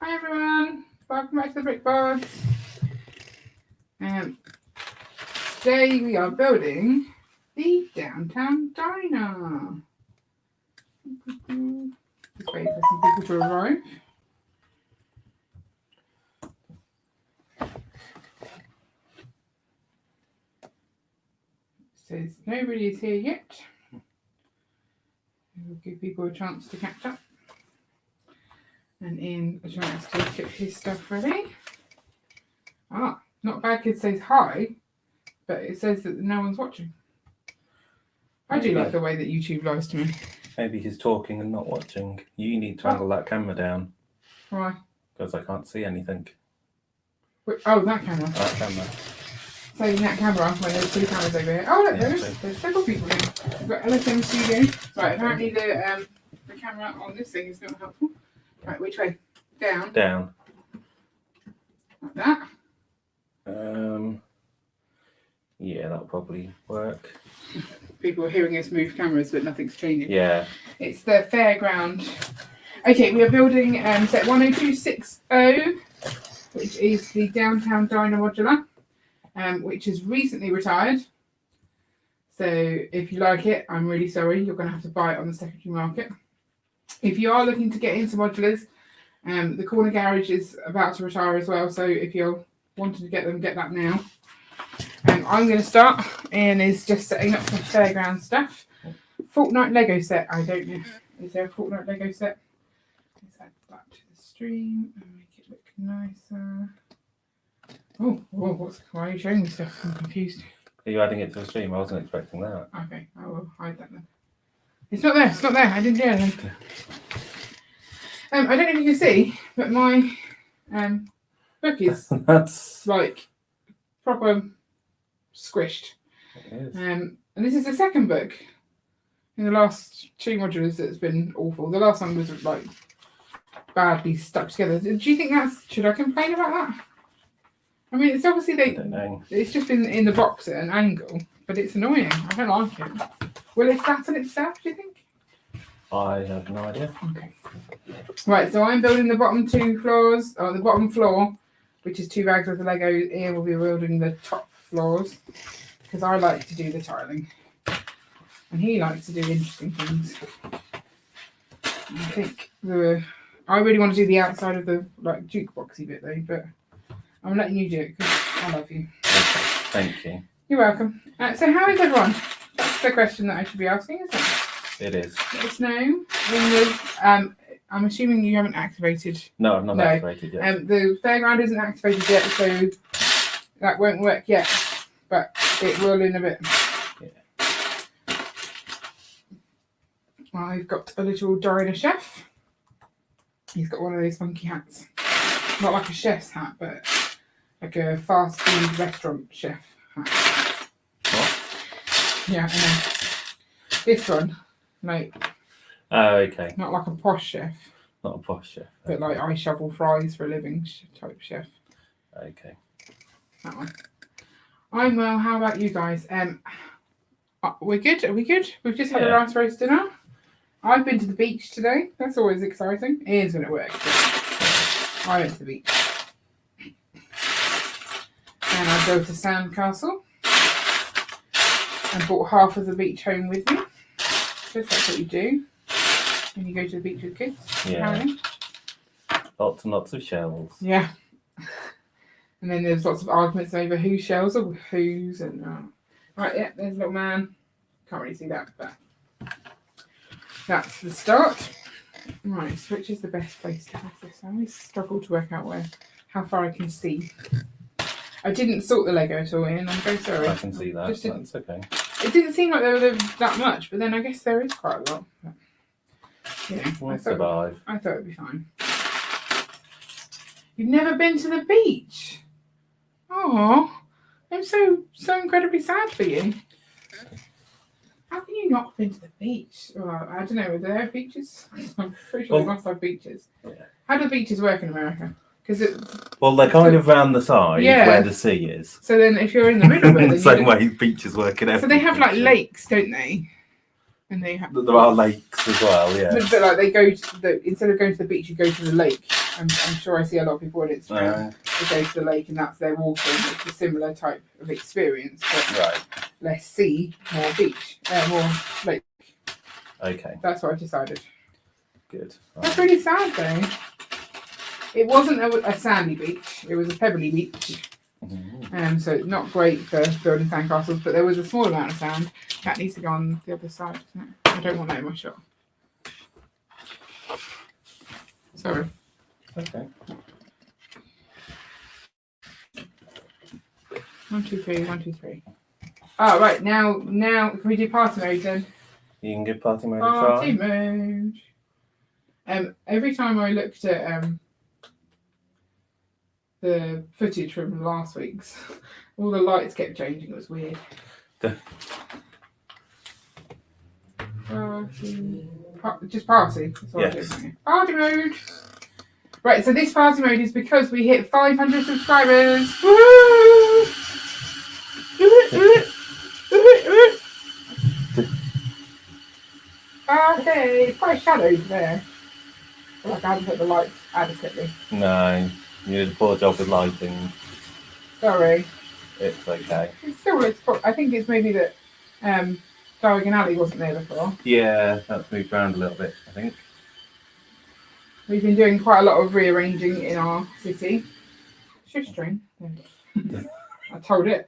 Hi everyone, welcome back to the Brick Box. Today we are building the downtown diner. Just waiting for some people to arrive. It says nobody is here yet. We'll give people a chance to catch up. And Ian a chance to get his stuff ready. Ah, not bad kid says hi, but it says that no one's watching. I do like the way that YouTube lies to me. Maybe he's talking and not watching. You need to angle that camera down. Why? Because I can't see anything. Wait, oh, that camera. That camera. So that camera, when there's two cameras over here. Oh, look, there's several people here. We've got LSM Studio. Right, apparently the camera on this thing is not helpful. Right, which way? Down? Down. Like that. Yeah, that'll probably work. People are hearing us move cameras, but nothing's changing. Yeah. It's the fairground. Okay, we are building set 10260, which is the downtown diner modular, which is recently retired. So if you like it, I'm really sorry, you're going to have to buy it on the secondary market. If you are looking to get into modulars, the corner garage is about to retire as well. So if you're wanting to get them, get that now. I'm going to start. Ian is just setting up some fairground stuff. Fortnite Lego set. I don't know. Is there a Fortnite Lego set? Let's add that to the stream and make it look nicer. Oh, why are you showing me stuff? I'm confused. Are you adding it to the stream? I wasn't expecting that. Okay, I will hide that then. It's not there. It's not there. I didn't do anything. I don't know if you can see, but my book is That's like proper squished. It is. And this is the second book in the last two modulars that's been awful. The last one was like badly stuck together. Do you think should I complain about that? I mean, it's obviously I don't know. it's just been in the box at an angle, but it's annoying. I don't like it. Will it flatten itself, do you think? I have no idea. Okay. Right, so I'm building the bottom two floors, or the bottom floor, which is 2 bags worth of Lego. Ian will be building the top floors, because I like to do the tiling. And he likes to do interesting things. I think I really want to do the outside of the like jukeboxy bit though, but I'm letting you do it because I love you. Okay, thank you. You're welcome. So how is everyone? That's the question that I should be asking, isn't it? It is. Let us know. I'm assuming you haven't activated. No, I've not activated yet. The fairground isn't activated yet, so that won't work yet, but it will in a bit. Yeah. I've got a little diner chef. He's got one of those funky hats. Not like a chef's hat, but like a fast food restaurant chef hat. What? Yeah, and then this one, like, Oh, okay. not like a posh chef, Not a posh chef. but like I shovel fries for a living type chef. Okay. That one. I'm well. How about you guys? We're good. Are we good? We've just had a rice roast dinner. I've been to the beach today. That's always exciting. It is when it works. I went to the beach. And I built a sand castle. And brought half of the beach home with me. Because that's what you do when you go to the beach with kids. Yeah. Apparently. Lots and lots of shells. Yeah. And then there's lots of arguments over whose shells or whose. And right, yeah, there's a little man. Can't really see that, but that's the start. Right, so which is the best place to have this? I always struggle to work out how far I can see. I didn't sort the Lego at all, Ian. I'm very sorry. I can see that. That's okay. It didn't seem like there was that much, but then I guess there is quite a lot. But, yeah, We'll survive. I thought it'd be fine. You've never been to the beach? Oh, I'm so incredibly sad for you. How can you not have been to the beach? Well, I don't know. Are there beaches? I'm pretty sure they must have beaches. Yeah. How do beaches work in America? Well, they're kind of round the side where the sea is. So then, if you're in the middle, then same way beaches work in every. So they have like lakes, don't they? And they have. There are lakes as well, yeah. But like they go to instead of going to the beach, you go to the lake. I'm sure I see a lot of people on Instagram who go to the lake and that's their walking. It's a similar type of experience, but less sea, more beach, more lake. Okay. That's what I've decided. Good. That's really sad though. It wasn't a sandy beach, it was a pebbly beach. So it's not great for building sandcastles, but there was a small amount of sand. That needs to go on the other side, doesn't it? I don't want that in my shot. Sorry. Okay. 1, 2, 3, 1, 2, 3. Oh, right, now can we do party mode then? You can give party mode a Party try. mode. Every time I looked at the footage from last week's, all the lights kept changing. It was weird. Just party. That's what Yes. I do. Party mode. Right, so this party mode is because we hit 500 subscribers. Woo! Party. It's quite shadowed there. I feel like I haven't put the lights adequately. No, you did a poor job with lighting. Sorry. It's okay. It still looks. I think it's maybe that Diagon Alley wasn't there before. Yeah, that's moved around a little bit, I think. We've been doing quite a lot of rearranging in our city. Shush train. I told it.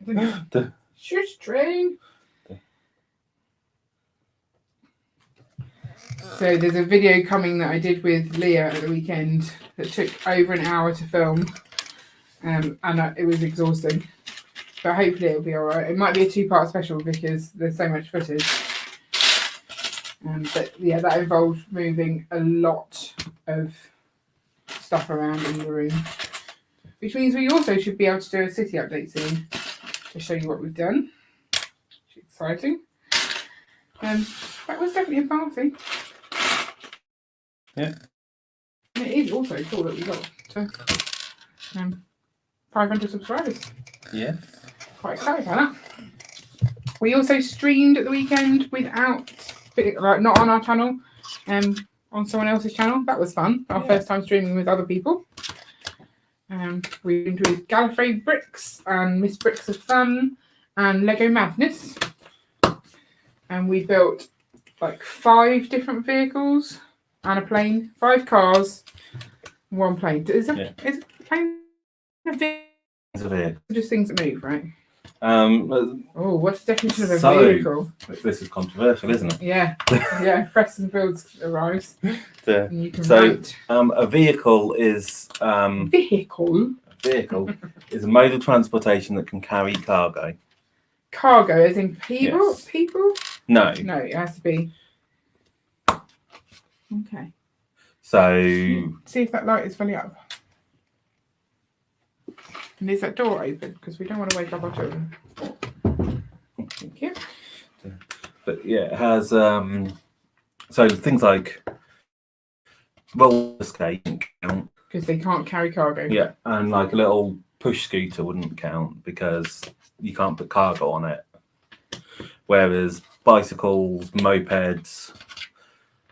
Shush train. So there's a video coming that I did with Leah at the weekend that took over an hour to film, and it was exhausting. But hopefully it'll be alright. It might be a 2-part special because there's so much footage. But yeah, that involved moving a lot of stuff around in the room. Which means we also should be able to do a city update soon to show you what we've done. Which is exciting. That was definitely a party. Yeah. And it is also cool that we got to 500 subscribers. Yeah. Quite excited about that. We also streamed at the weekend without, not on our channel, on someone else's channel. That was fun. Our first time streaming with other people. We streamed with Gallifrey Bricks and Miss Bricks of Fun and Lego Madness. And we built like 5 different vehicles and a plane, 5 cars, 1 plane. Is a plane a vehicle? It's a vehicle. Just things that move, right? What's the definition of a vehicle? This is controversial, isn't it? Yeah, yeah. Preston Fields arrives. And you can a vehicle is vehicle. A vehicle is a mode of transportation that can carry cargo. Cargo, as in people? Yes. People? No. No, it has to be. Okay. So see if that light is fully up. And is that door open? Because we don't want to wake up our children. Thank you. But yeah, it has so things like roller skating count. Because they can't carry cargo. Yeah, and like a little push scooter wouldn't count because you can't put cargo on it. Whereas bicycles, mopeds,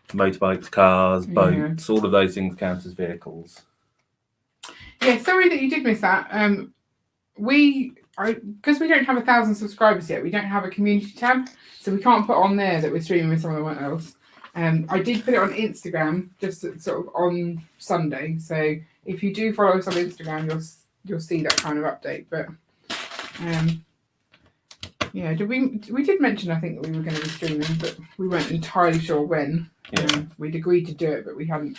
motorbikes, cars, boats, all of those things count as vehicles. Yeah, sorry that you did miss that. Because we don't have 1,000 subscribers yet, we don't have a community tab, so we can't put on there that we're streaming with someone else. I did put it on Instagram just sort of on Sunday, so if you do follow us on Instagram, you'll see that kind of update. But yeah, we did mention I think that we were going to be streaming, but we weren't entirely sure when. Yeah. We'd agreed to do it, but we hadn't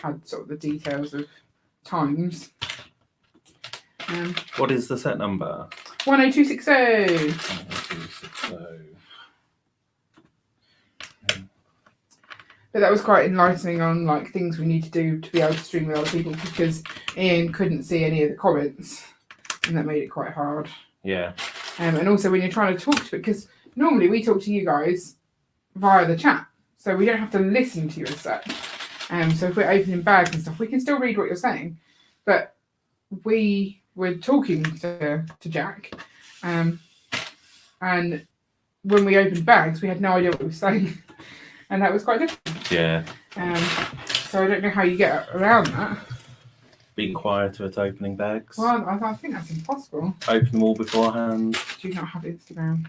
had sort of the details of times. What is the set number? 10260. 10260. But that was quite enlightening on like things we need to do to be able to stream with other people because Ian couldn't see any of the comments, and that made it quite hard. Yeah. And also when you're trying to talk to it, because normally we talk to you guys via the chat, so we don't have to listen to you as such. So if we're opening bags and stuff, we can still read what you're saying. But we were talking to Jack, and when we opened bags, we had no idea what we were saying, and that was quite difficult. Yeah. So I don't know how you get around that. be quieter at opening bags. Well, I think that's impossible. Open them all beforehand. Do you not have Instagram?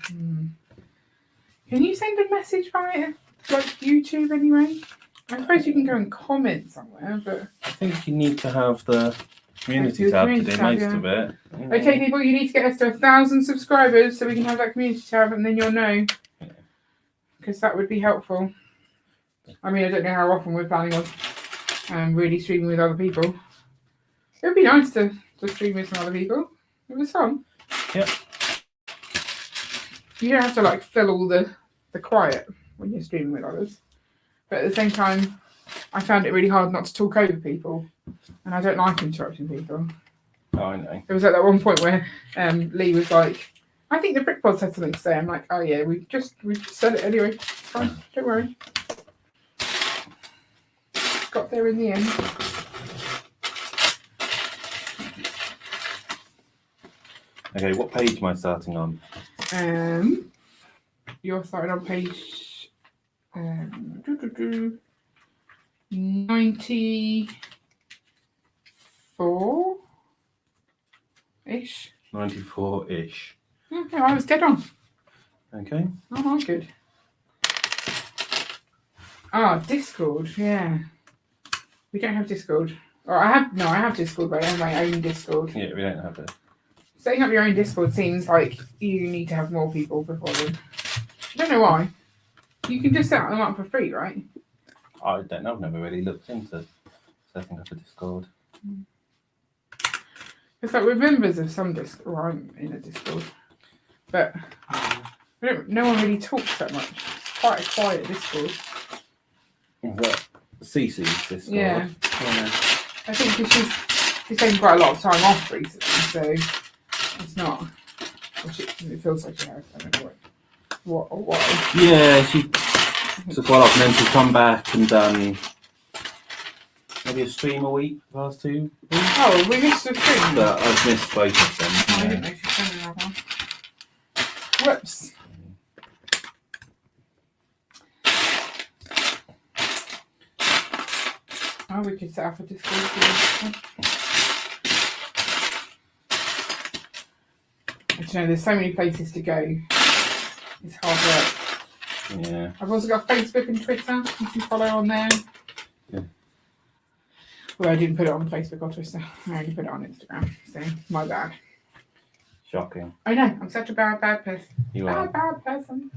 Can you send a message via like YouTube anyway? I suppose you can go and comment somewhere, but I think you need to have the community the tab community to do tab, most yeah. of it. Okay, people, you need to get us to 1,000 subscribers so we can have that community tab, and then you'll know. Because that would be helpful. I mean, I don't know how often we're planning on really streaming with other people. It would be nice to stream with some other people. It was fun. Yep. You don't have to like fill all the quiet when you're streaming with others. But at the same time, I found it really hard not to talk over people. And I don't like interrupting people. Oh, I know. There was at that one point where Lee was like, I think the Brick Pods had something to say. I'm like, oh yeah, we just said it anyway. It's fine, don't worry. Got there in the end. Okay, what page am I starting on? You're starting on page 94-ish. 94-ish. Okay, I was dead on. Okay. Oh, that's good. Discord, yeah. We don't have Discord. Or I have Discord, but I have my own Discord. Yeah, we don't have it. Setting up your own Discord seems like you need to have more people before then. I don't know why. You can just set them up for free, right? I don't know. I've never really looked into setting up a Discord. It's like we're members of some Discord. Well, I'm in a Discord. But no one really talks that much. It's quite a quiet Discord. What? Cece's Discord? Yeah. I think because she's taken quite a lot of time off recently, so it's not. It feels like she has. I don't know what or why. Yeah, she took quite a lot, and then she's come back and done maybe a stream a week the last 2 weeks. Oh, we missed the stream. But I've missed both of them. I didn't know she was sending another one. Whoops. Oh, we could set up a Discord. I don't know, there's so many places to go. It's hard work. Yeah. I've also got Facebook and Twitter. You can follow on there. Yeah. Well, I didn't put it on Facebook or Twitter. I only put it on Instagram. So, my bad. Shocking. I know, I'm such a bad person. You are. Bad person.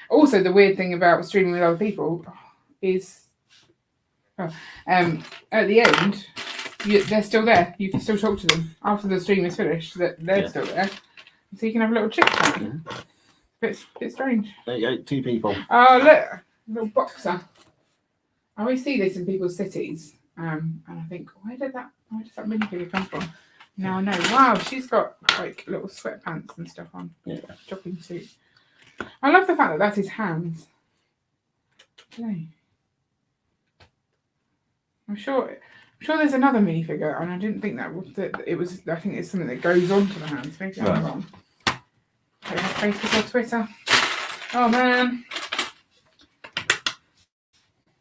Also, the weird thing about streaming with other people is at the end, they're still there. You can still talk to them after the stream is finished. They're still there, so you can have a little chit chat. Bit strange. There you go, 2 people. Oh look, little boxer. I always see this in people's cities, and I think, where does that minifigure come from? Now I know. Wow, she's got like little sweatpants and stuff on. Yeah. Jogging suit. I love the fact that that's his hands. Okay. I'm sure there's another minifigure, and I didn't think that it was. I think it's something that goes onto the hands. Maybe I'm wrong. Okay, Facebook or Twitter. Oh man.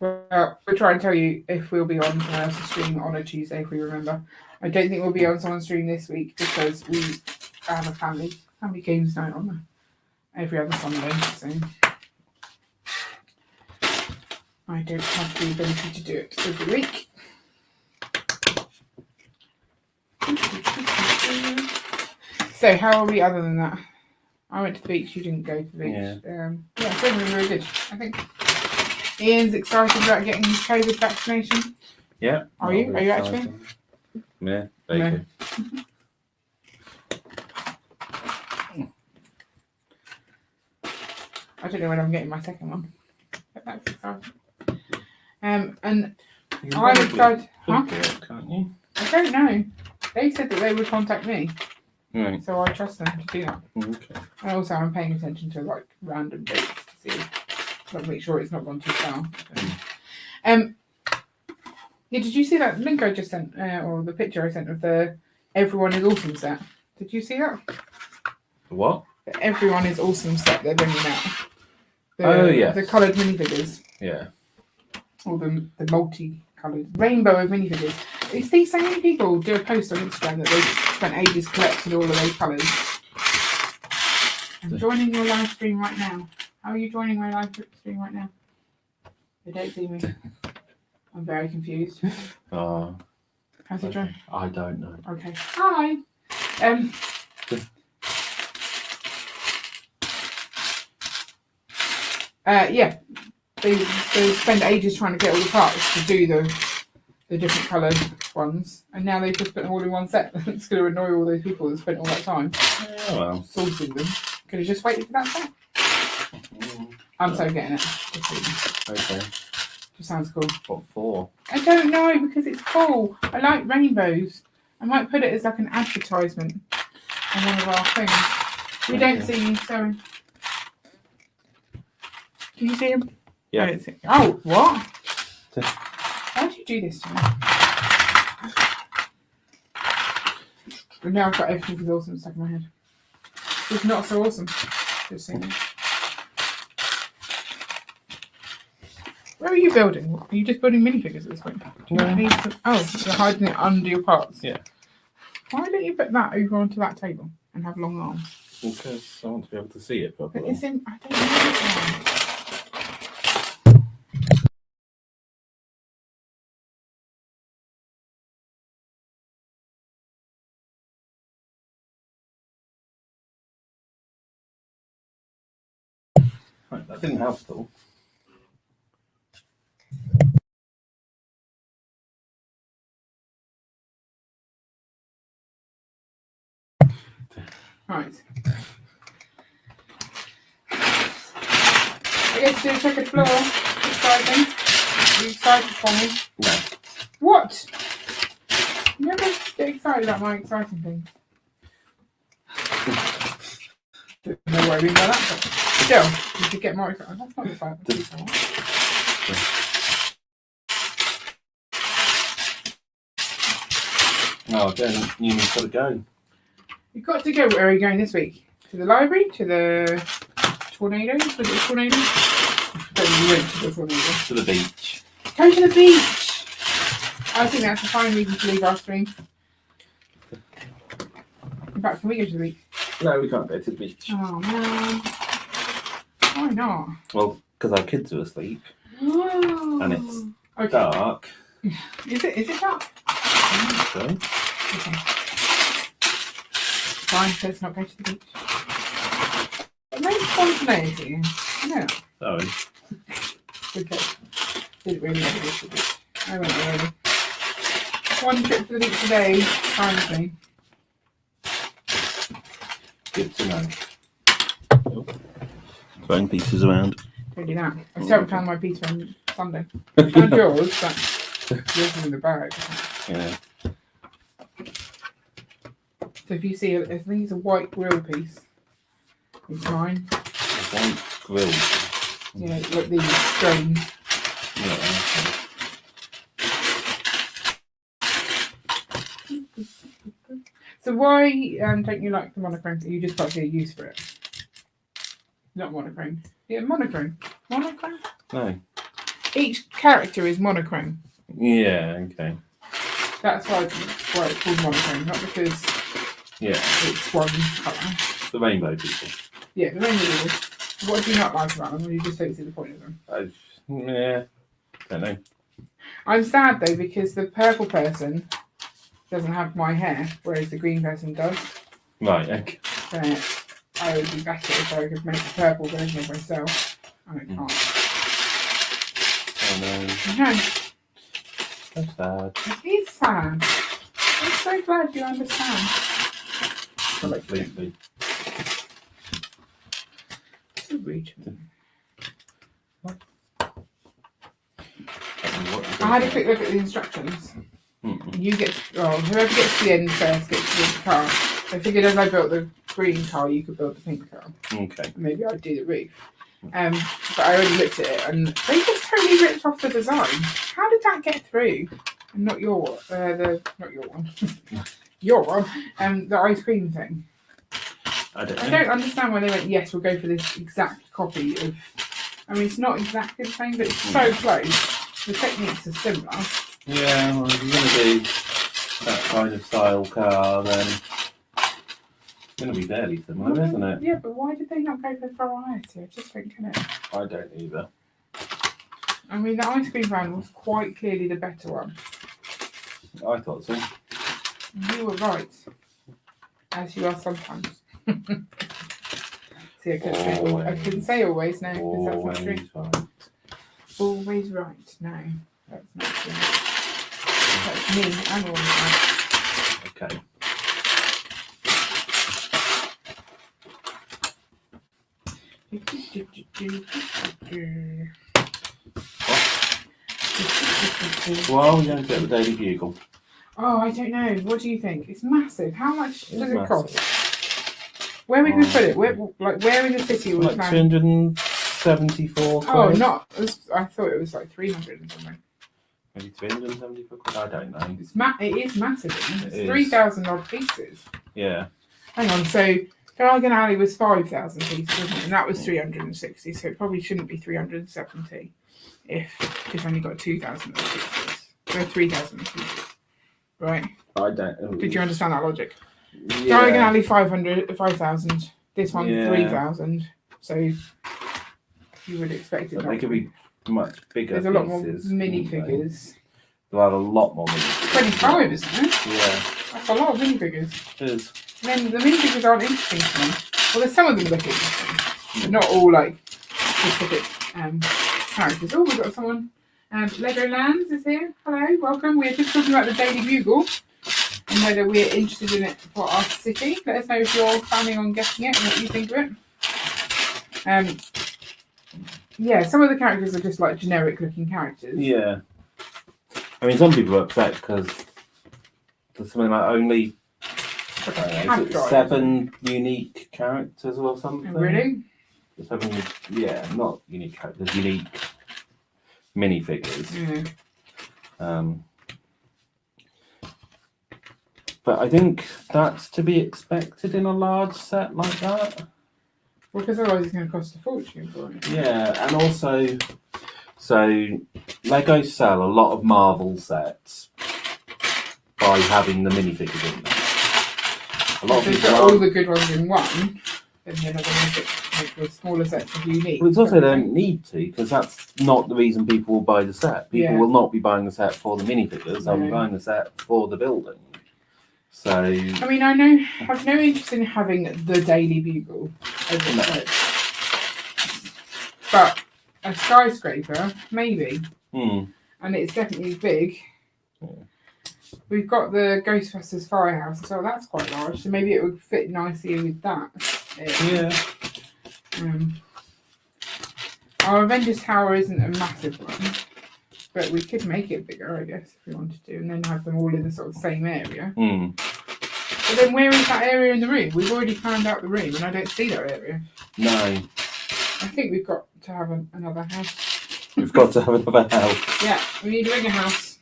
Well, we'll try and tell you if we'll be on someone else's stream on a Tuesday if we remember. I don't think we'll be on someone's stream this week because we have a family games night on every other Sunday. So I don't have the ability to do it every week. So how are we other than that? I went to the beach, you didn't go to the beach. Yeah, generally very good, I think. Ian's excited about getting his COVID vaccination. Yeah. Are you actually? Yeah, very I don't know when I'm getting my second one. But that's exciting. And I'm excited. Huh? Can't you? I don't know. They said that they would contact me. Right. So I trust them to do that. Okay. And also I'm paying attention to like random dates to see, like make sure it's not gone too far. Yeah, did you see that link I just sent, or the picture I sent of the Everyone is Awesome set? Did you see that? What? The Everyone is Awesome set they're bringing out. The yeah. The coloured minifigures. Yeah. Or the multicolored coloured rainbow of minifigures. You see, so many people do a post on Instagram that they've spent ages collecting all of those colours. I'm joining your live stream right now. How are you joining my live stream right now? They don't see me. I'm very confused. How's it going? I don't know. Okay. Hi. Yeah. They spend ages trying to get all the parts to do the different coloured ones, and now they just put them all in one set. It's going to annoy all those people that spent all that time sourcing them. Could have just waited for that set. I'm so getting it. Okay. Just sounds cool. What for? I don't know, because it's cool. I like rainbows. I might put it as like an advertisement on one of our things. We don't see you, sorry. Can you see him? Yeah. I don't see. Oh, what? Why did you do this to me? And now I've got everything that's awesome stuck in my head. It's not so awesome. Just saying. Where are you building? Are you just building minifigures at this point? No. Oh, you're hiding it under your parts. Yeah. Why don't you put that over onto that table and have long arms? Because I want to be able to see it But properly. it's in. I don't know. Right, that didn't help at all. Right. I guess do a checkered floor. Exciting. Are you excited for me? No. What? You never get excited about my exciting things. Don't know what I mean by that, but still, you should get more excited. That's not the fight. No, then Newman's got to go. You've got to go. Where are you going this week? To the library? To the tornadoes? Was it a tornado? I don't know, you went to the tornado. To the beach. Go to the beach! I think that's a fine reason to leave our stream. In fact, can we go to the beach? No, we can't go to the beach. Oh man. Why not? Well, because our kids are asleep. And it's okay. dark. Is it dark? So, Okay. Fine, let's not go to the beach. It makes spontaneity. No. sorry. Okay. Didn't really want to go to the beach. I went early. One trip to the beach today, fine with me. Good to know. Oh. Throwing pieces around. Don't do that. I still haven't found my pizza on Sunday. I found yours, but yours is in the bag. Yeah. So if you see, I think it's a white grill piece. It's mine. One grill. You know, like the grain. Yeah. So why don't you like the monochrome? You just got to get a use for it. Not monochrome. Yeah, monochrome. Monochrome? No. Each character is monochrome. Yeah, okay. That's why it's called monochrome, not because Yeah. it's one colour. The rainbow people. Yeah, the rainbow is. What do you not like about them? You just don't see the point of them. Yeah. Don't know. I'm sad though because the purple person doesn't have my hair, whereas the green person does. Right, okay. But I would be better if I could make the purple version of myself. And I can't. Oh no. No, That's sad. it is sad. I'm so glad you understand. Completely. So rude. I had a quick look at the instructions. You get, whoever gets to the end first gets to build the car. So I figured as I built the green car, you could build the pink car. Okay. Maybe I'd do the roof. But I already looked at it and they just totally ripped off the design. How did that get through? And not your not your one. Your one. The ice cream thing. I don't know. I don't understand why they went, yes, we'll go for this exact copy of. I mean, it's not exactly the same, but it's so close. The techniques are similar. Yeah, well, if you're going to do that kind of style car, then it's going to be fairly similar, isn't it? Yeah, but why did they not go for variety? I just don't get it. I don't either. I mean, the ice cream van was quite clearly the better one. I thought so. You were right, as you are sometimes. See, I couldn't say always, no, because that's not true. Right. Always right, no, that's not true. That's me, I'm always right. Okay. Well, we're going to get the Daily Bugle. Oh, I don't know. What do you think? It's massive. How much does it cost? Massive. Where are we going to put it? Where in the city was like 274 quid. Oh, not. I thought it was like 300 and something. Maybe 374 quid. I don't know. It is massive. Isn't it? It's is. 3,000 odd pieces. Yeah. Hang on. So Diagon Alley was 5,000 pieces, wasn't it? And that was 360. So it probably shouldn't be 370 if it's only got 2,000 pieces. So 3,000 pieces. Right. I don't. Did you understand that logic? Yeah. Diagon Alley 5,000. This one 3,000. So you would expect it. But they could be much bigger. There's a lot more minifigures. They'll have a lot more minifigures. 25, isn't it? Yeah. That's a lot of minifigures. It is. And then the minifigures aren't interesting to me. Well, there's some of them look interesting, but not all like specific characters. Oh, we've got someone. Legolands is here. Hello, welcome. We're just talking about the Daily Bugle and whether we're interested in it for our city. Let us know if you're planning on getting it and what you think of it. Yeah, some of the characters are just like generic looking characters. Yeah. I mean, some people are upset because there's something like only is it 7 unique characters or something. Really? 7, yeah, not unique characters, unique minifigures. Yeah. But I think that's to be expected in a large set like that. Well, because otherwise it's going to cost a fortune for it. Yeah, and also, so Lego sell a lot of Marvel sets by having the minifigures in there. A lot of They've people got are, all the good ones in one, and then they're going to make the smaller sets of unique. well, it's also they don't need to, because that's not the reason people will buy the set. People will not be buying the set for the minifigures, they'll be buying the set for the building. So I mean, I have no interest in having the Daily Bugle as a set. But a skyscraper, maybe. And it's definitely big. Yeah. We've got the Ghostbusters firehouse, so that's quite large. So maybe it would fit nicely with that. Yeah. Our Avengers Tower isn't a massive one, but we could make it bigger, I guess, if we wanted to, and then have them all in the sort of same area. But then where is that area in the room? We've already planned out the room, and I don't see that area. No. I think we've got to have another house. We've got to have another house. Yeah, we need a bigger house.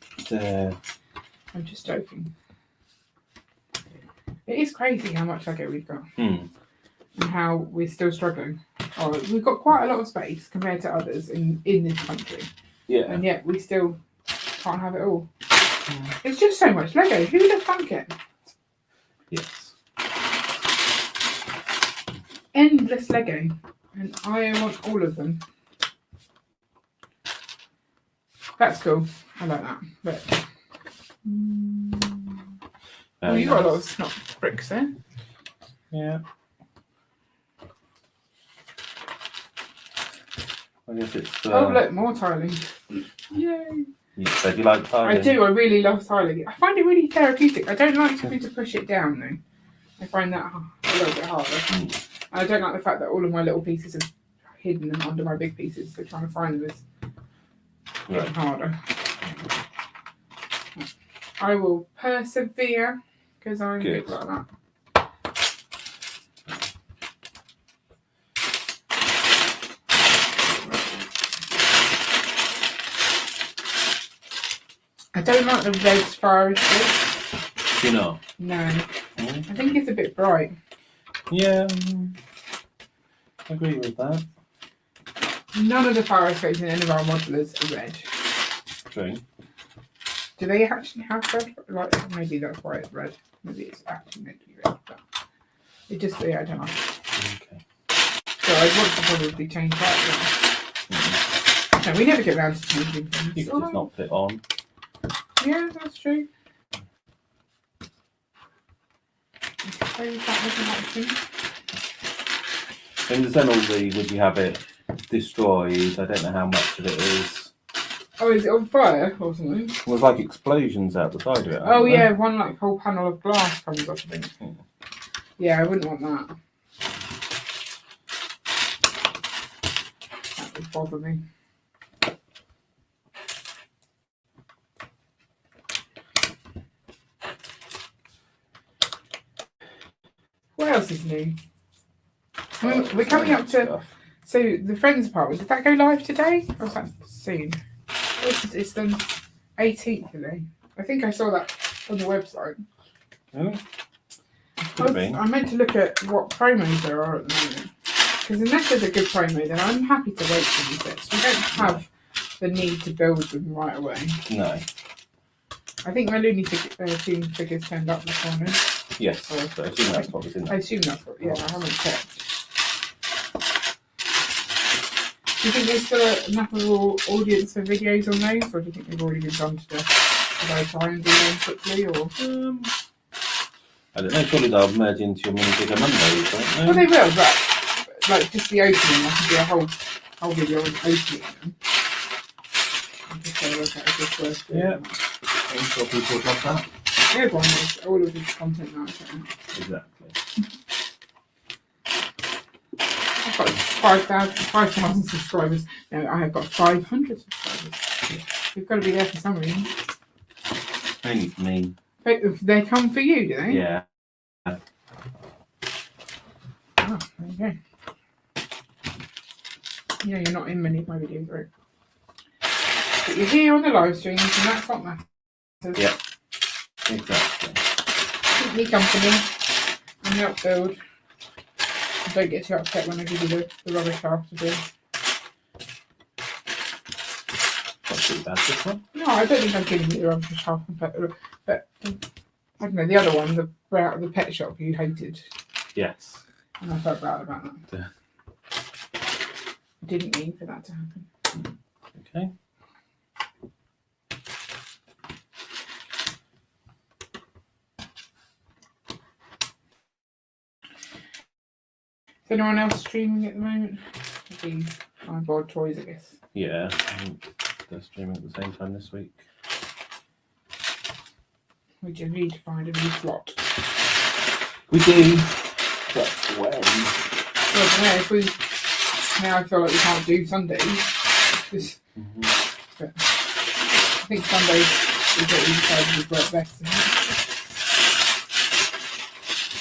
I'm just joking. It is crazy how much Lego we've got. And how we're still struggling. Oh, we've got quite a lot of space compared to others in this country. Yeah. And yet we still can't have it all. It's just so much Lego. Who would have thunk it? Yes. Endless Lego. And I want all of them. That's cool. I like that. But well, you've got a lot of snot bricks there. Yeah. I guess it's. Oh, look, more tiling. Yay. You said you like tiling. I do. I really love tiling. I find it really therapeutic. I don't like having to push it down, though. I find that a little bit harder. I don't like the fact that all of my little pieces are hidden and under my big pieces, so trying to find them is getting harder. I will persevere because I'm good like that. I don't like the red fire escape. You know? No. I think it's a bit bright. Yeah. I agree with that. None of the fire escapes in any of our modulars are red. True. Do they actually have red? Like, maybe that's why it's red. Maybe it's actually meant to be red. But it just, yeah, I don't know. Okay. So I'd want to probably change that. No, we never get around to changing things. You can just not put it on. Yeah, that's true. So that was an option. And there's then all the would you have it destroyed? I don't know how much of it is. Oh, is it on fire or something? Well, there's like explosions out the side of it. Oh aren't yeah, there? one like whole panel of glass comes off, I think. Yeah, I wouldn't want that. That would bother me. What else is new? We're coming up to. Stuff. So the Friends apartment, did that go live today? Or is that soon? It's the 18th today. I think I saw that on the website. Really? Could have been. I meant to look at what promos there are at the moment. Because unless there's a good promo, then I'm happy to wait for these bits. We don't have the need to build them right away. No. I think my Looney Tunes figures turned up this morning. Yes. So I assume that's what was in I there. assume that's what, yeah, I haven't checked. Do you think there's still enough of an audience for videos on those, or do you think they've already been done to death? Should I try and do them quickly, or? I don't know. Surely they'll merge into your mini figure Mondays, won't they? Well, they will, but like just the opening, I can do a whole video on opening them. I'm just going to work out if it's worth doing. Yeah. I'm sure people would love that. Everyone knows all of this content now. So. Exactly. I've got 5,000 subscribers. No, I have got 500 subscribers. You've got to be there for some reason. Only for me. They come for you, do they? Yeah. Oh, there you go. Yeah, you're not in many of my videos, right? But you're here on the live streams, and that's what matters. Yeah. Exactly. Keep me company and help build. And don't get too upset when I give you the rubbish half to do. Not too bad, this one. No, I don't think I'm giving you the rubbish half, but I don't know, the other one, the pet shop you hated. Yes. And I felt bad about that. Yeah. I didn't mean for that to happen. Okay. Is anyone else streaming at the moment? The iBoard Toys, I guess. Yeah. I think they're streaming at the same time this week. We just need to find a new slot. We do. But when? Well, yeah, if we now I feel like we can't do Sundays. But I think Sundays is what we decided would work best.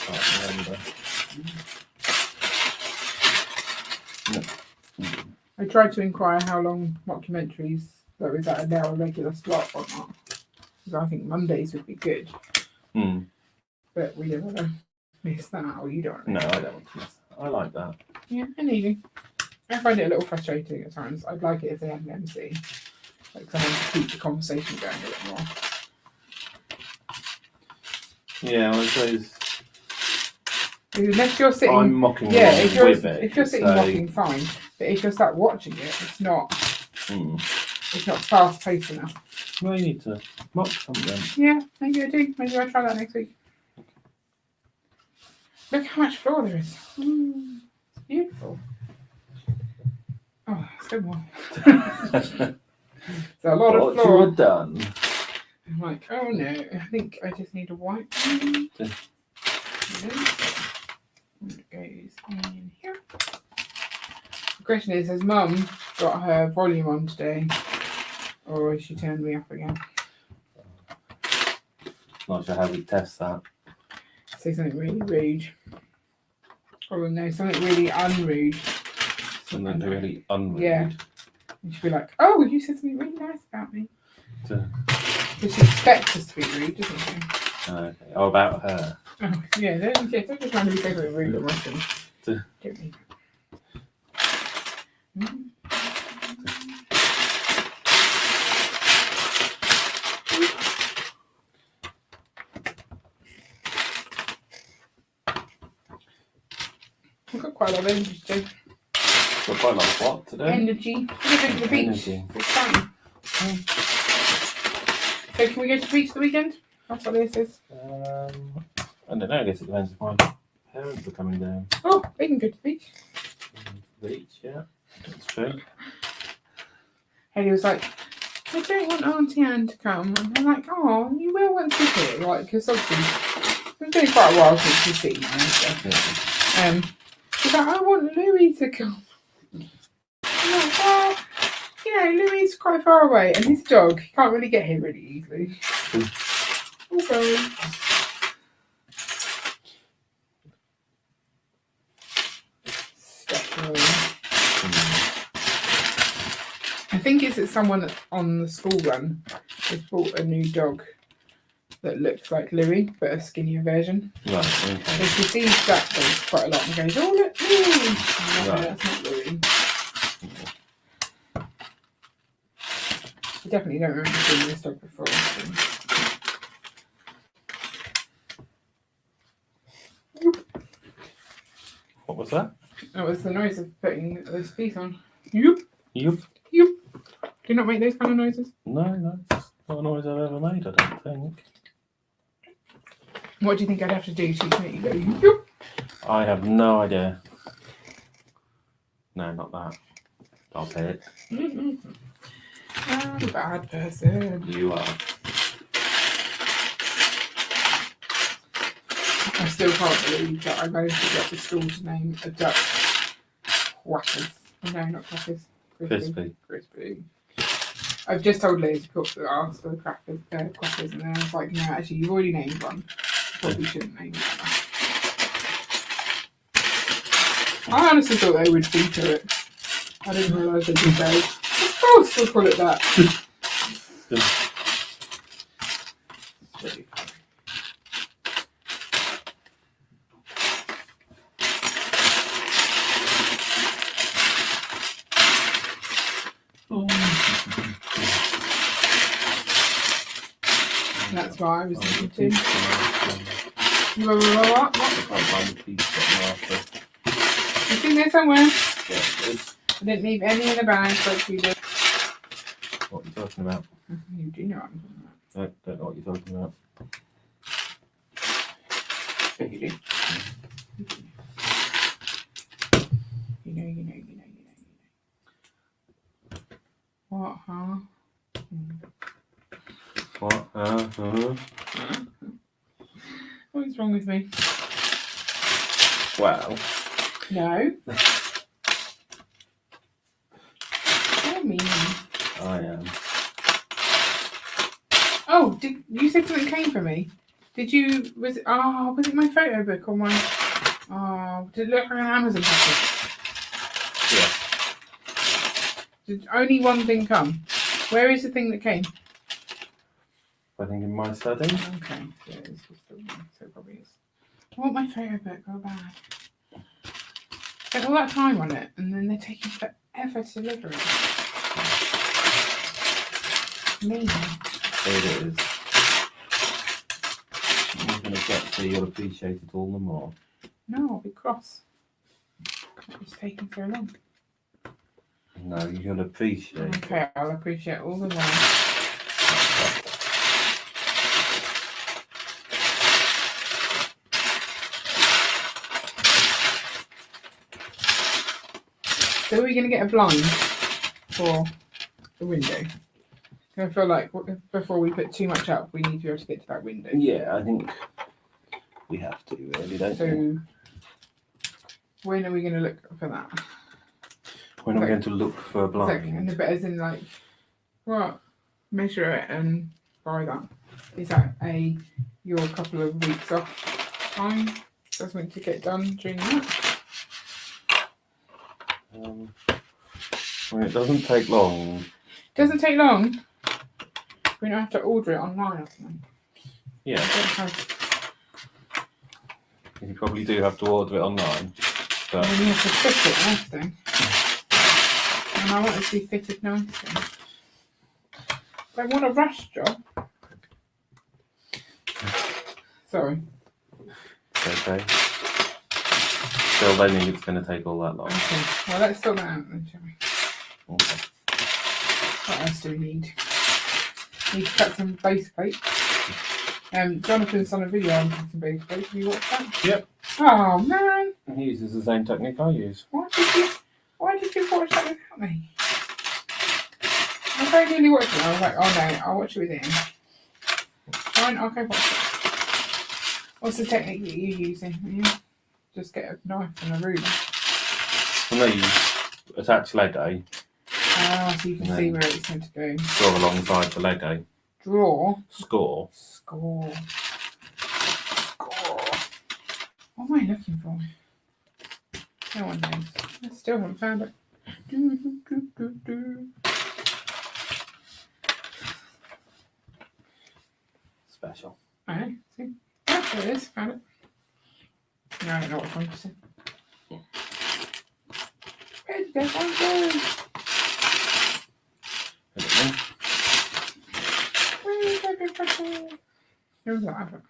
Can't remember. I tried to inquire how long mockumentaries there is at now a regular slot or not. Because I think Mondays would be good. But we don't want to miss that, or you don't. No, I don't want to miss that. I like that. Yeah, I need you. I find it a little frustrating at times. I'd like it if they had an MC. Like someone to keep the conversation going a bit more. Yeah, I suppose Unless you're sitting, I'm mocking yeah, along with it. if you're sitting so, mocking, fine. But if you're start watching it, it's not fast paced enough. Well, you need to mock something. Yeah, maybe I do. Maybe I'll try that next week. Look how much floor there is. It's beautiful. Oh, so more. It's a lot of Thought floor. you were done. I'm like, oh no, I think I just need a white. It goes in here. The question is, has Mum got her volume on today? Or has she turned me off again? Not sure how we test that. Say something really rude. Or no, something really unrude. Something really unrude. Yeah. And she'll be like, oh, you said something really nice about me. To- Because she expects us to be rude, doesn't she? Okay. Oh, about her. Oh, yeah, don't just trying to be something rude or Russian. To- Don't need that. I've got quite a lot of energy today. Got quite a lot of what today? Energy. We're going to the beach. Energy. It's fine. So can we go to the beach the weekend? That's what this is. I don't know. I guess it depends if my parents are coming down. Oh, we can go to the beach. Beach, yeah. That's true. Haley was like, I don't want Auntie Anne to come. And I'm like, oh, you will once she's here, right? Because obviously it's been quite a while since she's seen her and stuff. Yeah. She's like, I want Louis to come. I'm like, well, you know, Louis is quite far away, and his dog, he can't really get here really easily. Okay. I think it's that someone on the school run has bought a new dog that looks like Louis, but a skinnier version. Right, So okay. she sees that dog quite a lot and goes, oh, look, Louis! Oh, no, Right. that's not Louis. I definitely don't remember seeing this dog before. So. What was that? That was the noise of putting this piece on. Yoop! Yup. Yoop! Do you not make those kind of noises? No, it's not a noise I've ever made, I don't think. What do you think I'd have to do to make you go yoop? I have no idea. No, not that. I'll pay it. I'm a bad person. You are. I still can't believe that I managed to get the school to name a duck Quackers. No, not Quackers. Crispy. I've just told Liz to ask for the Quackers, and then I was like, no, actually, you've already named one. Probably shouldn't name that. I honestly thought they would feature it. I didn't realise they did that. Of course we'll call it that. Really funny. That's why I was thinking too. What? It's in there somewhere. I didn't leave any in the bag, but you did. What are you talking about? You do know what I'm talking about. I don't know what you're talking about. But you do. You know. What, huh? What? What's wrong with me? Well. No. What mean? I am. Oh, did you said something came for me? Was it my photo book or my? Oh, did it look like an Amazon package? Yeah. Did only one thing come? Where is the thing that came? I think in my study. Okay, yeah, it's just the one, so it probably is. I want my photo book, oh bad. Spent all that time on it, and then they're taking forever to deliver it. Amazing. It is. You're going to get so you'll appreciate it all the more. No, I'll be cross. It's taking so long. No, you'll appreciate it. Okay, I'll appreciate all the more. So are we going to get a blind for the window? I feel like before we put too much up, we need to be able to get to that window. Yeah, I think we have to, really, don't we? So when are we going to look for that? When are we going to look for a blind? And but as in like, what? Measure it and buy that. Is that your couple of weeks off time? That's meant to get done during that? Well, it doesn't take long. Doesn't take long. We don't have to order it online or something. Yeah. You probably do have to order it online. But And then you have to fit it nicely. And I want it to be fitted nicely. I want a rush job. Sorry. it's okay. Still don't think it's going to take all that long. Okay, well, let's sort that out then, shall we? Okay. What else do we need? Need to cut some base plates. Jonathan's on a video on cutting base plates. Have you watched that? Yep. Oh man! He uses the same technique I use. Why did you watch that without me? I very nearly watched it. I was like, oh no, I'll watch it with him. Fine, okay, watch it. What's the technique that you're using? You just get a knife and a ruler. For me, attach Lego. Ah, so you can see where it's going to go. Draw alongside the Lego. Draw. Score. Score. What am I looking for? No one knows. I still haven't found it. Special. I know. See? Oh, there it is. Found it. No, I don't know what I'm saying. Where did that one go? I don't know. Where is everybody? Where was that advert?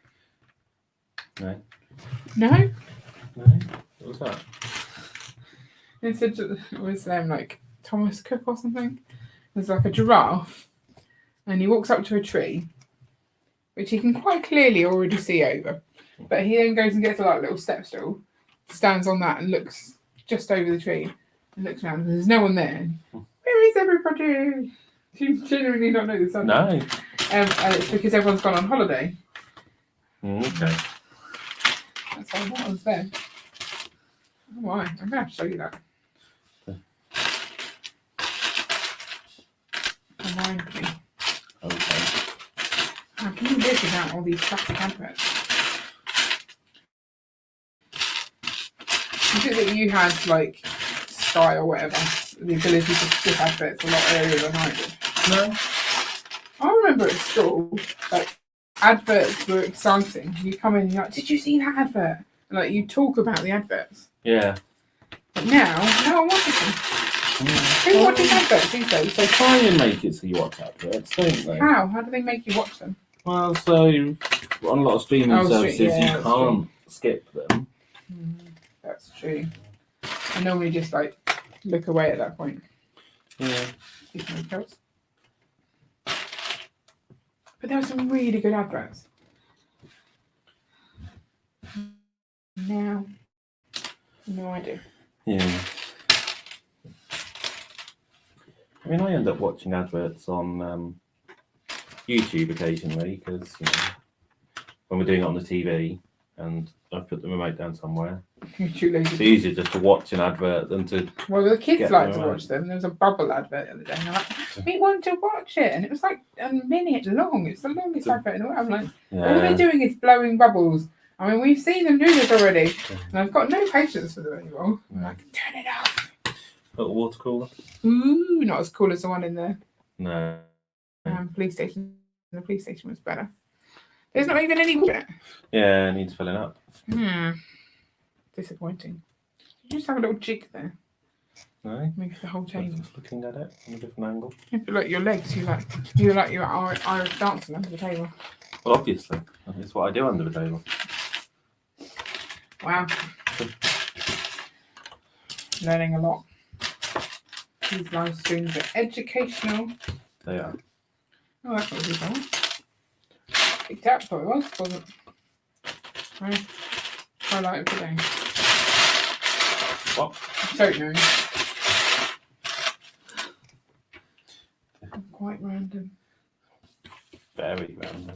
No. No? No? What was that? It said it was like Thomas Cook or something. There's like a giraffe, and he walks up to a tree, which he can quite clearly already see over. But he then goes and gets a little step stool, stands on that, and looks just over the tree, and looks around. And there's no one there. Where is everybody? Do you genuinely not know this? No. And it's because everyone's gone on holiday. Okay. That's why that was there. Oh my! I'm gonna have to show you that. Remind me. Okay. How can you live without all these plastic adverts? Is it that you had like Sky or whatever, the ability to skip adverts a lot earlier than I did? No. I remember at school, like adverts were exciting. You come in and you're like, did you see that advert? And like you talk about the adverts. Yeah. But now, no one watches them. Who watches adverts these days? They try and make it so you watch adverts, don't they? How? How do they make you watch them? Well, so on a lot of streaming services, yeah, you can't skip them. That's true. I normally just like look away at that point. Yeah. But there were some really good adverts. Now, no idea. Yeah. I mean, I end up watching adverts on YouTube occasionally because, you know, when we're doing it on the TV and I've put the remote down somewhere, You're too lazy. it's easier just to watch an advert than to. Well, the kids get like them to around. watch them. There was a bubble advert the other day, and they're like, we want to watch it. And it was like a minute long. It's the longest advert in the world. I'm like, all they're doing is blowing bubbles. I mean, we've seen them do this already, and I've got no patience for them anymore. I'm like, turn it off. Little water cooler? Ooh, not as cool as the one in the No. police station. The police station was better. There's not even any water. Yeah, it needs filling up. Disappointing. You just have a little jig there. No. Move the whole I table. was just looking at it from a different angle. You like your legs. You like your Irish dancing under the table. Well, obviously, that's what I do under the table. Wow. Learning a lot. These live streams are educational. They are. Oh, that's what it was. Picked up what it was, wasn't it? Right. Highlight of the day. What? I don't know. Quite random. Very random.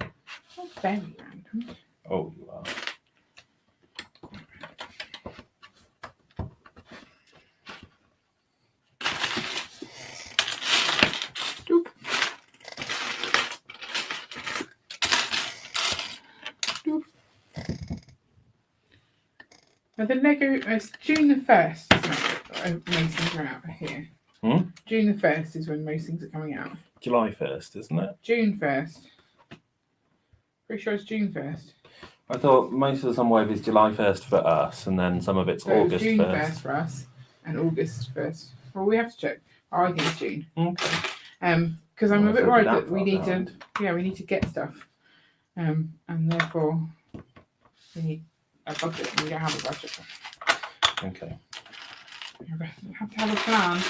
Not very random. Oh, you are. Doop. Doop. Now the Lego, it's June the 1st, isn't it? Most things are out here. June the 1st is when most things are coming out. July 1st, isn't it? June 1st. Pretty sure it's June 1st. I thought most of the Sunwave is July 1st for us, and then some of it's So August June 1st. 1st for us and August 1st. Well, we have to check. Oh, I think it's June. Okay. Because I'm a bit worried that that we far need behind. to, we need to get stuff. And therefore we need a budget, and we don't have a budget. Okay. You have to have a plan.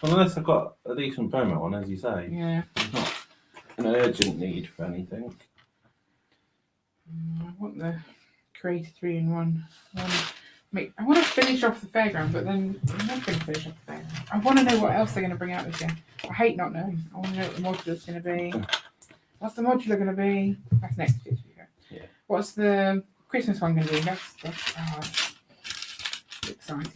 Well, unless I've got a decent promo on, as you say. Yeah. It's not an urgent need for anything. I want the Creator 3-in-1. I want to finish off the fairground, but then I'm not going to finish off the fairground. I want to know what else they're going to bring out this year. I hate not knowing. I want to know what the modular's going to be. What's the modular going to be? That's next year's video. Yeah. What's the Christmas one going to be? That's exciting.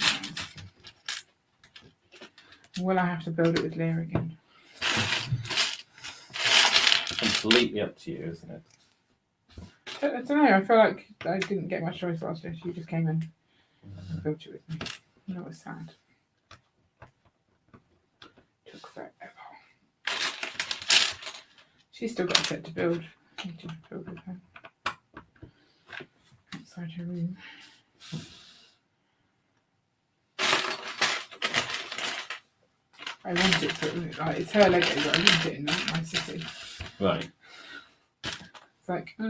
Will I have to build it with Leah again? Completely up to you, isn't it? I don't know. I feel like I didn't get much choice last year. She just came in and built it with me. And that was sad. Took forever. She's still got a set to build. I need to build with her. Outside her room. I want it for it's her Lego, but I want it in my city. Right. It's like, how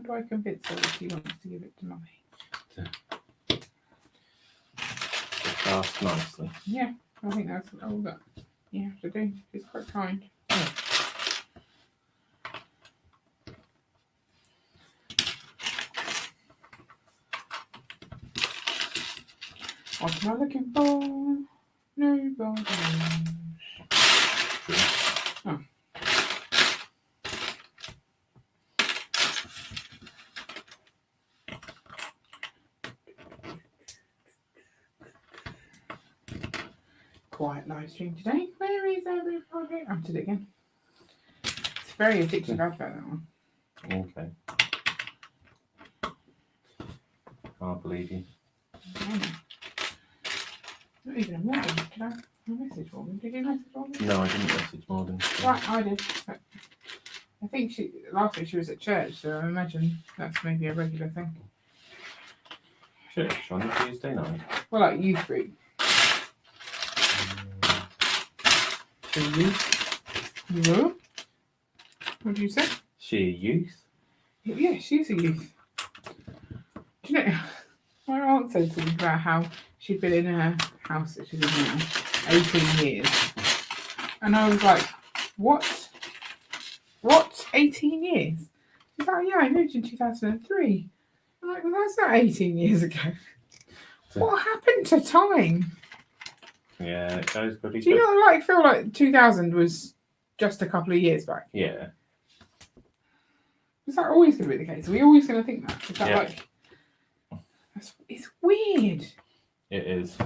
do I convince her that she wants to give it to mummy? Asked nicely. Yeah, I think that's all that you have to do. She's quite kind. What am I looking for? Nobody knows. Oh. Quiet live stream today. Where is everybody? I did it again. It's a very addictive advert, that one. Okay. Can't believe you. Not even a Morgan. Did I message Morgan? Did you message Morgan? No, I didn't message Morgan. Right, I did. But I think last week she was at church, so I imagine that's maybe a regular thing. Church on a Tuesday night. Well, like youth group. She a youth? You will? What did you say? She a youth? Yeah, she's a youth. Do you know, my aunt said something about how she'd been in her house that she's in now 18 years. And I was like, what? What? 18 years? She's like, yeah, I moved in 2003. I'm like, well, that's not 18 years ago. What happened to time? Yeah, it goes pretty Do you quick. not feel like 2000 was just a couple of years back? Yeah. Is that always going to be the case? Are we always going to think that? Is that Yeah. it's weird. It is.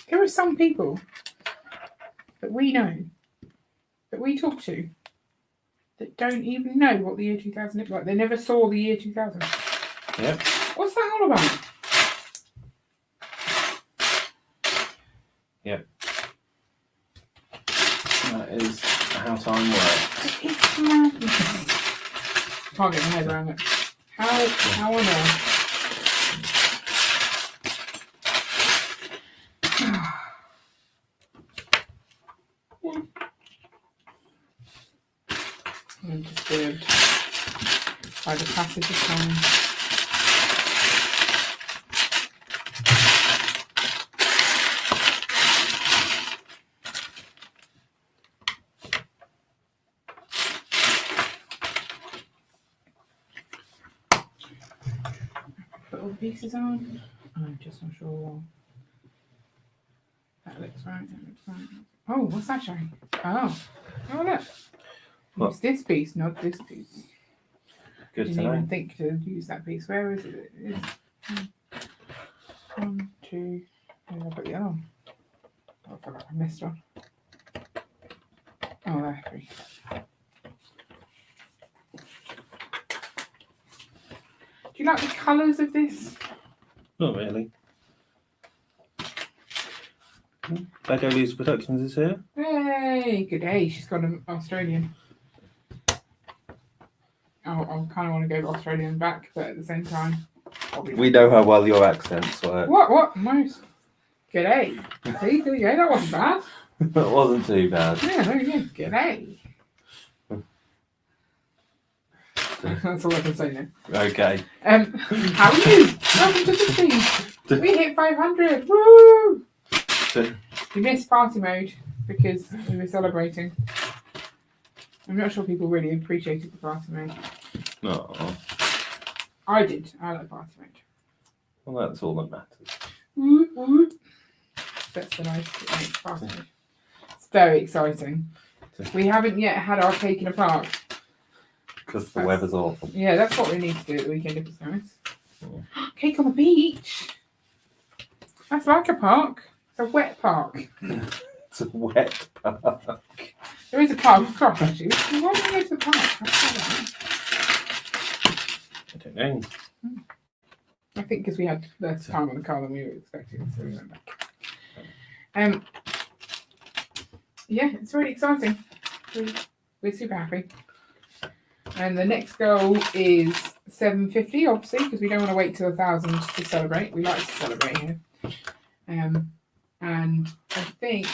There are some people that we know, that we talk to, that don't even know what the year 2000 looked like. They never saw the year 2000. Yep. What's that all about? Yep. That is how time works. It's madness. Can't get my head around it. How on earth? I'm disturbed by the passage of time. Put all the pieces on. I'm just not sure. That looks right. That looks right. Oh, what's that showing? Oh, look. What? Use this piece, not this piece. Good to Didn't know. even think to use that piece. Where is it? It's 1, 2. Where did I put the other one? Oh, I forgot. I missed one. Oh, there. 3. Do you like the colours of this? Not really. Lego Leaves Productions is here. Hey, good day. She's got an Australian. Oh, I kind of want to go Australian back, but at the same time, probably not. We know how well your accents work. What? Nice. G'day. See, there you go. That wasn't bad. That wasn't too bad. Yeah, there you go. G'day. That's all I can say now. Okay. How are you? Welcome to the team. We hit 500. Woo! We missed party mode because we were celebrating. I'm not sure people really appreciated the party mode. No. I did. I like party mode. Well, that's all that matters. Woo, woo. That's the nice party mode. It's very exciting. We haven't yet had our cake in a park. Because the weather's awful. Yeah, that's what we need to do at the weekend if it's nice. Yeah. Cake on the beach. That's like a park. It's a wet park. It's a wet park. There is a park across actually. Why don't we go to the park? I don't know. I think because we had less time on the car than we were expecting, so we went back. Yeah, it's really exciting. We're super happy. And the next goal is 750, obviously, because we don't want to wait till 1,000 to celebrate. We like to celebrate here. And I think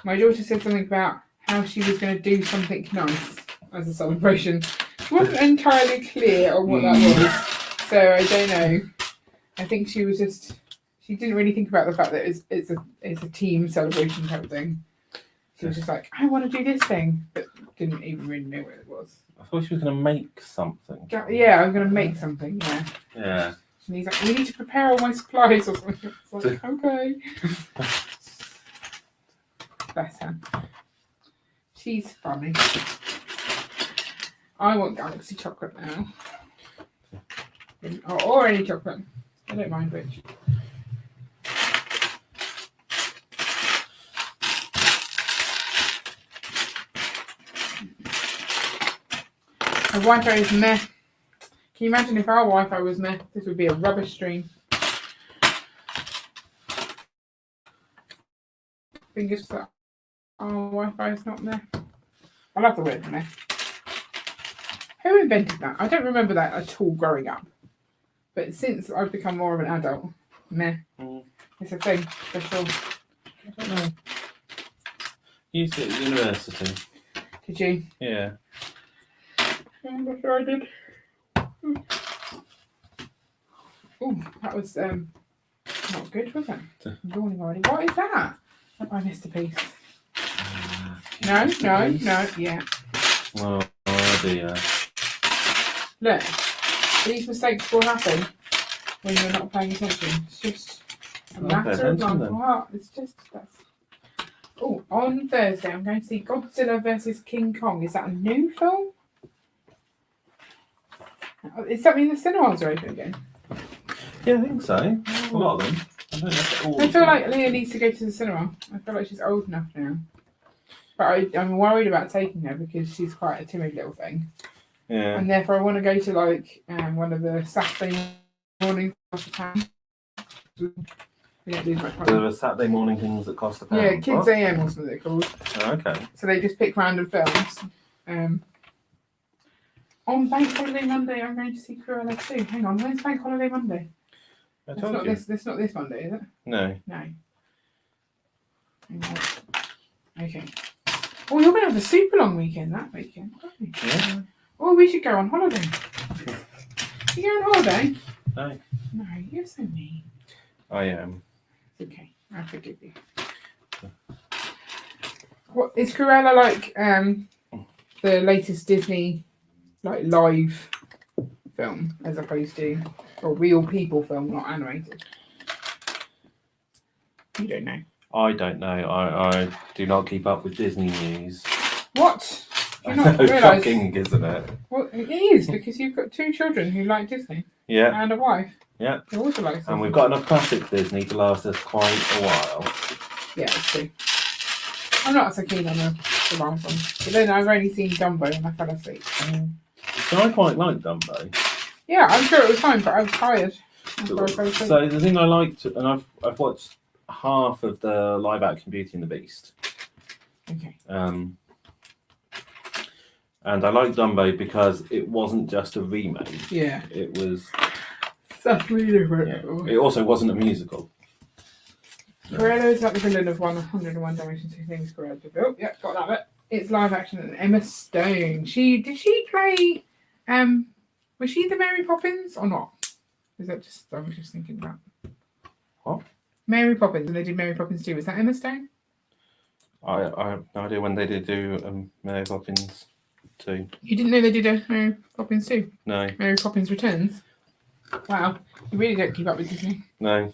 my daughter said something about how she was going to do something nice as a celebration. She wasn't entirely clear on what that was, so I don't know. I think she didn't really think about the fact that it's a team celebration type of thing. She was just like, I want to do this thing, but didn't even really know what it was. I thought she was going to make something. Yeah, I'm going to make something, yeah. Yeah. And he's like, we need to prepare all my supplies or something. It's like, okay. Bless her. She's funny. I want Galaxy chocolate now. Or any chocolate. I don't mind which. My Wi-Fi is meh. Can you imagine if our Wi-Fi was meh? This would be a rubbish stream. Fingers that our Wi-Fi is not meh. I love the word meh. Who invented that? I don't remember that at all growing up. But since I've become more of an adult, meh. It's a thing, for sure. I don't know. Used it at university. Did you? Yeah. I'm sure I did. Oh, that was not good, was it? I'm yawning already. What is that? Have I missed a piece? No, yeah. Oh dear. Look, these mistakes will happen when you're not paying attention. It's just a matter of life. What? It's just that's. Oh, on Thursday I'm going to see Godzilla versus King Kong. Is that a new film? Is that mean the cinemas are open again? Yeah, I think so. A lot of them. I don't know if all I feel like Leah needs to go to the cinema. I feel like she's old enough now. But I'm worried about taking her because she's quite a timid little thing. Yeah. And therefore I want to go to like one of the Saturday morning across the town. We don't do much money. There are Saturday morning things that cost £1. Yeah, Kids What? AM or something they're called. Oh, okay. So they just pick random films. On Bank Holiday Monday, I'm going to see Cruella 2. Hang on, when's Bank Holiday Monday? I It's told not you. this not this Monday, is it? No. No. Hang on. Okay. Oh, you're going to have a super long weekend that weekend, aren't you? Yeah. Oh, we should go on holiday. You go on holiday? No. No, you're so mean. I am. It's okay, I forgive you. What is Cruella like? The latest Disney like live film as opposed to a real people film, not animated. You don't know. I don't know. I do not keep up with Disney news. What? Do I you not know, realise? shocking, isn't it? Well, it is because you've got 2 children who like Disney Yeah. and a wife. Yeah. Who also likes Disney. And we've got enough classic Disney to last us quite a while. Yeah, it's true. I'm not so keen on the last one. But then I've only seen Dumbo and I fell asleep. So I quite like Dumbo. Yeah, I'm sure it was fine, but I was tired. So the thing I liked, and I've watched half of the live action Beauty and the Beast. Okay. And I liked Dumbo because it wasn't just a remake. Yeah. It was. That's really different. Yeah. It also wasn't a musical. Cruella is like the villain of 101 Dalmatians Who Things Cruella to build. Yep, got that bit. It's live action and Emma Stone. Did she play Was she the Mary Poppins or not? Is that just I was just thinking about What? Mary Poppins, and they did Mary Poppins too. Was that Emma Stone? I have no idea when they did do Mary Poppins 2. You didn't know they did a Mary Poppins too? No. Mary Poppins Returns. Wow, you really don't keep up with Disney. No.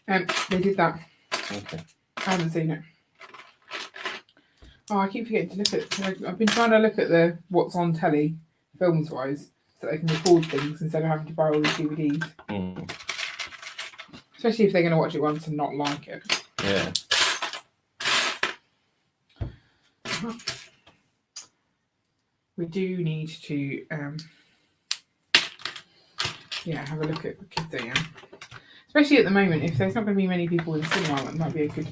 They did that. Okay. I haven't seen it. Oh, I keep forgetting to look at. I've been trying to look at the what's on telly, films wise, so they can record things instead of having to buy all these DVDs. Mm. Especially if they're going to watch it once and not like it. Yeah. We do need to, have a look at the kids again. Especially at the moment, if there's not going to be many people in the cinema, that might be a good.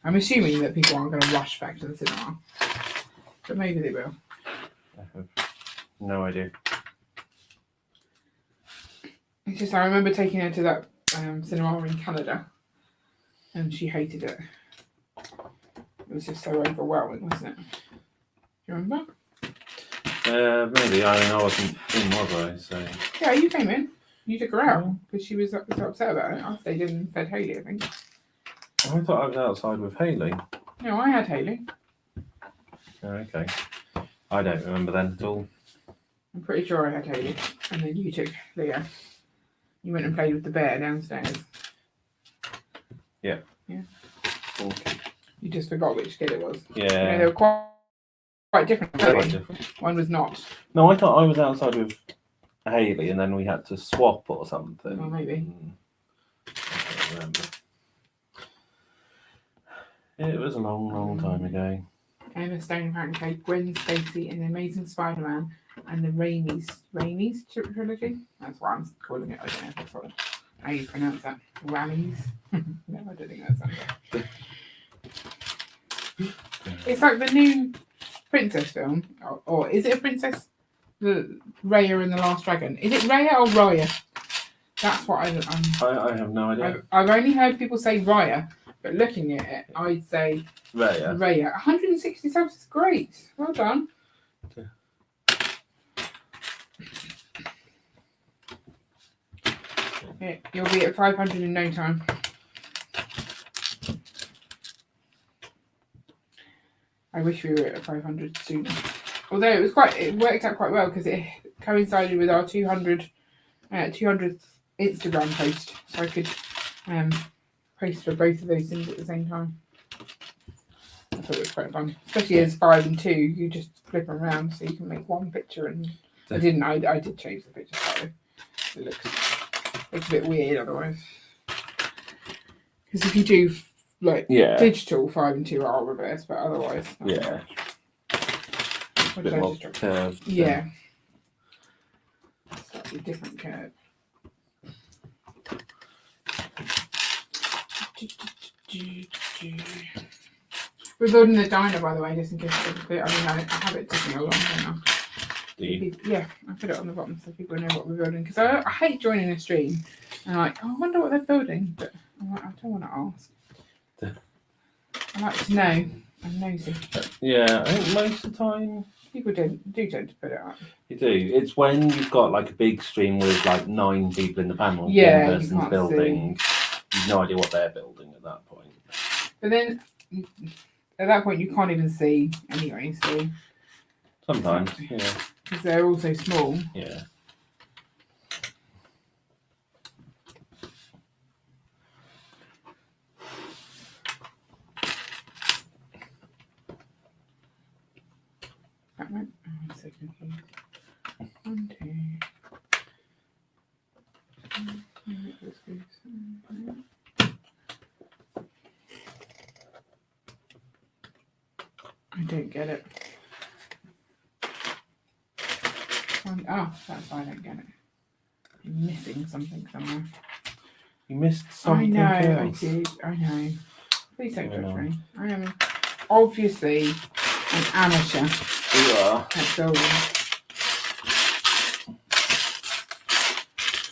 I'm assuming that people aren't going to rush back to the cinema, but maybe they will. I have no idea. It's just I remember taking her to that cinema in Canada, and she hated it. It was just so overwhelming, wasn't it? Do you remember? Maybe. I mean, I wasn't in, was I? So. Yeah, you came in. You took her out because she was so upset about it. I stayed in and fed Hayley, I think. I thought I was outside with Hayley. No, I had Hayley. Oh, okay. I don't remember then at all. I'm pretty sure I had Hayley. And then you took Leah. You went and played with the bear downstairs. Yeah. Yeah. Okay. You just forgot which kid it was. Yeah. You know, they were quite different. Quite different. One was not. No, I thought I was outside with Hayley and then we had to swap or something. Oh, maybe. I don't remember. It was a long time ago. Emma Stone apparently played Gwen Stacy in The Amazing Spider-Man and the Raimi's trilogy. That's what I'm calling it. I don't know if that's what, how you pronounce that. Ramis? No, I don't think that's that. It's like the new princess film. Or is it a princess? The Raya and the Last Dragon. Is it Raya or Raya? That's what I have no idea. I've only heard people say Raya. But looking at it, I'd say Raya. 160 subs is great. Well done. Okay. Yeah, you'll be at 500 in no time. I wish we were at 500 sooner. Although it worked out quite well because it coincided with our 200th Instagram post, so I could post for both of those things at the same time. I thought it was quite fun, especially as 5 and 2. You just flip them around so you can make one picture. And I did change the picture slightly. It looks a bit weird otherwise. Because if you do digital 5 and 2 are reversed, but otherwise, yeah, a bit more curved. Yeah, slightly different curve. We're building the diner, by the way, just in case. I have it taking a long time now. Do you? Yeah, I put it on the bottom so people know what we're building. Because I hate joining a stream and I wonder what they're building, but I'm like, I don't want to ask. I like to know. I'm nosy. Yeah, I think most of the time people do tend to put it up. You do. It's when you've got like a big stream with like 9 people in the panel. Yeah, one person's building. You've no idea what they're building at that point. But then at that point you can't even see anyway. So sometimes, yeah, because they're all so small. Yeah. That went. Oh, I'm so confused. 1, 2. I don't get it. That's why I don't get it. I'm missing something somewhere. You missed something I know, else. I did. I know. Please don't judge me. I am obviously an amateur at building.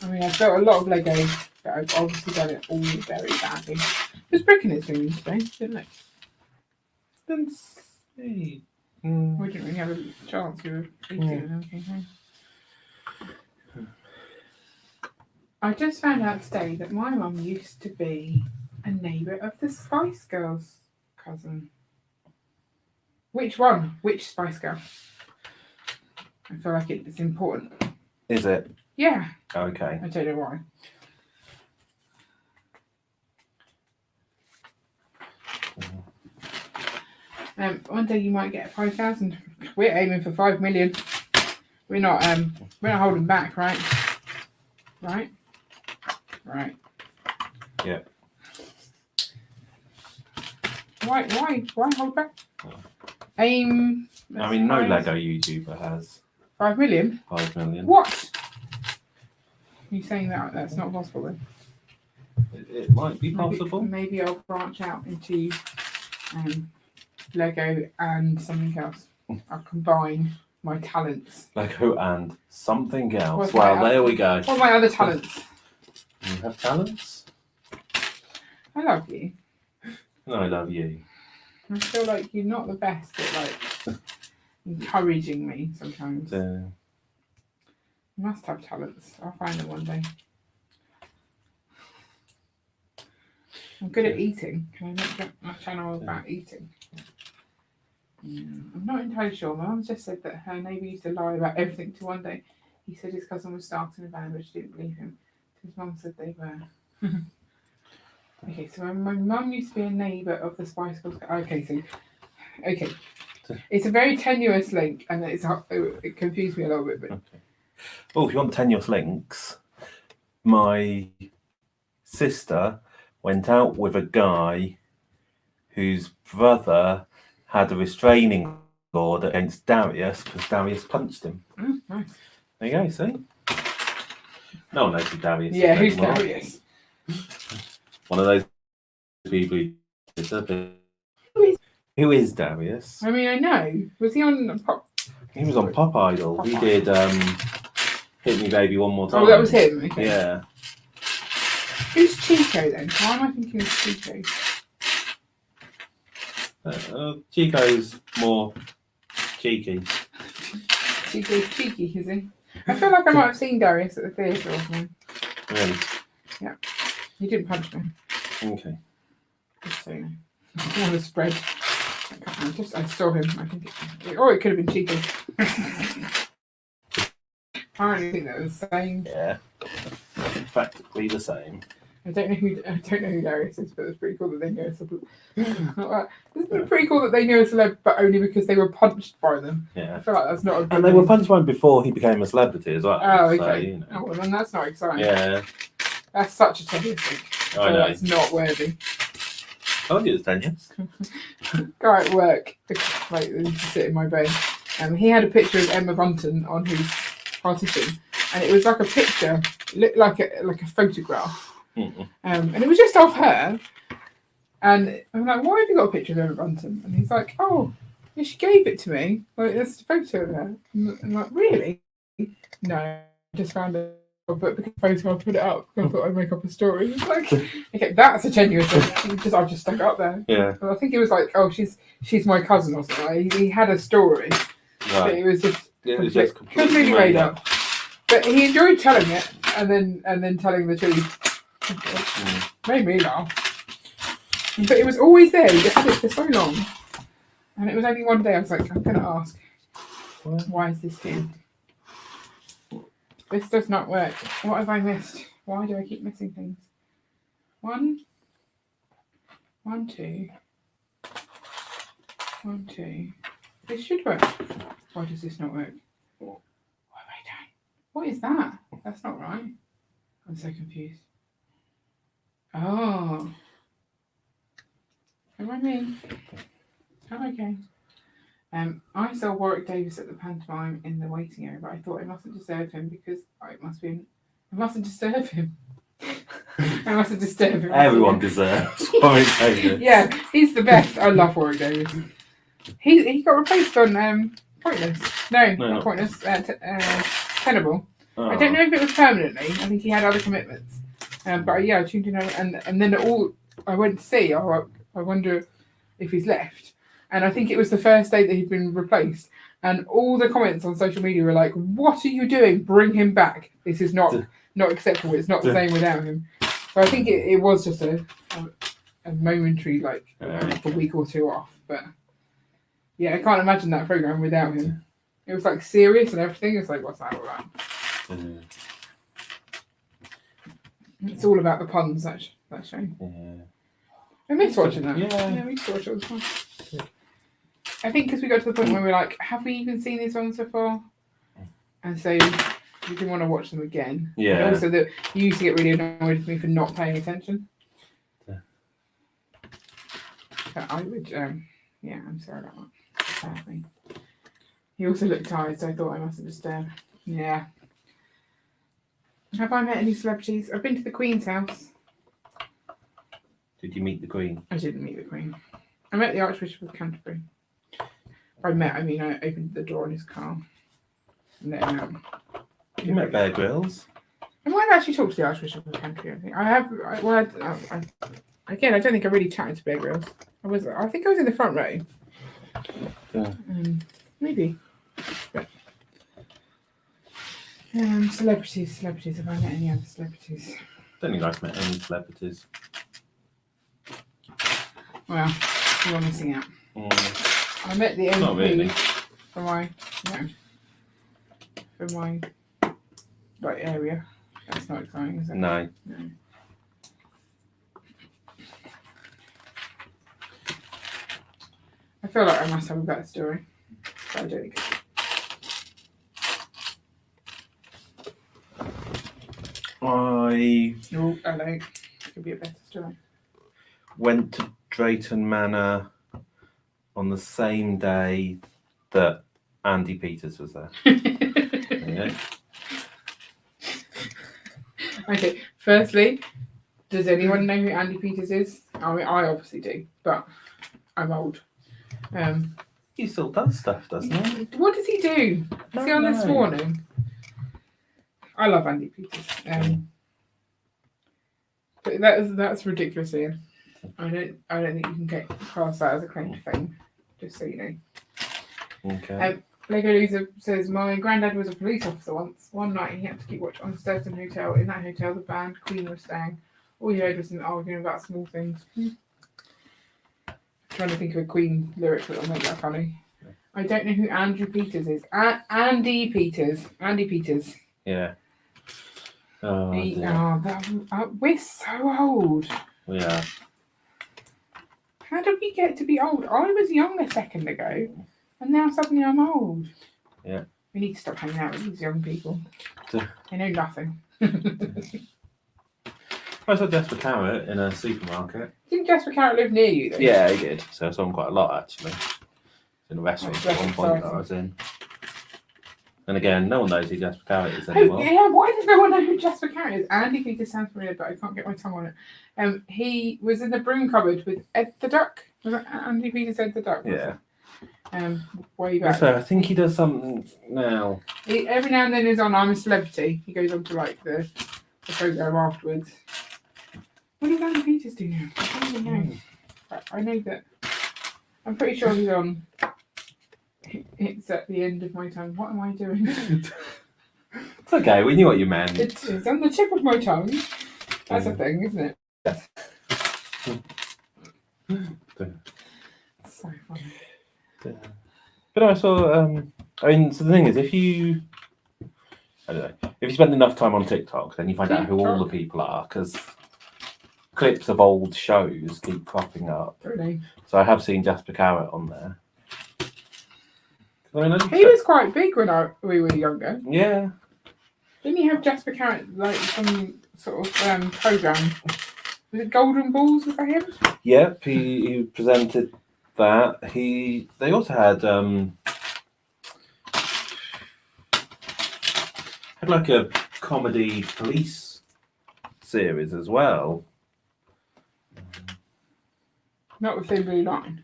I mean, I've built a lot of Lego, but I've obviously done it all very badly. It was bricking its doing today, didn't it? Didn't see. We didn't really have a chance. We were eating and everything. I just found out today that my mum used to be a neighbour of the Spice Girls' cousin. Which one? Which Spice Girl? I feel like it's important. Is it? Yeah. Okay. I don't know why. One day you might get 5,000. We're aiming for 5 million. We're not holding back, right? Right. Yeah. Why hold back? Aim. I mean, no Lego YouTuber has 5 million. 5 million. What? Are you saying that's not possible then? It might be possible. Maybe I'll branch out into Lego and something else. I'll combine my talents. Lego and something else. Well, There we go. What are my other talents? You have talents? I love you. And I love you. I feel like you're not the best at encouraging me sometimes. You must have talents. I'll find them one day. I'm good at eating. Can I make my channel about eating? Yeah. I'm not entirely sure. My mum just said that her neighbour used to lie about everything to one day. He said his cousin was starting a band, but she didn't believe him. His mum said they were. Okay, so my mum used to be a neighbour of the Spice Girls. Okay. It's a very tenuous link, and it confused me a little bit. But... Okay. Well, if you want tenuous links, my sister went out with a guy whose brother had a restraining order against Darius because Darius punched him. Nice. There you go, see? No one knows who Darius is. Yeah, who's anymore. Darius? One of those people who is Darius? I mean, I know. Was he on Pop? He was on Pop Idol. He did Hit Me Baby One More Time. Oh, that was him? Okay. Yeah. Who's Chico then? Why am I thinking of Chico? Chico's more cheeky. Chico's cheeky, is he? I feel like I might have seen Darius at the theatre or something. Really? Yeah. He didn't punch me. Okay. Just so you know. I want to spread. I saw him. I think it could have been Chico. I don't think that was the same. Yeah. Practically the same. I don't know who Darius is, but it's pretty cool that they know a celeb. Isn't it pretty cool that they know a celeb, but only because they were punched by them? Yeah. I feel like that's not a good And they were punched by him before he became a celebrity as well. Oh, okay. So, you know. Oh, well, then that's not exciting. Yeah. That's such a tenuous thing. I know. That's not worthy. I told you it was tenuous. Guy at work, like, he used to sit in my bay. He had a picture of Emma Bunton on his partition, and it was like a picture, it looked like a photograph. And it was just of her, and I'm like, why have you got a picture of Emma Bunton? And he's like, oh, yeah, she gave it to me. Like, there's a photo of her. And I'm like, really? No, I just found it, but because the photo, I put it up. I thought I'd make up a story. It's like, okay, that's a tenuous thing. I just stuck it up there. Yeah. But I think it was like, oh, she's my cousin or something. Like, he had a story, but it was just completely made up. But he enjoyed telling it, and then telling the truth. Made me laugh. But it was always there. You had it for so long. And it was only one day I was like, I'm going to ask, why is this here? This does not work. What have I missed? Why do I keep missing things? 1, 2. 1, 2. This should work. Why does this not work? What have I done? What is that? That's not right. I'm so confused. Oh. Am I me? I'm okay. I saw Warwick Davis at the pantomime in the waiting area, but I thought I mustn't disturb him because I mustn't disturb him. I mustn't disturb him. Everyone deserves Warwick Davis. Yeah, he's the best. I love Warwick Davis. He got replaced on Pointless. No, not Pointless. Tenable. Oh. I don't know if it was permanently. I think he had other commitments. But yeah, I tuned in and then I went to see. I wonder if he's left. And I think it was the first day that he'd been replaced. And all the comments on social media were like, "What are you doing? Bring him back. This is not acceptable. It's not the same without him." So I think it was just a momentary, like a week or two off. But yeah, I can't imagine that program without him. It was like serious and everything. It's like, what's that all about? It's all about the puns. That show. Yeah. I miss watching that. Yeah, we used to watch it all the time. I think because we got to the point where we're like, have we even seen these ones before? And so we didn't want to watch them again. Yeah. And also that you used to get really annoyed with me for not paying attention. Yeah. But I would, yeah, I'm sorry about that. Sadly. He also looked tired, so I thought I must have just, yeah. Have I met any celebrities? I've been to the Queen's house. Did you meet the Queen? I didn't meet the Queen. I met the Archbishop of Canterbury. I opened the door in his car. And let him out. You met Bear Grylls? I might have actually talked to the Archbishop of Canterbury. I think I have. Again, I don't think I really chatted to Bear Grylls. I think I was in the front row. Yeah. Maybe. But, celebrities. Have I met any other celebrities? Don't think I've met any celebrities. Well, you're missing out. I met the MP Not really. for my area. That's not exciting, is it? No. I feel like I must have a better story, but I don't think hello. Could be a better story. Went to Drayton Manor on the same day that Andy Peters was there. Yeah. Okay, firstly, does anyone know who Andy Peters is? I mean, I obviously do, but I'm old. He still does stuff, doesn't he? What does he do? Is he on this morning? I love Andy Peters. But that's ridiculous, Ian. I don't think you can get past that as a claim to fame. Just so you know. Okay. Lego Loser says, my granddad was a police officer once. One night he had to keep watch on Sturton Hotel. In that hotel, the band Queen was staying. All he heard was them arguing about small things. Trying to think of a Queen lyric that will make that funny. I don't know who Andrew Peters is. Andy Peters. Andy Peters. Yeah. Oh, we're so old. Yeah. How did we get to be old? I was young a second ago, and now suddenly I'm old. Yeah. We need to stop hanging out with these young people. They know nothing. I saw Jasper Carrot in a supermarket. Didn't Jasper Carrot live near you, though? Yeah, he did. So I saw him quite a lot, actually. In a restaurant at one point that I was in. And again, no one knows who Jasper Carrot is anymore. Oh, yeah, why does no one know who Jasper Carrot is? Andy Peters sounds familiar, but I can't get my tongue on it. He was in the broom cupboard with Ed the Duck. Was that Andy Peters Ed the Duck? Yeah. Way back. So I think he does something now. Every now and then he's on I'm a Celebrity. He goes on to like the program afterwards. What does Andy Peters do now? I don't even know. I know that. I'm pretty sure he's on. It's at the end of my tongue. What am I doing? It's okay, we knew what you meant. It's on the tip of my tongue. That's a thing, isn't it? So funny. But I saw, so the thing is, if you spend enough time on TikTok, then you find out who all the people are, because clips of old shows keep cropping up. Really? So I have seen Jasper Carrot on there. He was quite big when we were younger. Yeah. Didn't he have Jasper Carrot, like some sort of program? Was it Golden Balls? Was that him? Yep, he presented that. They also had like a comedy police series as well. Not with Thin Blue Line.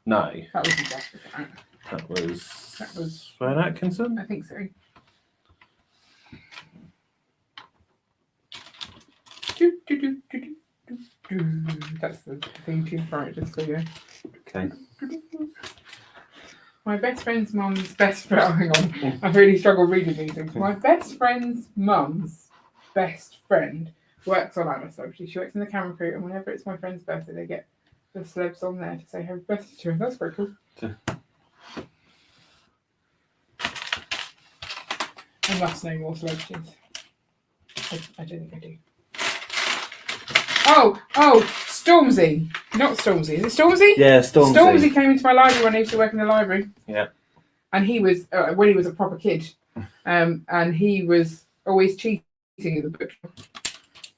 No, That wasn't Jasper Carrot. that was Fern Atkinson. I think so. That's the theme tune for it, just so you know. Okay. My best friend's mum's best friend. Hang on, I really struggle reading these things. My best friend's mum's best friend works on Amazon. She works in the camera crew, and whenever it's my friend's birthday, they get the celebs on there to say happy birthday to her. That's quite cool. I must know more celebrities. I don't think I do. Oh, Stormzy. Not Stormzy. Is it Stormzy? Yeah, Stormzy. Stormzy came into my library when I used to work in the library. Yeah. And he was, when he was a proper kid, and he was always cheating in the book.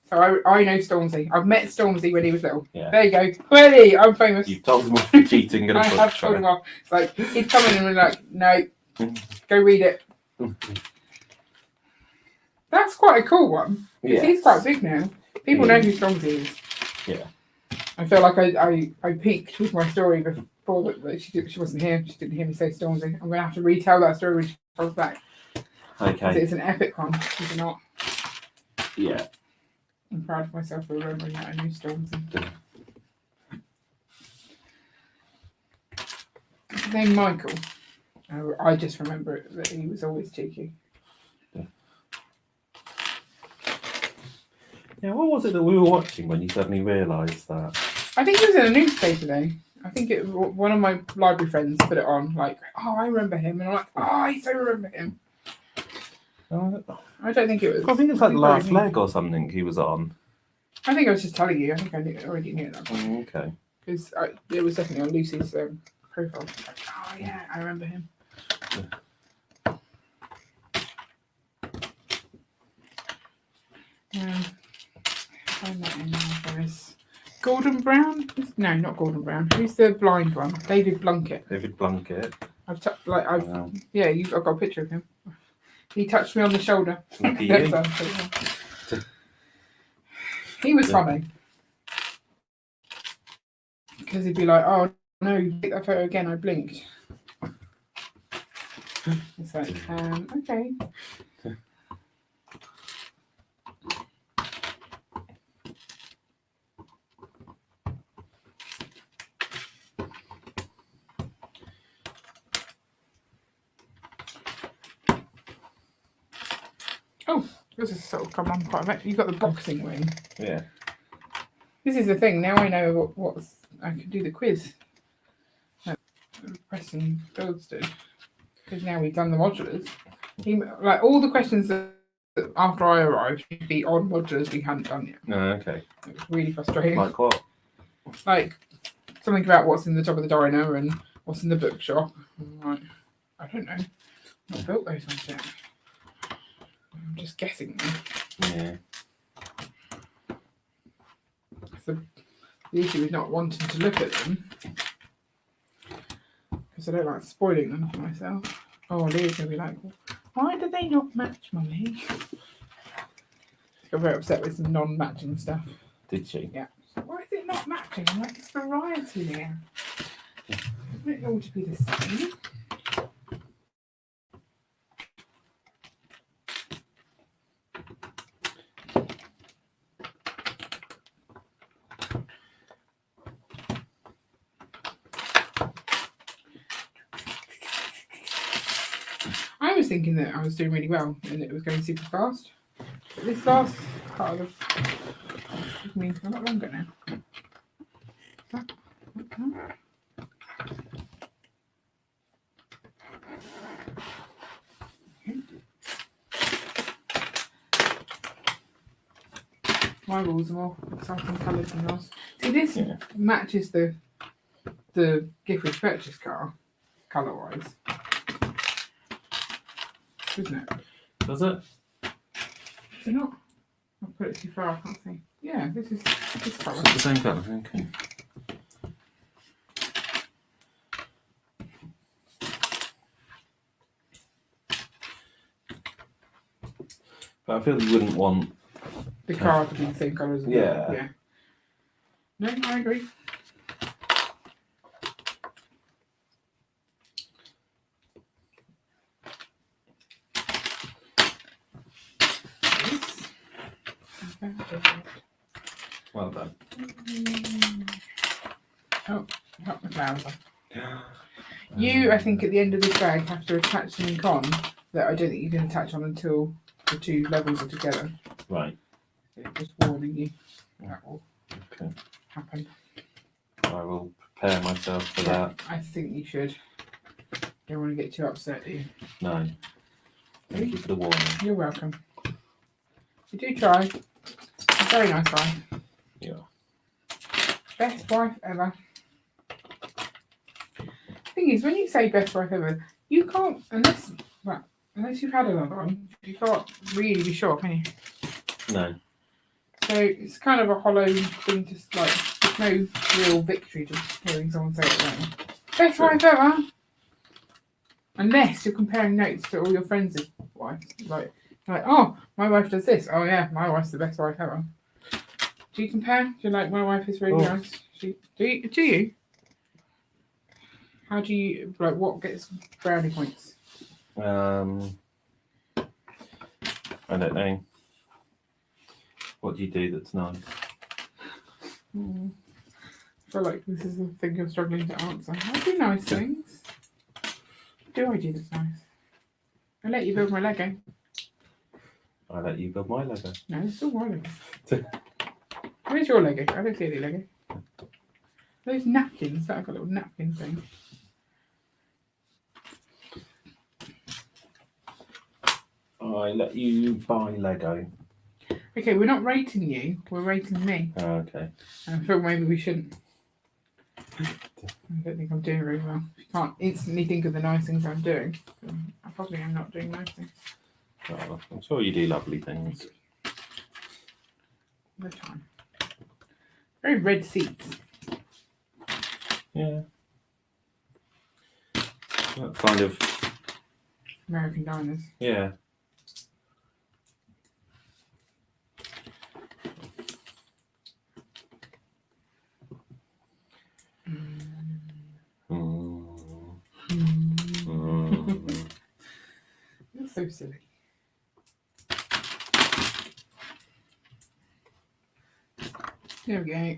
So I know Stormzy. I've met Stormzy when he was little. Yeah. There you go. Clearly, I'm famous. You told him off for cheating in a I book. have told him off. It's like, he'd come in and be like, no, go read it. That's quite a cool one. Because he's quite big now. People know who Stormzy is. Yeah. I feel like I peaked with my story before that she wasn't here. She didn't hear me say Stormzy. I'm going to have to retell that story when she comes back. Okay. It's an epic one, is it not? Yeah. I'm proud of myself for remembering that I knew Stormzy. His name Michael. I just remember that he was always cheeky. Yeah, what was it that we were watching when you suddenly realised that? I think it was in a newspaper though. I think one of my library friends put it on, like, oh, I remember him. And I'm like, oh, I so remember him. I don't think it was. I think it's like the last leg or something he was on. I think I was just telling you. I think I already knew that. Okay. Because it was definitely on Lucy's profile. Like, oh, yeah, I remember him. Find that in now, guys. Gordon Brown? No, not Gordon Brown. Who's the blind one? David Blunkett. David Blunkett. I've got a picture of him. He touched me on the shoulder. He was funny. Because he'd be like, oh no, take that photo again, I blinked. It's like, okay. Oh, this is sort of come on quite a bit. You've got the boxing ring. Yeah. This is the thing. Now I know what's. I can do the quiz. Preston Builds did. Because now we've done the modulars. Like all the questions that after I arrived should be on modulars we hadn't done yet. No, okay. It was really frustrating. Like what? Like something about what's in the top of the diner and what's in the bookshop. Like, I don't know. I've not built those ones yet. I'm just guessing them. Yeah. So the issue is not wanting to look at them because I don't like spoiling them for myself. Oh, Leah's going to be like, why do they not match, Mummy? She got very upset with some non-matching stuff. Did she? Yeah. So why is it not matching? I'm like, it's variety here. Doesn't it all to be the same? I was thinking that I was doing really well and it was going super fast. But this last part of the means a lot longer now. My walls are more exciting colours than yours. See, this matches the gift with purchase car colour wise. Isn't it? Does it? Is it not? I'll put it too far, I can't see. Yeah, this is this colour. It's the same colour, okay. But I feel you wouldn't want the car to be the same colour as the Yeah. Yeah. No, I agree. Well done. Oh, Cut the flowers off. You, I think, at the end of this bag have to attach something on that I don't think you can attach on until the two levels are together. Right. So just warning you that will happen. I will prepare myself for that. I think you should. Don't want to get too upset, do you? No. Thank you for the warning. You're welcome. You do try. A very nice wife. Yeah. Best wife ever. Thing is, when you say best wife ever, you can't, unless you've had another one, you can't really be sure, can you? No. So it's kind of a hollow thing to like. There's no real victory to hearing someone say it that way. Best wife ever. Unless you're comparing notes to all your friends' wives, like, oh, my wife does this. Oh yeah, my wife's the best wife ever. Do you compare? Do you like my wife is really nice? Do you? How do you like? What gets brownie points? I don't know. What do you do that's nice? I feel like this is the thing you're struggling to answer. I do nice things. Do I do this nice? I let you build my Lego. I let you build my Lego. No, it's still my Lego. Where's your Lego? I don't see any Lego. Those napkins, that I've got a little napkin thing. I let you buy Lego. Okay, we're not rating you, we're rating me. Oh, okay. I feel maybe we shouldn't. I don't think I'm doing very well. If you can't instantly think of the nice things I'm doing, then I probably am not doing nice things. Well, I'm sure you do lovely things. All the time. Very red seats. Yeah. That kind of. American diners. Yeah. You're so silly. There we go.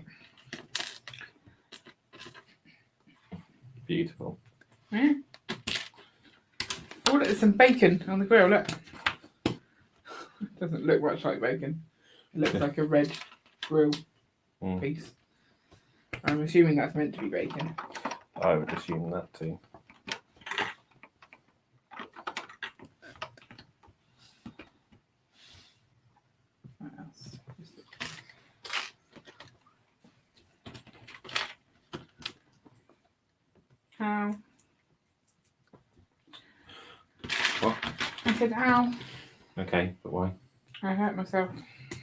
Beautiful. Yeah. Oh, look, there's some bacon on the grill, look. It doesn't look much like bacon. It looks like a red grill piece. I'm assuming that's meant to be bacon. I would assume that too. What else? Ow. What? I said ow. Okay, but why? I hurt myself.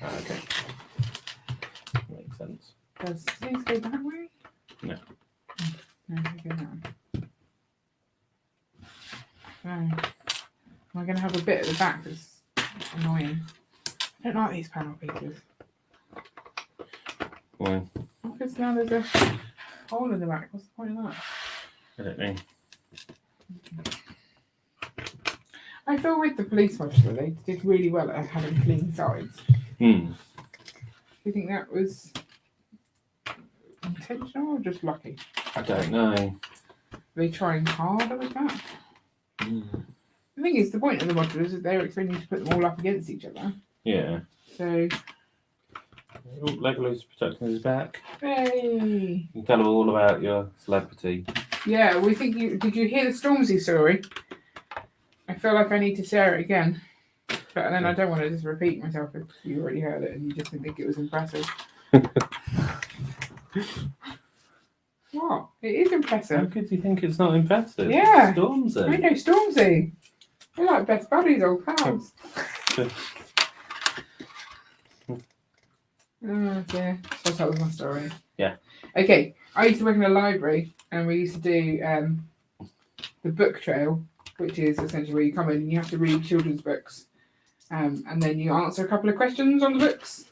Okay. Makes sense. Does these go that way? No. No, they go that way. No. Am I going to have a bit at the back that's annoying? I don't like these panel pieces. Why? Because now there's a hole in the back. What's the point of that? I don't know. I feel with the police officer, they did really well at having clean sides. Do you think that was intentional or just lucky? I don't know. Are they trying harder with that? The thing is, the point of the modulars is they were expecting to put them all up against each other. Yeah. So, Oh, Legolas protecting his back. hey! You can tell her all about your celebrity. Yeah, we think you. Did you hear the Stormzy story? I feel like I need to share it again. But then I don't want to just repeat myself if you already heard it and you just didn't think it was impressive. What? It is How impressive. could you think it's not impressive? Yeah. It's Stormzy. I know Stormzy. We're like best buddies, old pals. Oh dear. Shall I tell them my story? Yeah. Okay. I used to work in a library and we used to do the book trail, which is essentially where you come in and you have to read children's books. And then you answer a couple of questions on the books.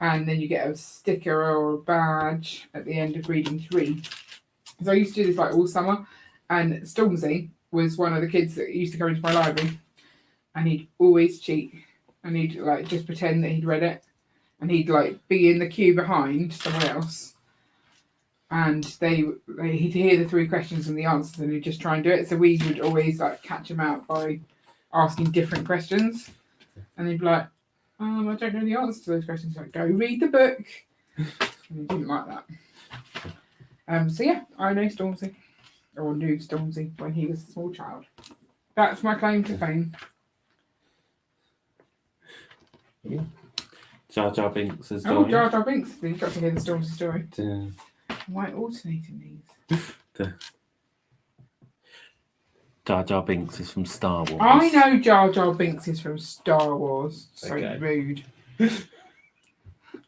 And then you get a sticker or a badge at the end of reading 3. So I used to do this like all summer. And Stormzy was one of the kids that used to come into my library. And he'd always cheat. And he'd like just pretend that he'd read it. And he'd like be in the queue behind someone else. and he'd hear the 3 questions and the answers, and he'd just try and do it. So we would always like catch him out by asking different questions, and he'd be like, I don't know the answer to those questions. Like, go read the book. And he didn't like that. So yeah, I know Stormzy, or knew Stormzy when he was a small child. That's my claim to fame. Jar Jar Binks has Oh, joined. Jar Jar Binks. You've got to hear the Stormzy story. Uh, Why alternating these? Jar Jar Binks is from Star Wars. I know Jar Jar Binks is from Star Wars. So Okay. rude.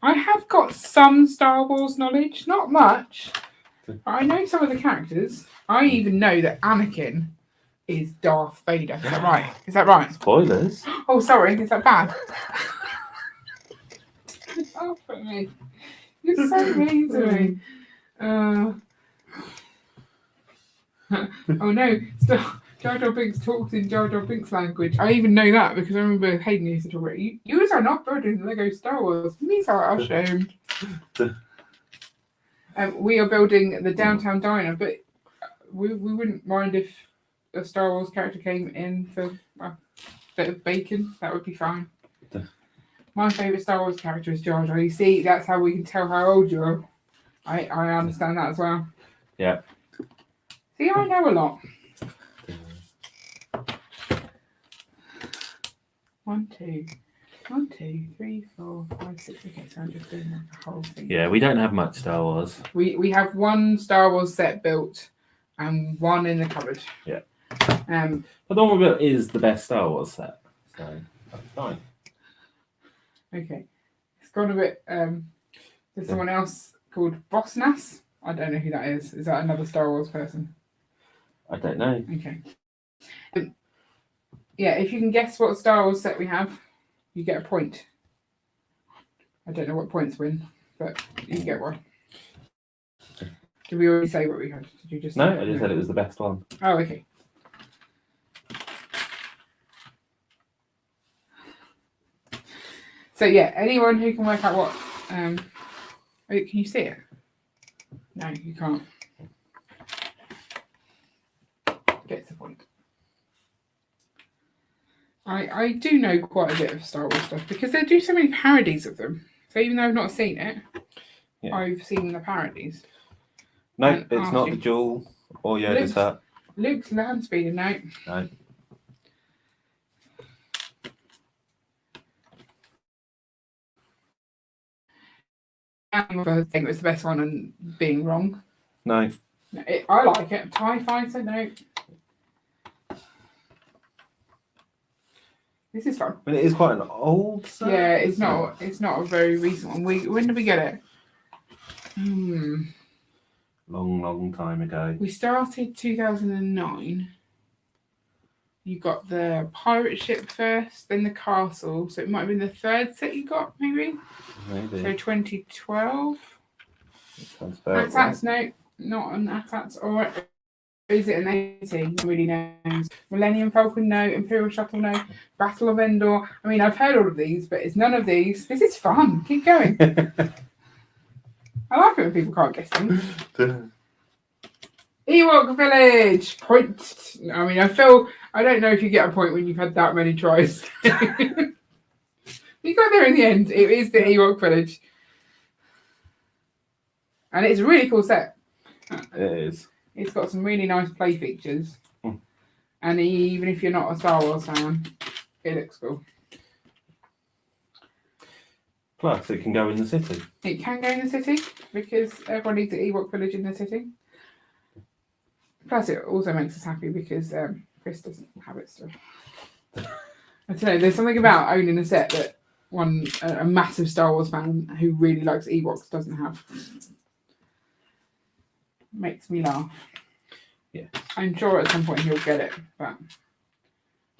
I have got some Star Wars knowledge, not much. But I know some of the characters. I even know that Anakin is Darth Vader. Is that right? Is that right? Spoilers. Oh, sorry. Is that bad? Laugh at me. You're so mean to me. Oh no. Jar Jar Binks talks in Jar Jar Binks language. I even know that because I remember Hayden used to talk about it. You are not building Lego Star Wars. These are ashamed. We are building the downtown diner, but we wouldn't mind if a Star Wars character came in for a bit of bacon. That would be fine. My favourite Star Wars character is Jar Jar. You see, that's how we can tell how old you are. I understand that as well. Yeah. See, I know a lot. 1, 2, 3, 4, 5, 6. Okay, so I'm just doing the whole thing. Yeah, we don't have much Star Wars. We have 1 Star Wars set built and 1 in the cupboard. Yeah. But the one we built is the best Star Wars set, so that's fine. Okay. It's gone a bit. There's someone else called Bossnass. I don't know who that is. Is that another Star Wars person? I don't know. Okay. Yeah, if you can guess what Star Wars set we have, you get a point. I don't know what points win, but you get one. Did we already say what we had? Did you just? No, I just said it was the best one. Oh, okay. So yeah, anyone who can work out what can you see it? No, you can't. Gets the point. I do know quite a bit of Star Wars stuff because they do so many parodies of them. So even though I've not seen it, yeah. I've seen the parodies. No, it's not the Jewel or Yoda's hat. Luke's land speeder, no. No. I think it was the best one and being wrong. No. I like it. TIE Fighter, no. This is fun. I mean, it is quite an old set. Yeah, it's not a very recent one. When did we get it? Long time ago. We started 2009. You got the pirate ship first, then the castle. So it might have been the 3rd set you got, maybe? Maybe. So 2012. Sounds about That's no, not an AT-AT. Or is it an 80? Nobody knows. Millennium Falcon, no. Imperial Shuttle, no. Battle of Endor. I mean, I've heard all of these, but it's none of these. This is fun. Keep going. I like it when people can't guess things. Ewok Village! Point. I mean, I don't know if you get a point when you've had that many tries. You got there in the end. It is the Ewok Village. And it's a really cool set. It is. It's got some really nice play features. And even if you're not a Star Wars fan, it looks cool. Plus, it can go in the city. It can go in the city because everyone needs an Ewok Village in the city. Plus, it also makes us happy because Chris doesn't have it still. I don't know, there's something about owning a set that a massive Star Wars fan who really likes Ewoks doesn't have. Makes me laugh. Yeah. I'm sure at some point he'll get it, but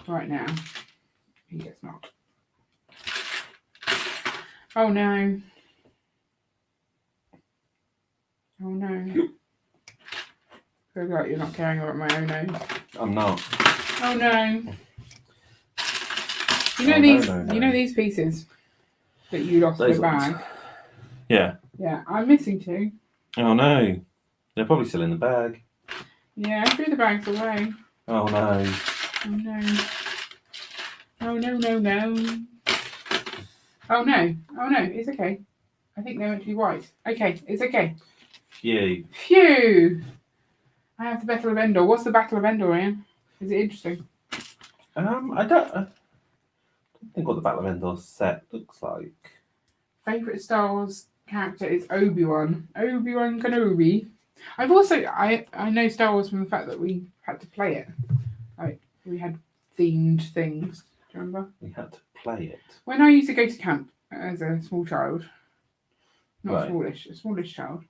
right now, he gets not. Oh no. Oh no. I feel like you're not caring about my own nose. I'm not. Oh no. You know these pieces that you lost in the bag? Yeah. Yeah, I'm missing 2. Oh no. They're probably still in the bag. Yeah, I threw the bags away. Oh no. Oh no. Oh no, no, no. Oh no. Oh no, it's okay. I think they're meant to be white. Okay, it's okay. Phew. Phew! I have the Battle of Endor. What's the Battle of Endor, Ian? Is it interesting? I don't think what the Battle of Endor set looks like. Favourite Star Wars character is Obi-Wan. Obi-Wan Kenobi. I've also I know Star Wars from the fact that we had to play it. Like we had themed things. Do you remember? We had to play it. When I used to go to camp as a small child, not Right. smallish, a smallish child,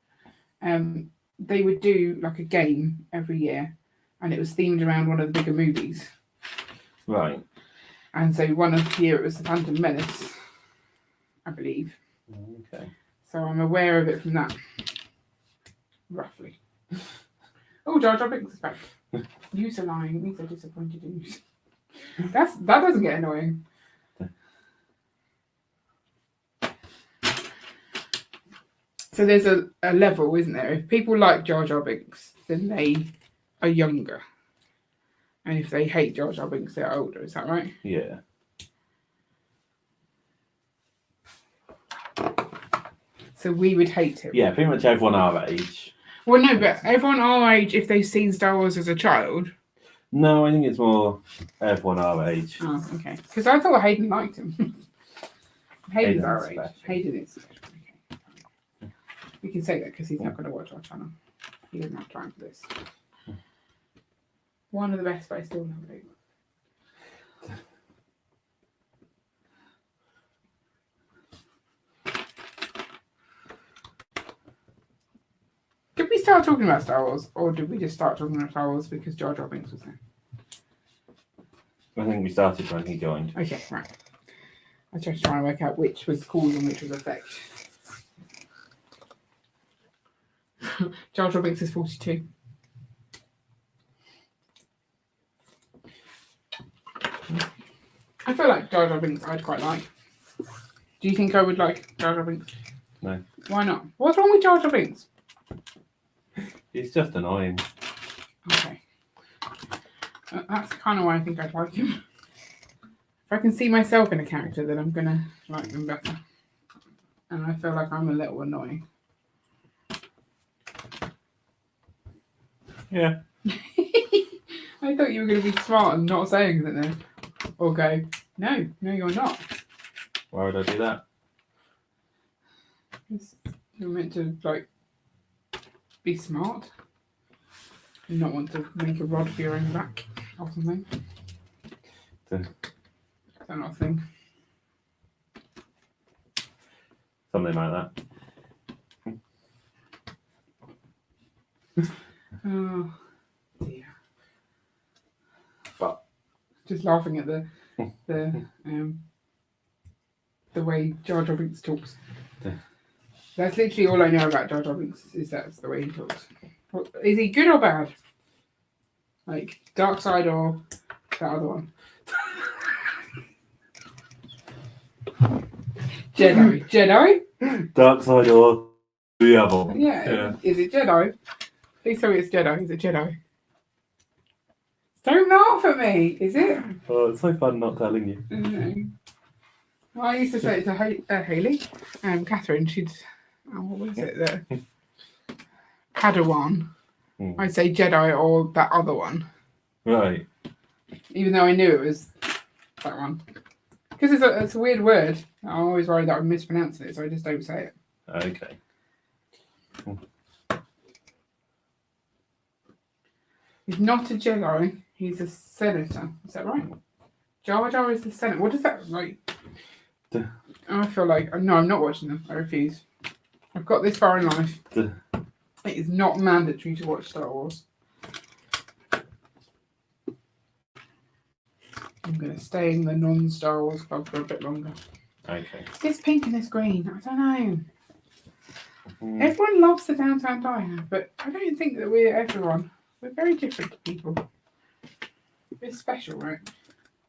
they would do like a game every year, and it was themed around one of the bigger movies. Right. And so one of the year it was the Phantom Menace, I believe. Okay. So I'm aware of it from that, roughly. Oh, Jar Jar Binks is back. News are lying. These are disappointed news. That doesn't get annoying. So there's a level, isn't there? If people like Jar Jar Binks, then they are younger. And if they hate Jar Jar Binks, they're older. Is that right? Yeah. So we would hate him. Yeah, pretty much everyone our age. Well, no, but everyone our age, if they've seen Star Wars as a child. No, I think it's more everyone our age. Oh, okay. Because I thought Hayden liked him. Hayden's our age. special. Hayden is special. Okay. We can say that because he's not going to watch our channel. He doesn't have time for this. One of the best, but I still love it. Did we start talking about Star Wars, or did we just start talking about Star Wars because Jar Jar Binks was there? I think we started when he joined. Okay, right. I was just trying to work out which was cause and which was effect. Jar Jar Binks is 42. I feel like Jar Jar Binks I'd quite like. Do you think I would like Jar Jar Binks? No. Why not? What's wrong with Jar Jar Binks? He's just annoying. Okay. That's kind of why I think I'd like him. If I can see myself in a character, then I'm going to like them better. And I feel like I'm a little annoying. Yeah. I thought you were going to be smart and not say anything then. Or go, no, you're not. Why would I do that? You're meant to, like, be smart. And not want to make a rod for your own back or something. Is that not a thing? Something like that. Oh, dear. But Just laughing at the way Jar Jar Binks talks. That's literally all I know about Jar Jar Binks is that's the way he talks. Is he good or bad? Like dark side or that other one? Jedi? Dark side or the other one. Yeah. Is it Jedi? Please tell me it's Jedi. Is it Jedi? Don't laugh at me. Is it? Oh, it's so fun not telling you. No. Well, I used to say it to Hayley, Catherine. She'd, what was it? The Padawan. I'd say Jedi or that other one. Right. Even though I knew it was that one. Because it's a weird word. I'm always worried that I'm mispronouncing it, so I just don't say it. Okay. He's not a Jedi. He's a senator. Is that right? Jar Jar is the senator. What is that like? I feel like no, I'm not watching them. I refuse. I've got this far in life. It is not mandatory to watch Star Wars. I'm going to stay in the non-Star Wars club for a bit longer. Okay. This pink and this green. I don't know. Everyone loves the Downtown Diner, but I don't think that we're everyone. We're very different people. It's special, right?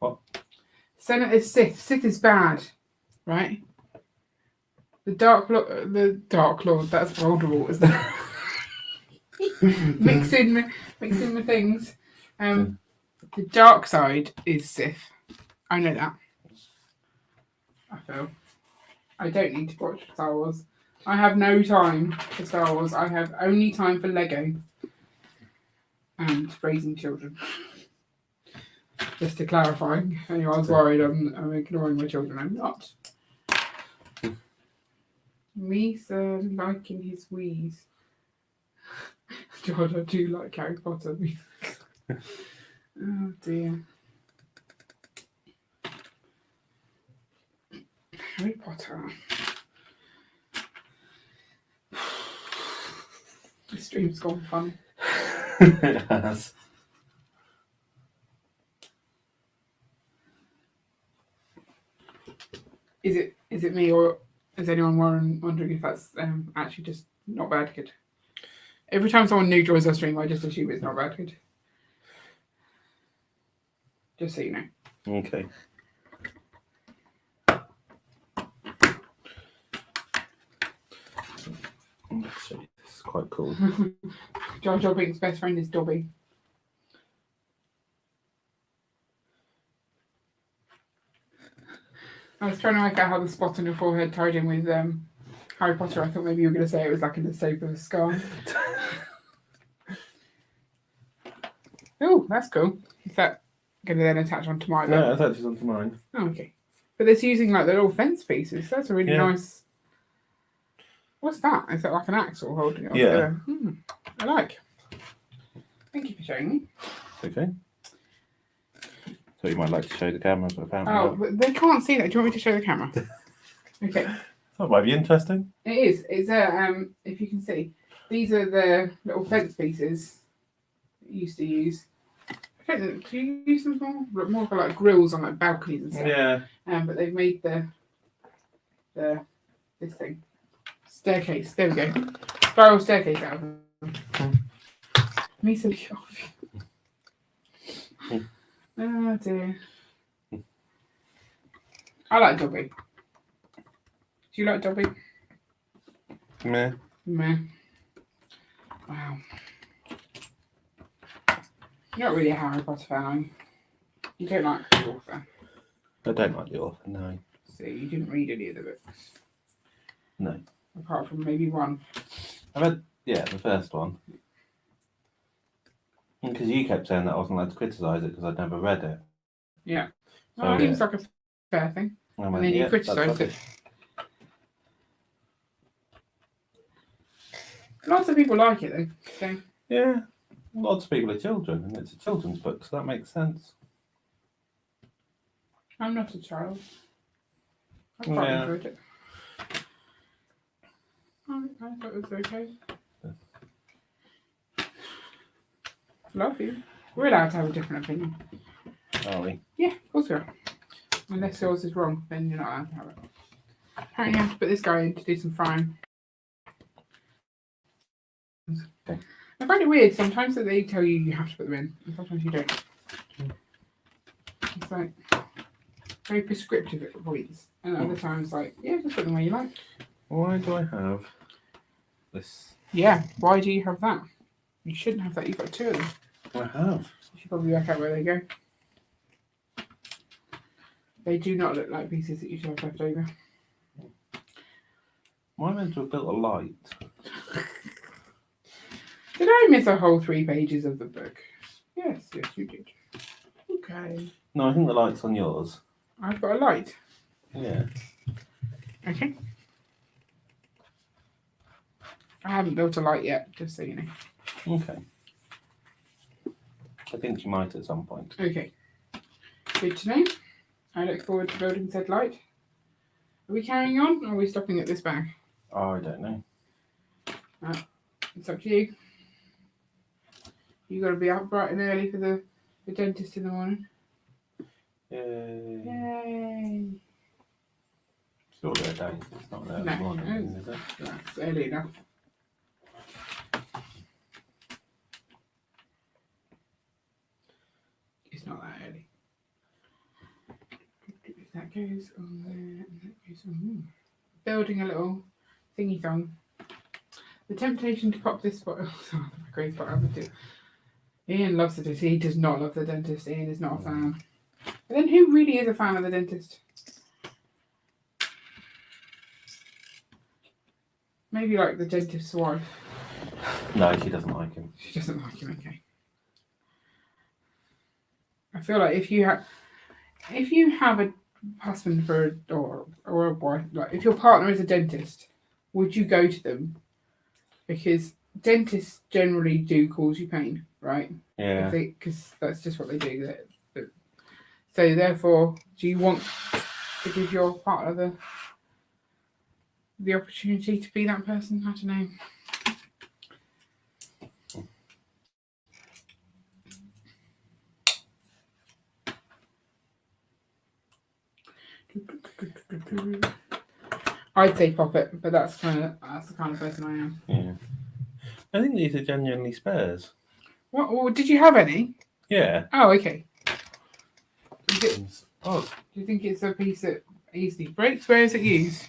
What? Senate is Sith. Sith is bad, right? The Dark Lord. That's Voldemort, isn't it? mixing the things. The dark side is Sith. I know that. I feel. I don't need to watch Star Wars. I have no time for Star Wars. I have only time for Lego and raising children. Just to clarify, anyone's worried I'm ignoring my children. I'm not. Me, sir, liking his wheeze. God, I do like Harry Potter. Oh dear. Harry Potter. The stream's gone funny. It has. Is it me, or is anyone wondering if that's actually just not bad kid? Every time someone new joins our stream, I just assume it's not bad kid. Just so you know. Okay. Let's see. This is quite cool. Jar Jar Binks' best friend is Dobby. I was trying to work out how the spot on your forehead tied in with Harry Potter. I thought maybe you were going to say it was like in the shape of a scar. Oh, that's cool. Is that going to then attach onto my bed? No, it attaches onto mine. Oh, okay. But it's using like the little fence pieces. That's a really nice. What's that? Is that like an axle holding it all together? I like. Thank you for showing me. It's okay. So you might like to show the camera, but apparently not. But they can't see that. Do you want me to show the camera? Okay. That might be interesting. It is. It's if you can see, these are the little fence pieces you used to use. I don't know, do you use them more for like grills on like balconies and stuff? Yeah. But they've made this thing staircase. There we go. Spiral staircase out of them. Me so oh dear. I like Dobby. Do you like Dobby? Meh. Meh. Wow. You're not really a Harry Potter fan, are you? You don't like the author. I don't like the author, no. So you didn't read any of the books? No. Apart from maybe one. I read, the first one. Because you kept saying that I wasn't allowed to criticise it because I'd never read it. Yeah. So, Well, it seems like a fair thing. And then you criticised it. Lots of people like it though. So. Yeah. Lots of people are children, and it's a children's book, so that makes sense. I'm not a child. I quite enjoyed it. I thought it was okay. Love you. We're allowed to have a different opinion. Are we? Yeah, of course we are. Unless yours is wrong, then you're not allowed to have it. Apparently you have to put this guy in to do some frying. Okay. I find it weird sometimes that they tell you have to put them in, and sometimes you don't. It's like very prescriptive at points, and other times like, yeah, just put them where you like. Why do I have this? Yeah, why do you have that? You shouldn't have that. You've got two of them. I have. You should probably work out where they go. They do not look like pieces that you should have left over. Why am I meant to have built a light? Did I miss a whole 3 pages of the book? Yes, you did. Okay. No, I think the light's on yours. I've got a light. Yeah. Okay. I haven't built a light yet, just so you know. Okay. I think you might at some point. Okay. Good to know. I look forward to building said light. Are we carrying on, or are we stopping at this bag? Oh, I don't know. It's up to you. You got to be up bright and early for the dentist in the morning. Yay. Yay. Surely a day. It's not there No, this morning, is it? That's early enough. It's not that early. That goes on there, and that goes on. Building a little thingy thong. The temptation to pop this spot. Oh, my grey spot. I would do. Ian loves the dentist. He does not love the dentist. Ian is not a fan. But then who really is a fan of the dentist? Maybe like the dentist's wife. No, she doesn't like him. She doesn't like him. Okay. I feel like if you have a husband or a wife, like if your partner is a dentist, would you go to them? Because dentists generally do cause you pain, right? Yeah. Because that's just what they do. So therefore, do you want to give your partner the opportunity to be that person? I don't know. I'd say pop it, but that's the kind of person I am. Yeah. I think these are genuinely spares. What? Well, did you have any? Yeah. Oh, okay. Oh. Do you think it's a piece that easily breaks? Where is it used?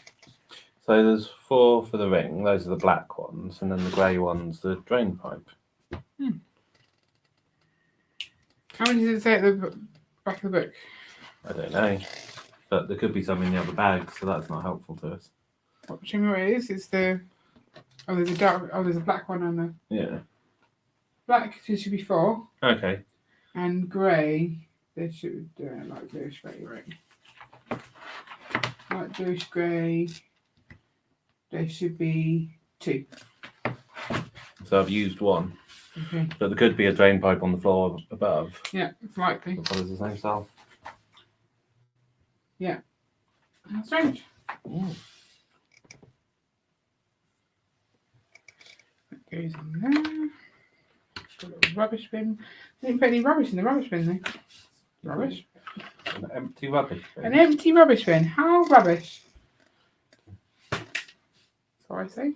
So there's 4 for the ring. Those are the black ones, and then the grey one's the drain pipe. How many does it say at the back of the book? I don't know, but there could be some in the other bag, so that's not helpful to us. What? Show me what it is. It's the there's a dark. Oh, there's a black one and the black. There should be 4. Okay. And grey. There should light bluish grey, right? Light bluish grey. There should be 2. So I've used 1. Okay. But there could be a drain pipe on the floor above. Yeah, it's likely. That follows the same style. Yeah. How strange. Mm. That goes in there. Got a little rubbish bin. I didn't put any rubbish in the rubbish bin though. Rubbish. An empty rubbish bin. An empty rubbish bin. How rubbish? That's what I say.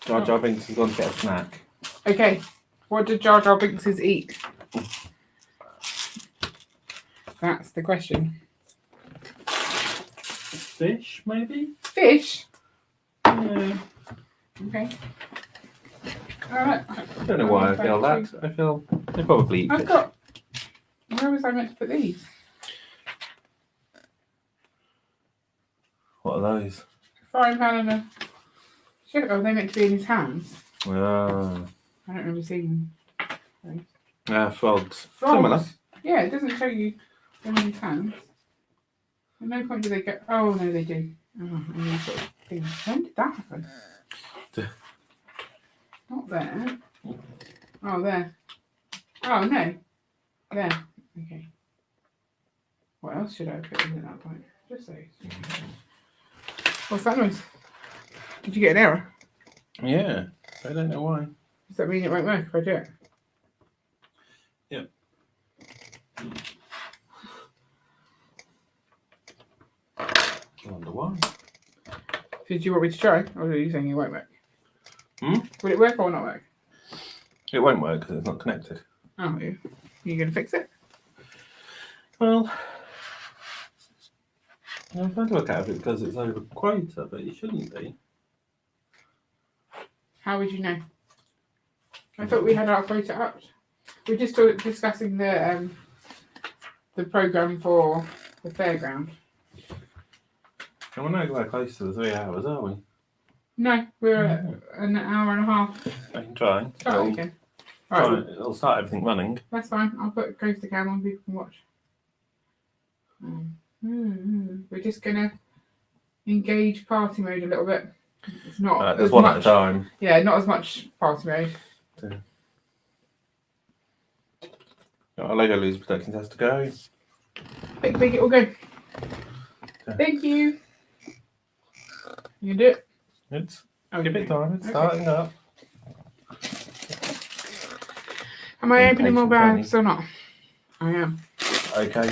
Jar Jar Binks has gone to get a snack. Okay. What did Jar Jar Binkses eat? That's the question. Fish, maybe? Fish? Yeah. Okay. Alright. I don't know why I feel that. I feel they probably eat fish. Where was I meant to put these? What are those? Frying pan and a sugar. Oh, they meant to be in his hands. Ah. I don't remember seeing those. Frogs. Frogs. Similar. Yeah, it doesn't show you them in his hands. At no point do they go. Oh no, they do. Oh, and these sort of things. When did that happen? Not there. Oh, there. Oh no. There. Okay. What else should I put in at that point? Just those. What's that noise? Did you get an error? Yeah. I don't know why. Does that mean it won't work if I do it? Yep. I wonder why. Did you want me to try? Or are you saying it won't work? Hmm? Will it work or not work? It won't work because it's not connected. Oh, are you going to fix it? Well, I'm trying to work out if it's because it's over quota, but it shouldn't be. How would you know? I thought we had our quota up. We're just discussing the program for the fairground. And we're not close to the 3 hours, are we? No, we're at an hour and a half. I can try. Start again. All right, It'll start everything running. that's fine. I'll put Coaster Cam on, people can watch. We're just gonna engage party mode a little bit. It's not There's as one much, at a time. Yeah, not as much party mode. Our Lego Loser Productions has to go. Big, it will go. Yeah. Thank you. You can do it. Give it time. It's starting up. Am I opening more Impatient, bags or not? I am. Okay.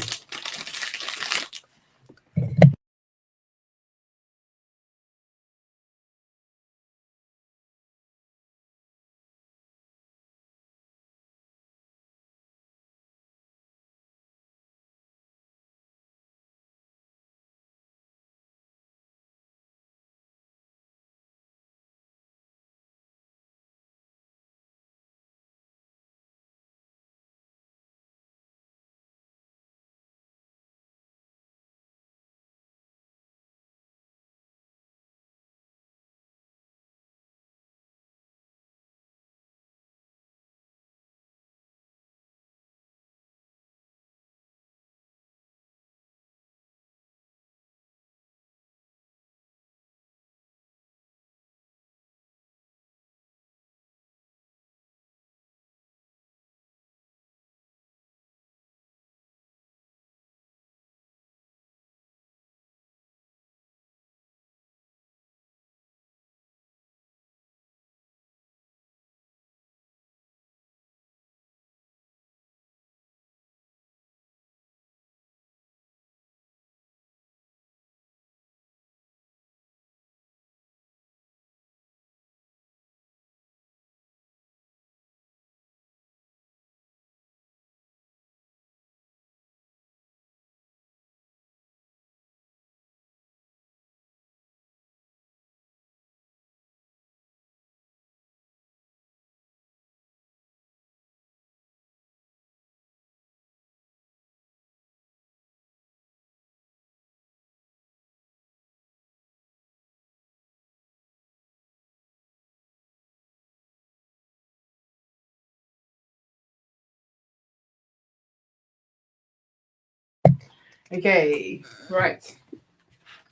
Okay, right.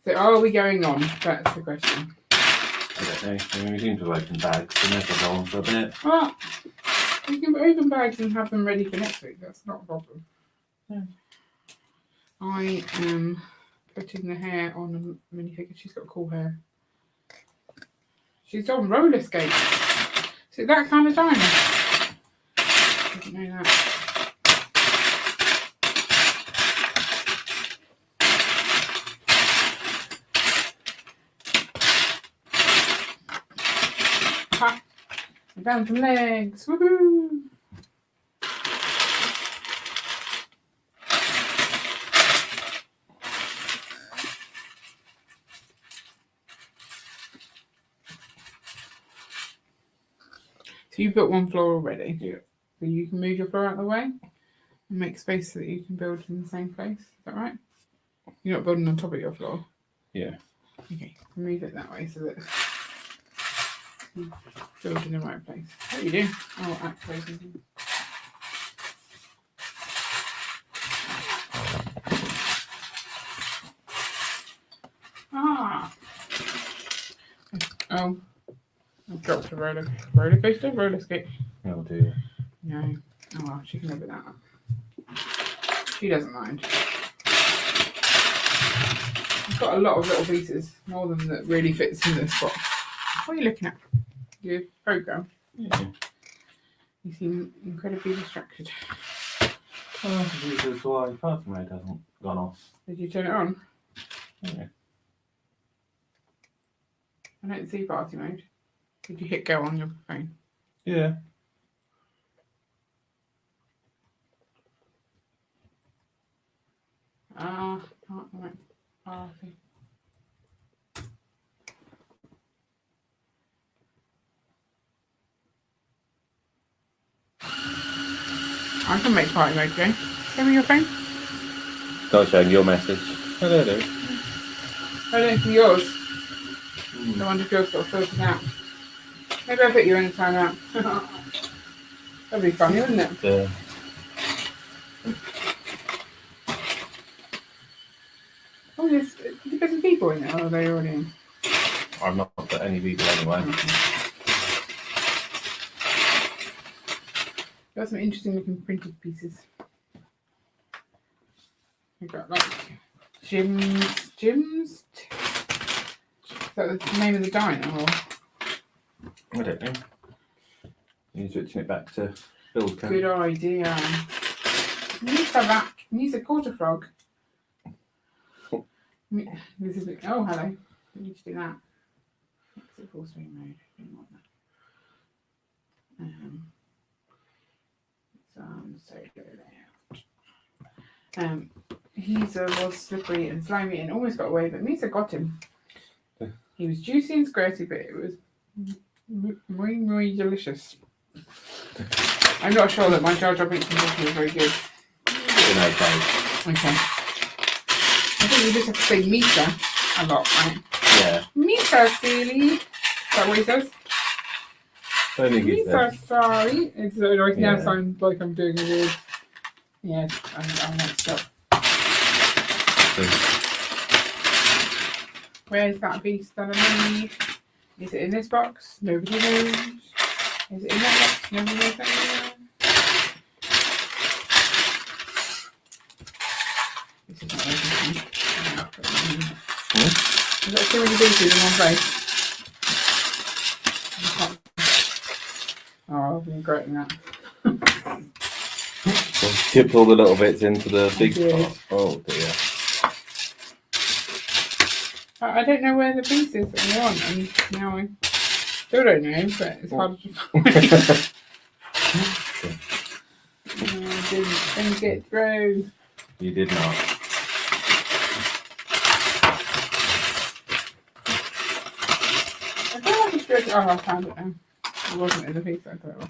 So are we going on? That's the question. I don't know. I mean, we seem to have opened bags, so maybe go on for a bit. Well, we can open bags and have them ready for next week. That's not a problem. Yeah. I am putting the hair on a minifigure. She's got cool hair. She's on roller skates. Is it that kind of time? I didn't know that. Ha! I'm down some legs. Woohoo! So you built one floor already? Yeah. So you can move your floor out of the way and make space so that you can build in the same place. Is that right? You're not building on top of your floor? Yeah. Okay, move it that way so that you build in the right place. What are you doing? Oh, activating. Ah! Oh. I've dropped a roller coaster, roller skate. Oh dear. No. Oh well, she can live with that. She doesn't mind. I've got a lot of little pieces, more than that really fits in this box. What are you looking at? Your program? Yeah. You seem incredibly distracted. Oh, this is why party mode hasn't gone off. Did you turn it on? Yeah. I don't see party mode. Did you hit go on your phone? Yeah. Right. Party. I can make party mode go. Show me your phone. Not showing your message. Hello there. I don't see yours. I wonder if yours got filtered out. Maybe I'll put you in a timeout. That'd be funny, wouldn't it? Yeah. Oh, there's some people in there. Or are they already in? I've not put any people anyway. Got some interesting looking printed pieces. We've got like Jim's. Is that the name of the diner? Or? I don't know. You're switching it back to build code. Good idea. Needs a rat. Needs a quarter frog. This is oh hello. We need to do that. Exit full screen mode. Didn't want that. Solo layout. He's was slippery and slimy and almost got away, but Misa got him. He was juicy and squirty, but it was muy delicious. I'm not sure that my Jar Jar Binks impression was very good. Okay. I think you just have to say Misa a lot, right? Yeah. Misa, silly. Is that what he says? I think it's Misa, sorry. It's like now Yeah. sounds like I'm doing a weird. Yes, I'm messed up. Where's that piece that I need? Is it in this box? Nobody knows. Is it in that box? Nobody knows that. This is not working. I've got too many pieces in one place. Oh, I've been regretting that. Tipped all the little bits into the big did. pot. Oh dear. I don't know where the piece is that I want, and now I still don't know, but it's hard to find. I didn't think it through. You did not. I feel like it's good. Oh, I found it now. It wasn't in the piece I thought it was.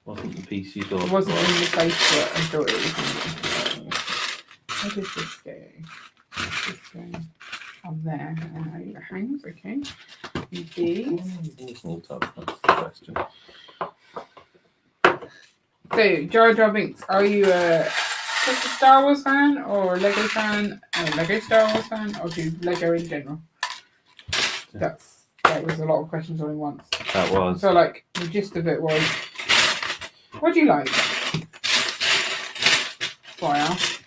Wasn't the piece you thought It wasn't was. in the place that I thought it was in. Where does this go? This go on there. It hangs, okay. These. Small tub, that's the question. So, Jar Jar Binks, are you just a Star Wars fan or a Lego fan? A Lego Star Wars fan, or do Lego in general? That was a lot of questions all in once. That was. So, like, the gist of it was, what do you like? Why else?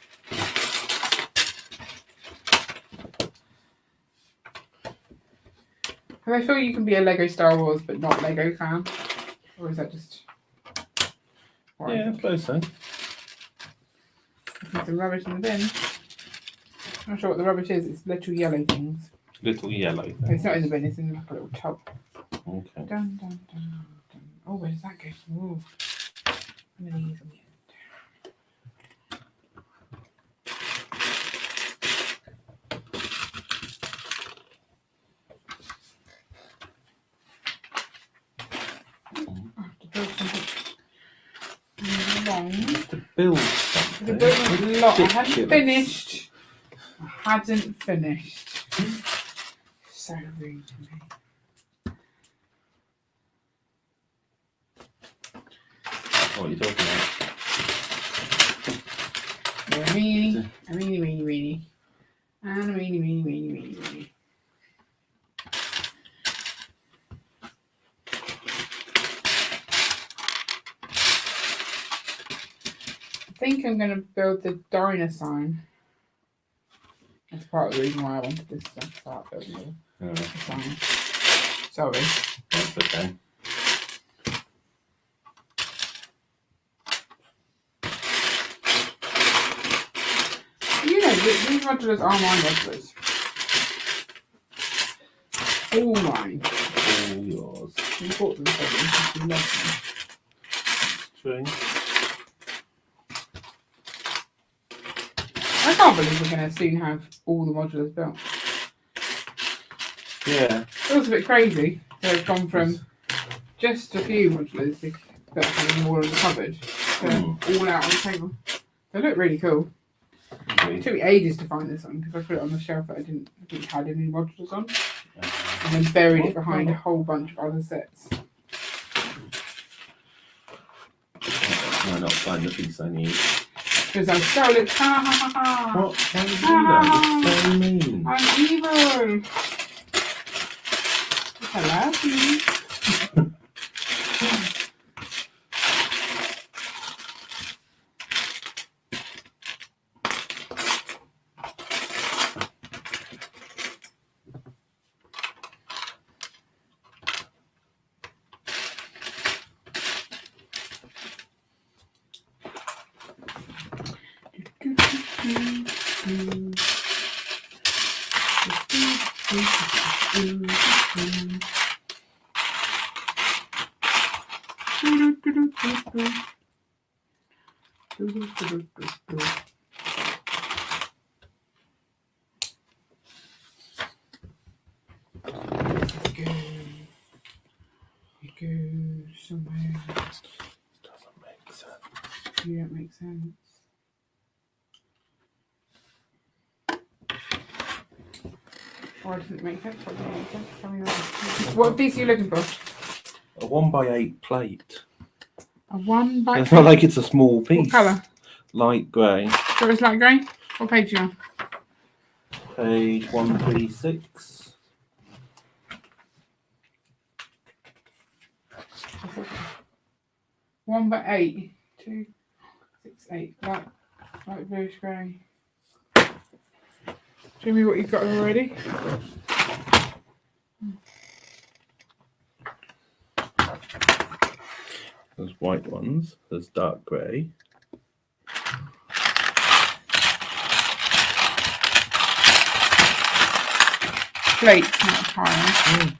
I feel you can be a Lego Star Wars but not Lego fan, or is that just? Yeah, I suppose so. There's some rubbish in the bin. I'm not sure what the rubbish is. It's little yellow things. Little yellow thing. It's not in the bin. It's in like a little tub. Okay. Dun, dun, dun, dun. Oh, where does that go? Ooh. I'm gonna use them. To build something. The building was long. I hadn't finished. So rude to me. What are you talking about? A meanie. And a meanie. I think I'm going to build the diner sign. That's part of the reason why I wanted this to start building the sign. Sorry. That's okay. You know, these modulars are my modulars. All mine. All yours. We bought them for them because we love them. True. I can't believe we're going to soon have all the modulars built. Yeah. It feels a bit crazy. They've gone from just a few modulars that have all in the cupboard to all out on the table. They look really cool. It took me ages to find this one because I put it on the shelf that I didn't have any modulars on, and then buried it behind a whole bunch of other sets. Why not find the piece I need? Because I stole it. Ha ha ha ha. What? Why would you do that? It's so mean. I'm evil. I love you. Go somewhere. Doesn't make sense. You don't make sense. Why doesn't it make sense? What doesn't make sense? Tell me that. What piece are you looking for? A 1x8 plate. A 1x8. It's not like it's a small piece. What colour? Light grey. So it's light grey? What page are you on? Page 136. 1x8. 2, 6, 8. Light bluish grey. Show me what you've got already. There's white ones. There's dark grey. Plate, not tile.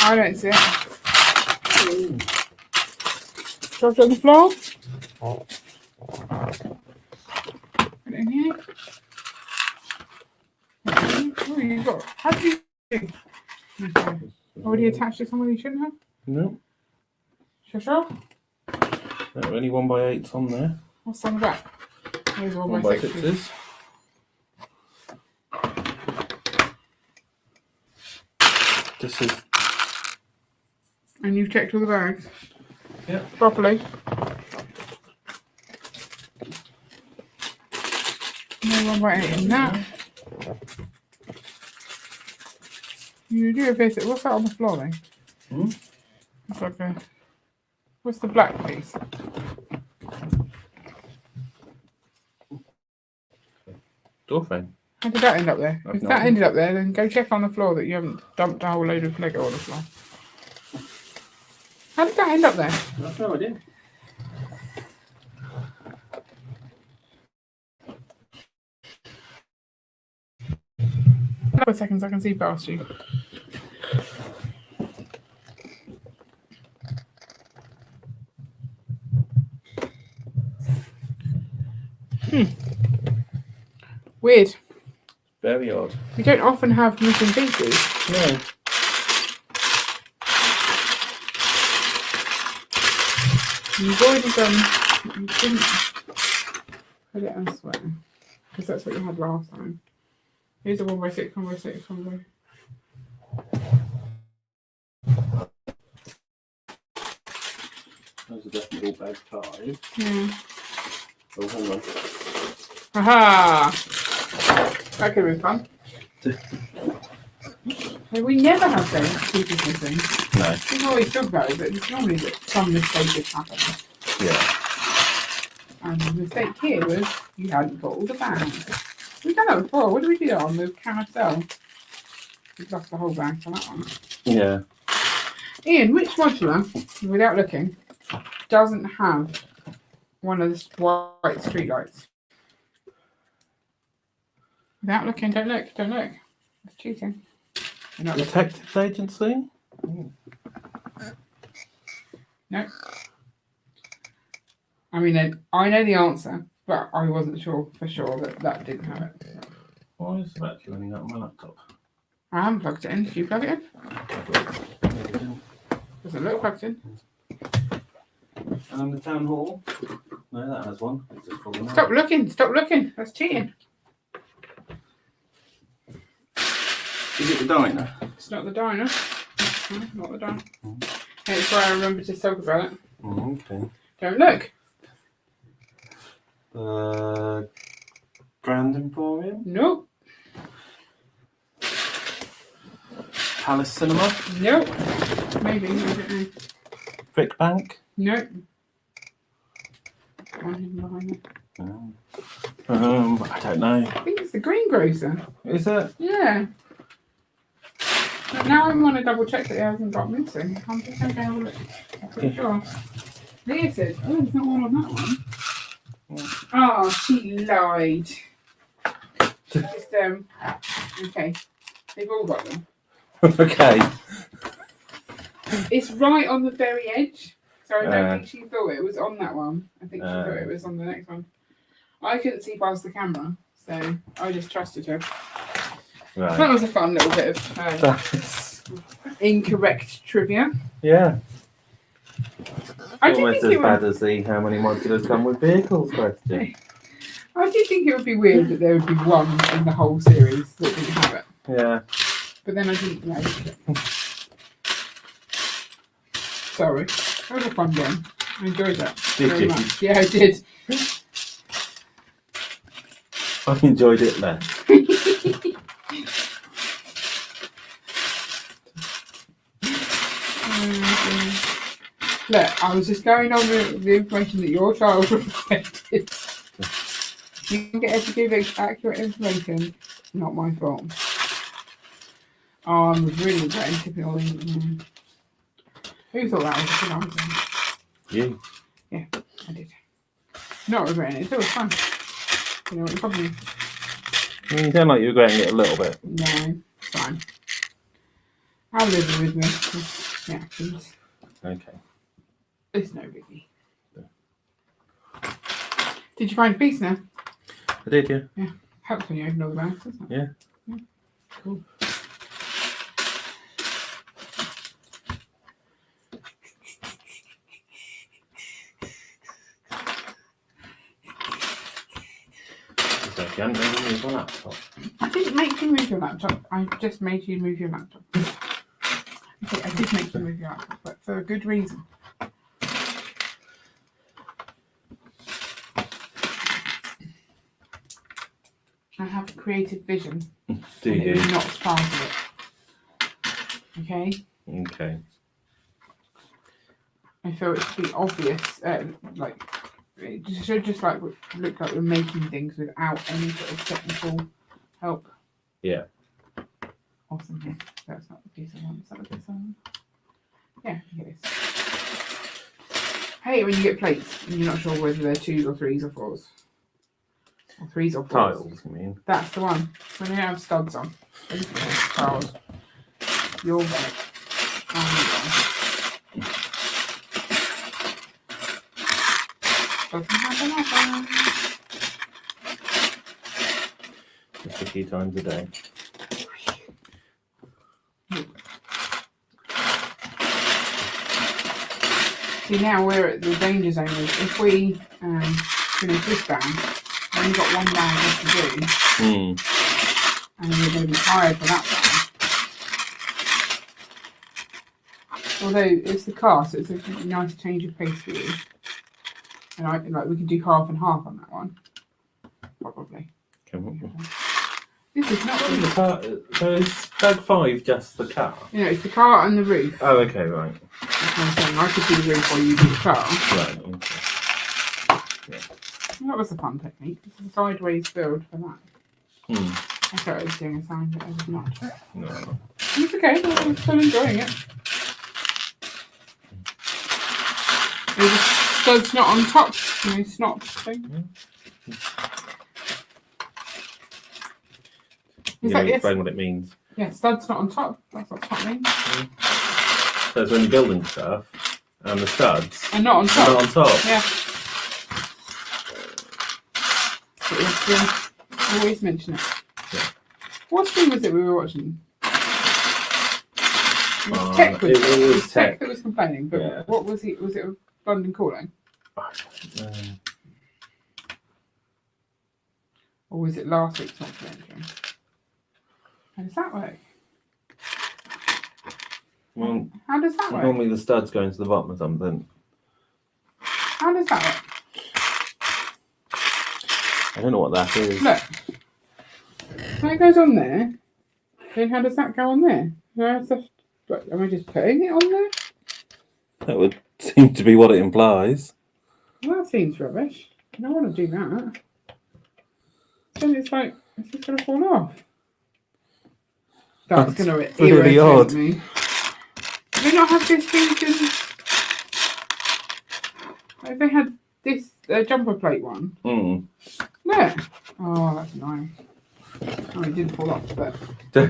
I don't see it. Drop it on the floor. Put it in here. Oh, you got. How do you do? Okay. Already attached to someone you shouldn't have? No. Sure. There are only 1x8s on there. What's on the back? Here's 1x6s. boxes. And you've checked all the bags? Yeah. Properly? No one writing that. You do a bit. What's that on the floor then? It's like a. What's the black piece? Door frame. How did that end up there? I've If no that idea. ended up there, then go check on the floor that you haven't dumped a whole load of Lego on the floor. How did that end up there? I've no idea. Couple of seconds, I can see past you. Weird. Very odd. We don't often have missing pieces. No. You've already done. You didn't put it elsewhere because that's what you had last time. Here's a 1x6, 1x6, 1x6. Those are definitely all bag 5. Yeah. Oh, hang on. Aha! That could have been fun. So we never have those pieces missing. No. We've always talked about it, but it's normally that some mistake has happened. Yeah. And the mistake here was you hadn't put all the bags. We've done that before. What did we do on the carousel? We've lost the whole bag for that one. Yeah. Ian, which modular, without looking, doesn't have one of the white street lights? Without looking, don't look, don't look. That's cheating. You're not looking. Detective agency? No. I mean, I know the answer, but I wasn't sure for sure that that didn't have it. Why is the battery running out on my laptop? I haven't plugged it in. Did you plug it in? Does it look plugged in? And the town hall? No, that has one. It's just fallen Stop out. looking, stop looking. That's cheating. Is it the diner? It's not the diner. No, not the diner. That's why I remember to talk about it. Okay. Don't look. Grand Emporium? Nope. Palace Cinema? Nope. Maybe, I don't know. Brick Bank? Nope. One hidden behind it. I don't know. I think it's the greengrocer. Is it? Yeah. But now I want to double check that it hasn't got missing. I'm just going to have a look. I'm pretty sure. Leah said, oh, there's not one on that one. Oh, she lied. Just, okay. They've all got them. Okay. It's right on the very edge. So I don't think Uh, she thought it was on that one. I think she thought it was on the next one. I couldn't see past the camera, so I just trusted her. That Right. was a fun little bit of That's, incorrect trivia. yeah. I did Almost think as it bad would, as the how many modulars come with vehicles question. I did think it would be weird that there would be one in the whole series that didn't have it. Yeah. But then I didn't know. Sorry. That was a fun game. I enjoyed that Did very you? much. Yeah, I did. I enjoyed it less. Look, I was just going on the information that your child requested. You can get her to give accurate information. Not my fault. Oh, I'm really regretting tipping all in. Who thought that was a good answer? You. Yeah, I did. Not regretting it. It was fun. You know what the problem is? You sound like you're regretting it a little bit. No, it's fine. I'll live with me. Yeah, please. Okay. It's no biggie. Did you find a piece now? I did, yeah. Helps when you open all the bags, doesn't it? Yeah. Cool. So if you hadn't really moved your laptop. I didn't make you move your laptop. I just made you move your laptop. did make you move your laptop, but for a good reason. I have a creative vision. Do and you? it was not part of it. Okay? Okay. I feel it should be obvious, like, it should just like look like we're making things without any sort of technical help. Yeah. Awesome. Yeah. That's not the decent one. Is that the decent one? Yeah, I think it is. I hate it when you get plates and you're not sure whether they're 2s or 3s or 4s. Or 3s or 4s. Tiles, you mean? That's the one. When they have studs on. Tiles. You're right. I'm wrong. Doesn't happen often. Just a few times a day. See, now we're at the danger zone. If we finish this bag, we've only got one bag left to do, and we're going to be tired for that bag. Although it's the car, so it's a nice change of pace for you. And we can do half and half on that one, probably. This is not The car, so is bag 5 just the car? You know, it's the car and the roof. Oh, okay, right. That's what I'm saying. I could do the roof while you do the car. Right, okay. Yeah. That was a fun technique. This is a sideways build for that. I thought I was doing a sign, but I was not. No. It's okay. I'm still enjoying it. So it's not on top. You know, it's not thing. You Is that, can yes? explain what it means. Yeah, stud's not on top. That's what top means. So it's when you're building stuff, and the studs And not on top. are not on top. Yeah. But we have to always mention it. Yeah. What stream was it we were watching? It was It Tech was Tech. that was complaining, but Yeah. what was it? Was it London Calling? Or was it last week's documentary? How does that work? Well, How does that work? normally the studs go into the bottom of something. How does that work? I don't know what that is. Look. That goes on there. Then how does that go on there? Am I just putting it on there? That would seem to be what it implies. Well, that seems rubbish. I don't want to do that. Then it's like, it's just going to fall off. That's going to really irritate odd. me. Do they not have this feature? Like they had this jumper plate one. Mm. Look. Oh, that's annoying. Oh, it didn't fall off, but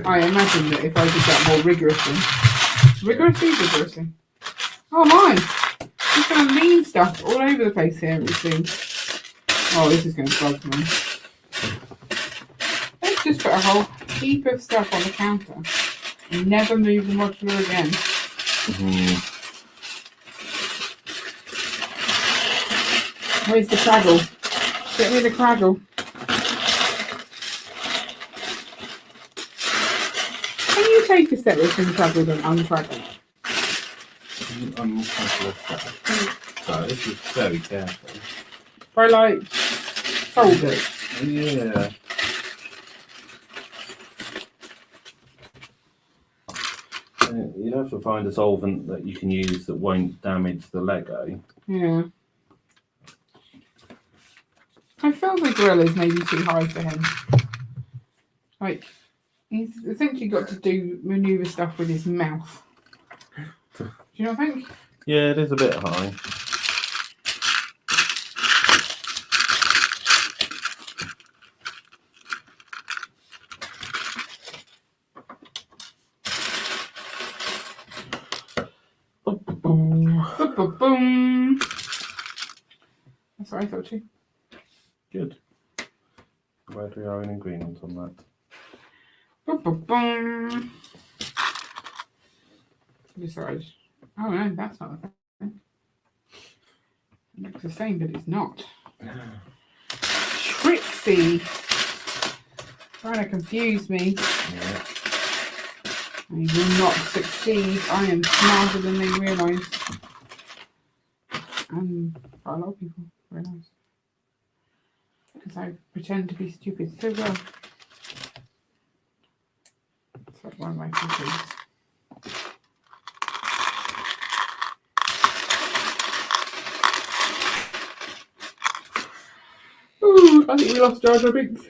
I imagine that if I did that more rigorously. Rigorously. Oh my! Just going to lean stuff all over the place here, it seems. Oh, this is going to bug me. Let's just put a whole heap of stuff on the counter and never move the modular again. Where's the craggle? Get me the craggle. Can you take a step that's been craggled and uncraggled? I'm sorry, this is very careful. By like, fold it. Yeah. You'd have to find a solvent that you can use that won't damage the Lego. Yeah. I feel the grill is maybe too high for him. Like, he's essentially got to do manoeuvre stuff with his mouth. Do you not think? Yeah, it is a bit high. Boom. Boom. That's what I thought too. Good. Glad we are in agreement on that. Boom. Decide. Oh no, that's not the thing. It looks the same, but it's not. Trixie! Trying to confuse me. Yeah. They will not succeed. I am smarter than they realise. And quite a lot of people realise. Because I pretend to be stupid so well. It's like one of my features. Ooh, I think we lost Jar Jar Binks.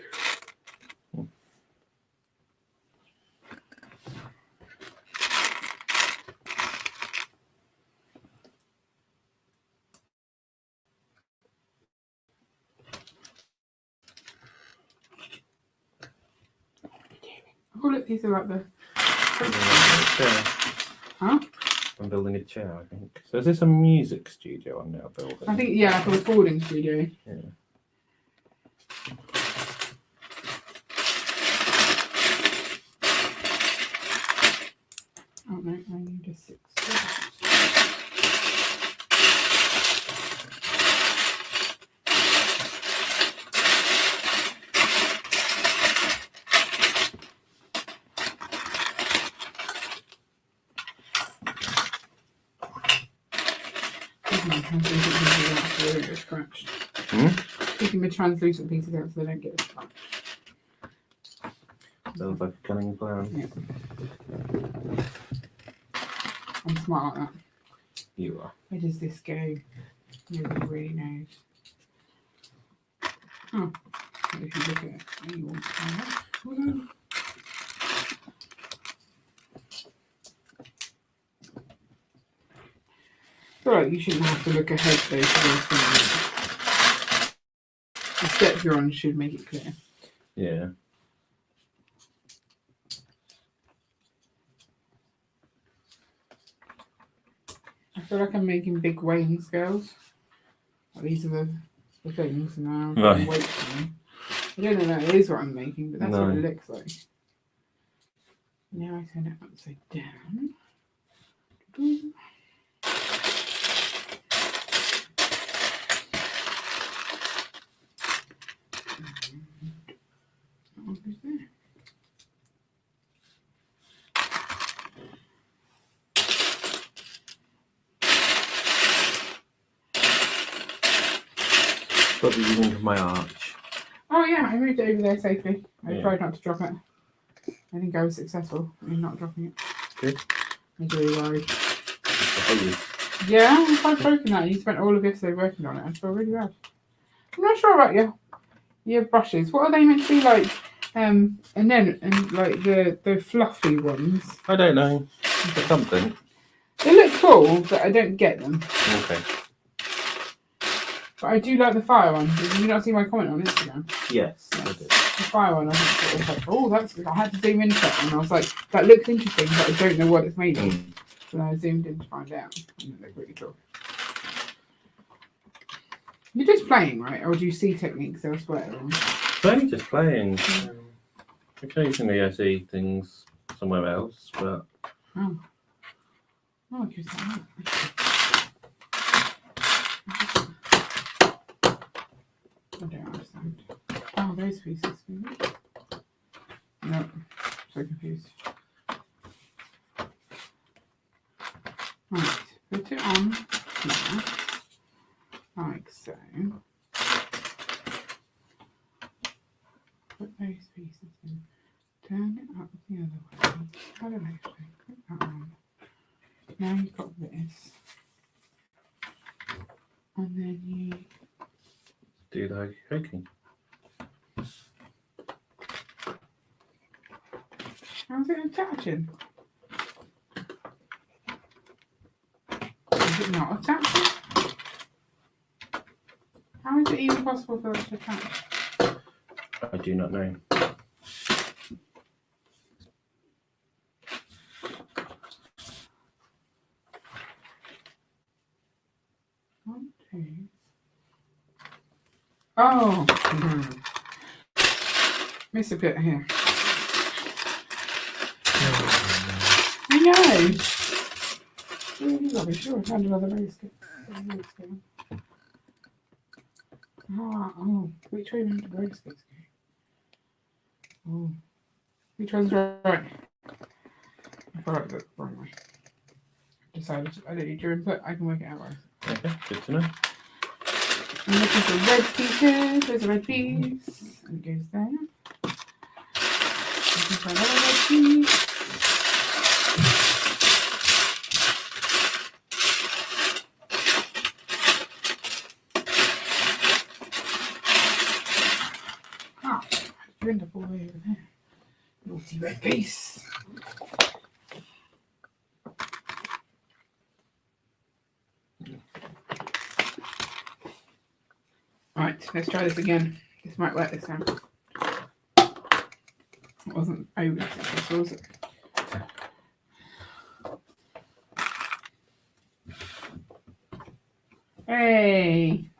Oh look, these are like the... Huh? I'm building a chair, I think. So is this a music studio I'm now building? I think, yeah, like a recording studio. Yeah. Oh no, I need a 6. Scratched. Keeping the translucent pieces out so they don't get scratched. Sounds like a cunning plan. Yeah. I'm smart like that. You are. Where does this go? Nobody really knows. Oh, if you look at it, you want to find out. Oh, no. I feel like you shouldn't have to look ahead though for those things. The step you're on should make it clear. Yeah. I feel like I'm making big weighing scales. Like these are the things, and now I'm putting weights on them. I don't know that is what I'm making, but that's what it looks like. Now I turn it upside down. What is there? What did you think of my arch? Oh yeah, I moved it over there safely. I Yeah. tried not to drop it. I think I was successful in not dropping it. Good. I was really worried. Oh, Yeah, I'm quite broken that. You spent all of yesterday working on it. I feel really bad. I'm not sure about your brushes. What are they meant to be like? And like the fluffy ones. I don't know. Something. They look cool, but I don't get them. Okay. But I do like the fire one. Did you not see my comment on Instagram? Yes, I did. The fire one, I think it was like, oh, that's good. I had to zoom into it, and I was like, that looks interesting, but I don't know what it's made of. So I zoomed in to find out. And it looked really cool. You're just playing, right? Or do you see techniques elsewhere? Only just playing. Occasionally I see things somewhere else, but... Oh, I guess that. I don't understand. Oh, those pieces. No, so confused. Right, put it on here, like so. Put those pieces in. Turn it up the other way. I don't know. Put that on. Now you've got this. And then you do the hooking. how's it attaching? Is it not attaching? How is it even possible for that to attach? I do not know. One, two. Oh, miss a bit here. I know. Really rubbish. Sure, I found another rose. Oh, which way did the rose go? Oh, which one's right? I followed it the wrong way. Decided I don't need your input. I can work it out right. Okay, good to know. I'm looking for red pieces. There's a red piece. And it goes there. Looking for another red piece. Ah, you end up all the way over there. Naughty red piece. Right, let's try this again. This might work this time. It wasn't overly successful, was it? Hey!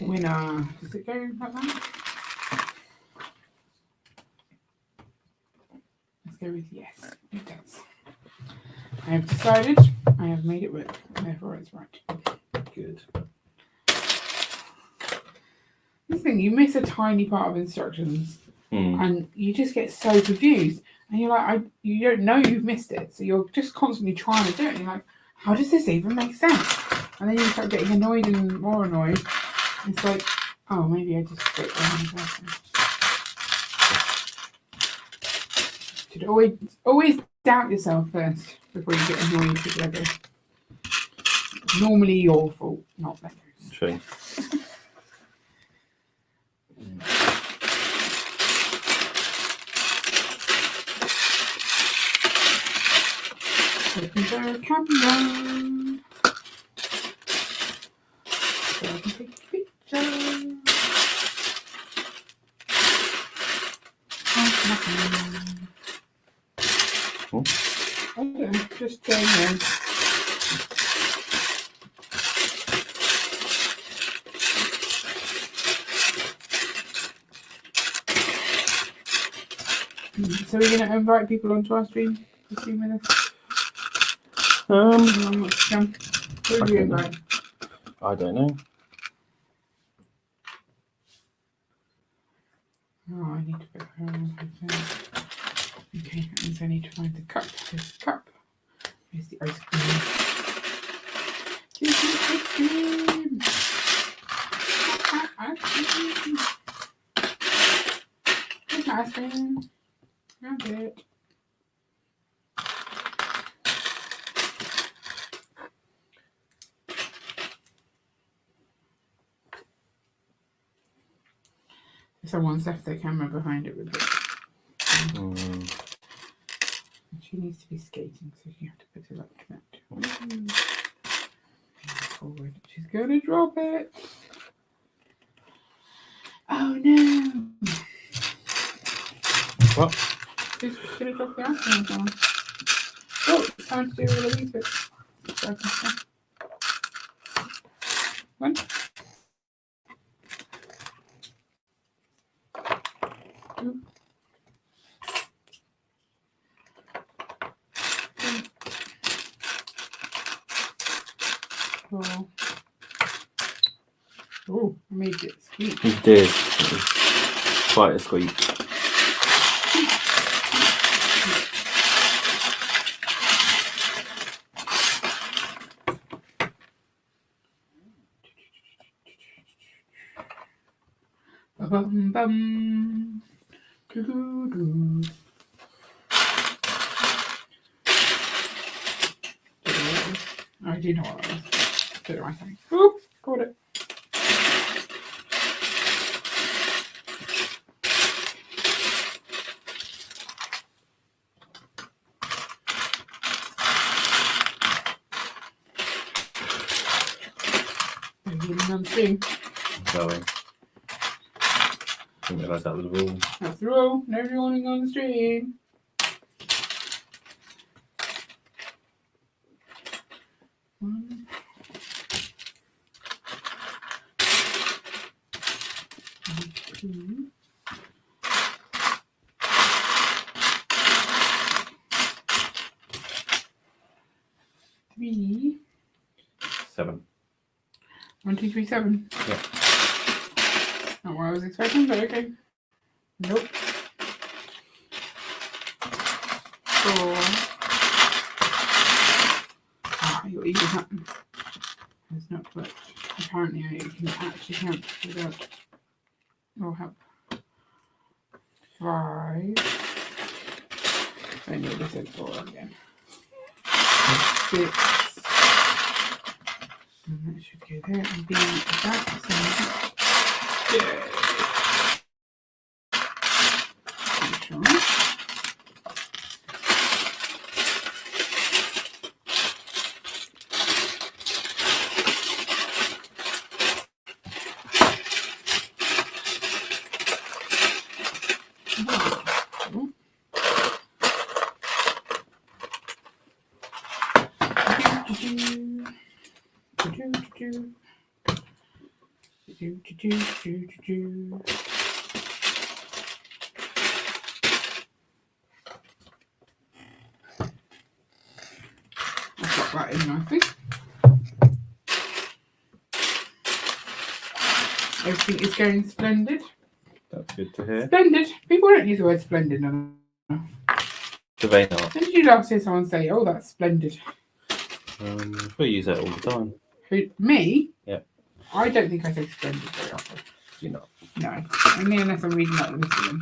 Winner. Does it go like that? Let's go with yes. It does. I have decided. I have made it work. Therefore, it's right. Good. This thing, you miss a tiny part of instructions, and you just get so confused. And you're like, you don't know you've missed it, so you're just constantly trying to do it. And you're like, how does this even make sense? And then you start getting annoyed and more annoyed. It's like, oh, maybe I just did it wrong person. Should always doubt yourself first before you get annoyed with Lego. It's normally your fault, not Lego's. True. Open the camera. So I can take a picture. Oh. Okay, just stay here. So we're going to invite people onto our stream to stream with us. Who do you invite? I don't know. Oh, I need to put her on my phone. Okay, that means I need to find the cup. This cup. Here's the ice cream. Here's the ice cream. Ice cream. Here's my ice cream. Grab it. Someone's left their camera behind it with it. She needs to be skating, so you have to put it like that. Forward. She's going to drop it. Oh no! What? She's going to drop the ice cream down. Oh, it's time to do all of these bits. One. Two. Four. Oh, I made it squeak. You did. It was quite a squeak. Bum bum. Doo-doo-doo. I do know what it was. Did it right thing. Oop, caught it. On stream. Going. Didn't realise that was a rule. That's the rule. No yawning on the stream. One. Two. 3. 7. 1, 2, 3, 7. Yeah. Not what I was expecting, but okay. Nope. 4. Your easy pattern has not worked. Apparently, you can actually count without more help. 5. I nearly said 4 again. 6. And that should go there and be that. So, yeah. I've got that in nicely. Everything is going splendid. That's good to hear. Splendid. People don't use the word splendid enough. Do they not? When did you last hear someone say, "Oh, that's splendid"? We use that all the time. Who, me? Yeah. I don't think I say splendid very often. Do you not? No, only unless I'm reading out the Mr. Men.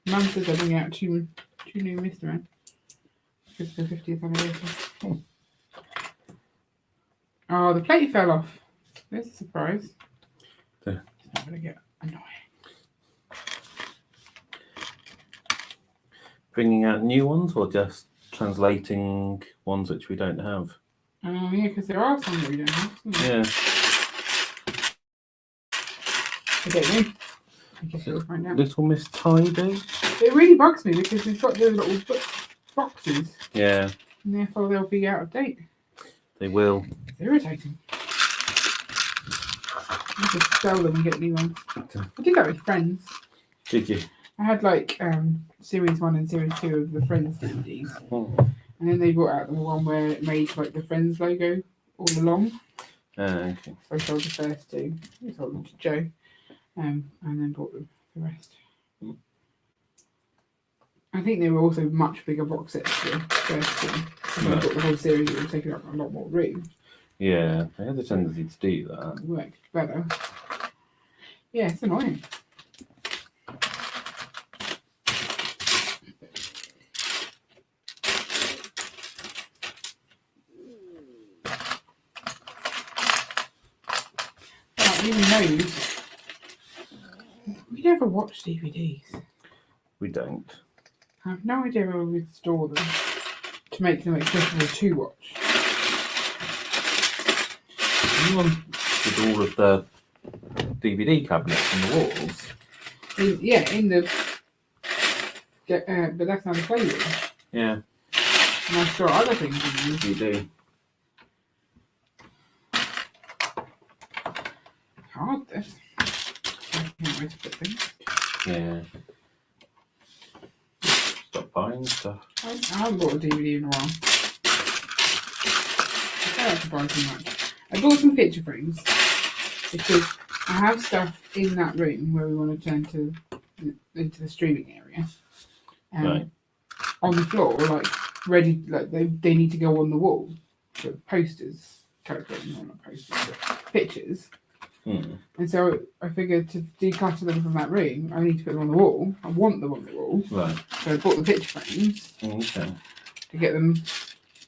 Mum says I bring out two new Mr. Men for the 50th anniversary. Oh, the plate fell off. There's a surprise. Yeah. It's not going to get annoying. Bringing out new ones or just translating ones which we don't have? Yeah, because there are some that we don't have. Yeah. I don't know. I guess we'll find out. Little Miss Tidy? It really bugs me because we've got the little boxes. Yeah. And therefore they'll be out of date. They will. It's irritating. I just sell them and get new ones. I did that with Friends. Did you? I had like series 1 and series 2 of the Friends DVDs. Oh. And then they brought out the one where it made like the Friends logo all along. Okay. So I sold the first 2. I sold them to Joe. And then bought the rest. I think they were also much bigger box sets for the first 2. So I bought the whole series, it was taking up a lot more room. Yeah, they had the tendency to do that. It worked better. Yeah, it's annoying. Even those, we never watch DVDs. We don't. I have no idea where we would store them to make them accessible to watch. Anyone with all of the DVD cabinets on the walls? In the. But that's not a playroom. Yeah. And I store other things in them. You do. Hard this. I don't know where to put things. Yeah. Stop buying stuff. I haven't bought a DVD in a while. I don't like to buy too much. I bought some picture frames because I have stuff in that room where we want to turn to into the streaming area. Right. On the floor, like ready, like they need to go on the wall. So posters, not posters, but pictures. And so I figured to declutter them from that room, I need to put them on the wall. I want them on the wall. Right. So I bought the picture frames Okay. to get them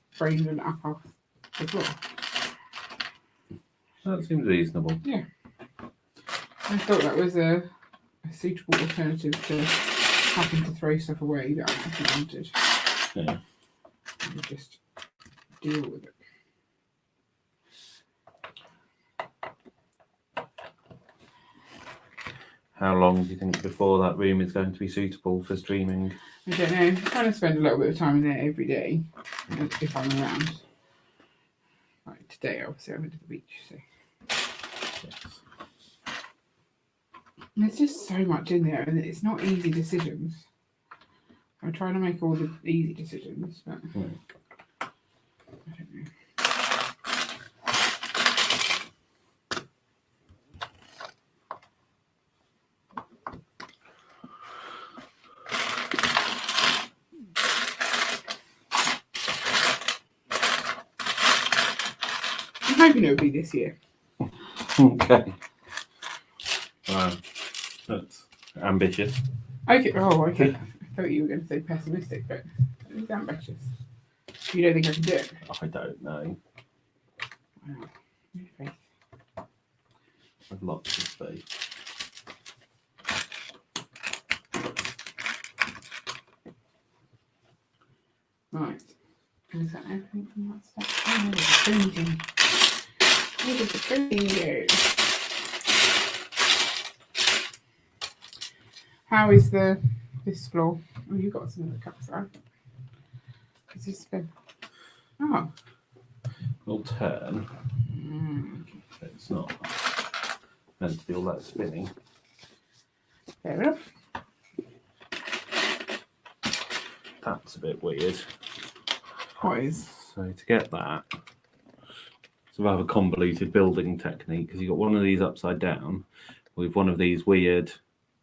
framed and up off the floor. That seems reasonable. Yeah. I thought that was a suitable alternative to having to throw stuff away that I actually wanted. Yeah. And just deal with it. How long do you think before that room is going to be suitable for streaming? I don't know. I'm trying to spend a little bit of time in there every day if I'm around. Like today, obviously, I went to the beach. So. Yes. There's just so much in there, and it's not easy decisions. I'm trying to make all the easy decisions, but I don't know. hoping it would be this year. Okay. Wow. That's ambitious. Okay. Oh, okay. I thought you were going to say pessimistic, but it's ambitious. You don't think I can do it? I don't know. Wow. No faith. I've lots of faith. Right. Is that everything from that stuff? Oh, there's a printing. Where did the printing go? How is this floor? Oh, you got some of the cups out. Is this been? Oh. We'll turn. Mm. It's not meant to be all that spinning. Fair enough. That's a bit weird. What is? So to get that, it's a rather convoluted building technique because you've got one of these upside down with one of these weird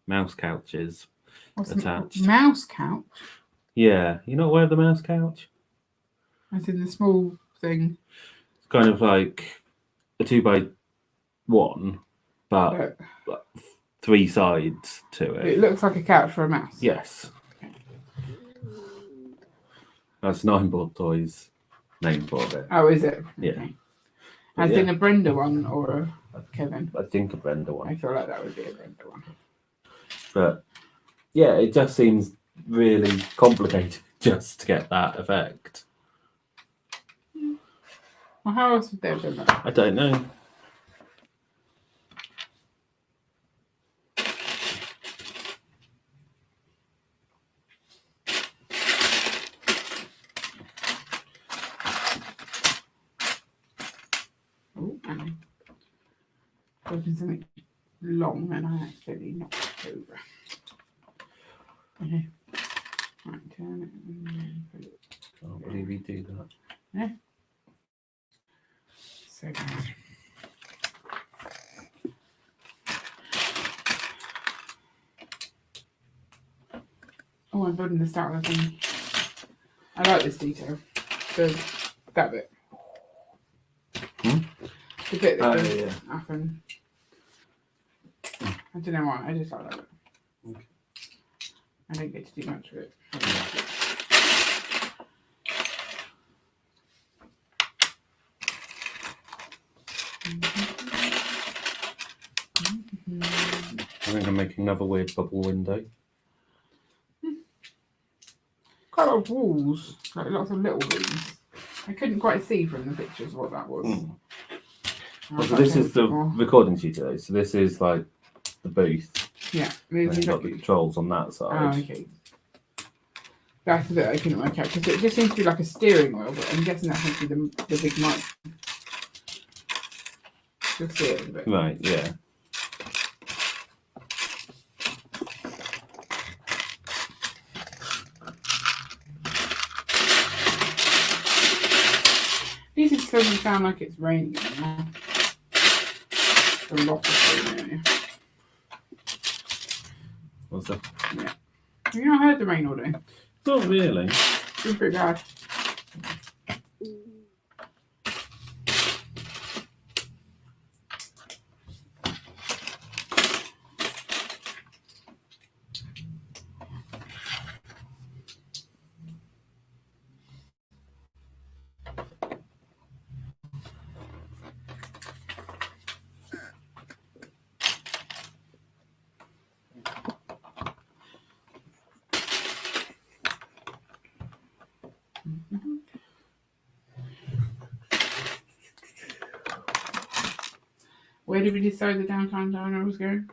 mouse couches What's attached. Mouse couch? Yeah, you not aware of the mouse couch? As in the small thing. It's kind of like a 2x1, but But 3 sides to it it. looks like a couch for a mouse. Yes. That's Nine Board Toys' name for it. Oh, is it? Yeah. Okay. But As yeah, in a Brenda one or a Kevin? I think a Brenda I one. feel like that would be a Brenda one. But yeah, it just seems really complicated just to get that effect. Well, how else would they have done that? I don't know. Oh, and I opened something long and I accidentally knocked it over. Okay. Right, turn it and then put it. I can't believe you do that. Yeah. So bad. Oh, I'm building the start of the thing. I like this detail. That bit. Hmm? The bit that goes yeah. up and I don't know why, I just like that bit. Okay. I don't get to do much of it. I think I'm making another weird bubble window. Quite a lot of walls, like lots of little rooms. I couldn't quite see from the pictures what that was. Mm. I Well, was so like, this is the more. recording studio. So this is like the booth. Yeah, And there's you've got the exactly. controls on that side. Oh, okay. That's the bit I couldn't work out because it just seems to be like a steering wheel, but I'm guessing that's actually the big mic. You'll see it in a bit. Right, yeah. This is doesn't sound like it's raining anymore. A lot of rain here. What's that? Yeah. Have you not heard the rain all day? Not really. It's been pretty bad. Where did we decide the downtown diner was going?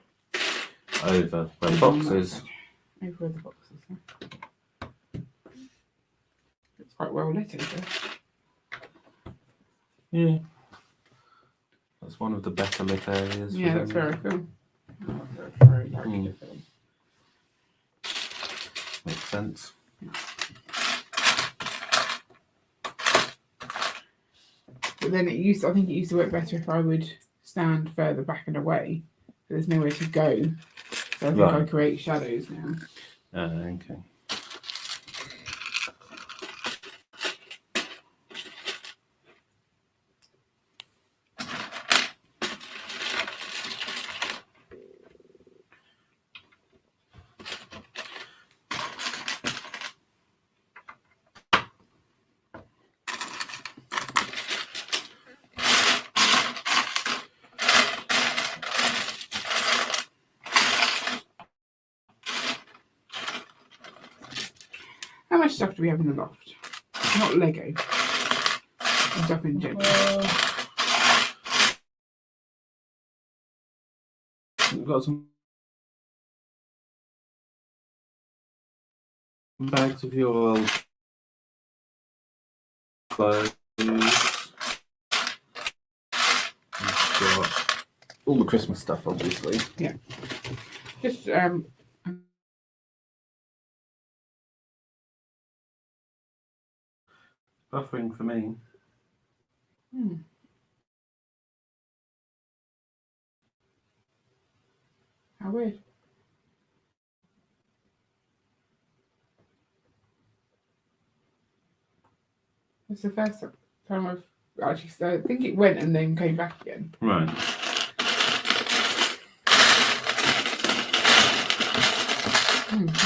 Over where the box is. Over where the box is. Huh? It's quite well lit, isn't it? Yeah. That's one of the better lit areas. Yeah, for that's them. where I film. Very likely to film. Makes sense. But then I think it used to work better if I would stand further back and away. There's nowhere to go. So I think I Right. create shadows now. Okay. much stuff do we have in the loft? Not Lego. And stuff in general. We've got some bags of your old clothes. We've got all the Christmas stuff, obviously. Yeah. Just Buffering for me. How weird. It's the first time I've actually. I think it went and then came back again. Right.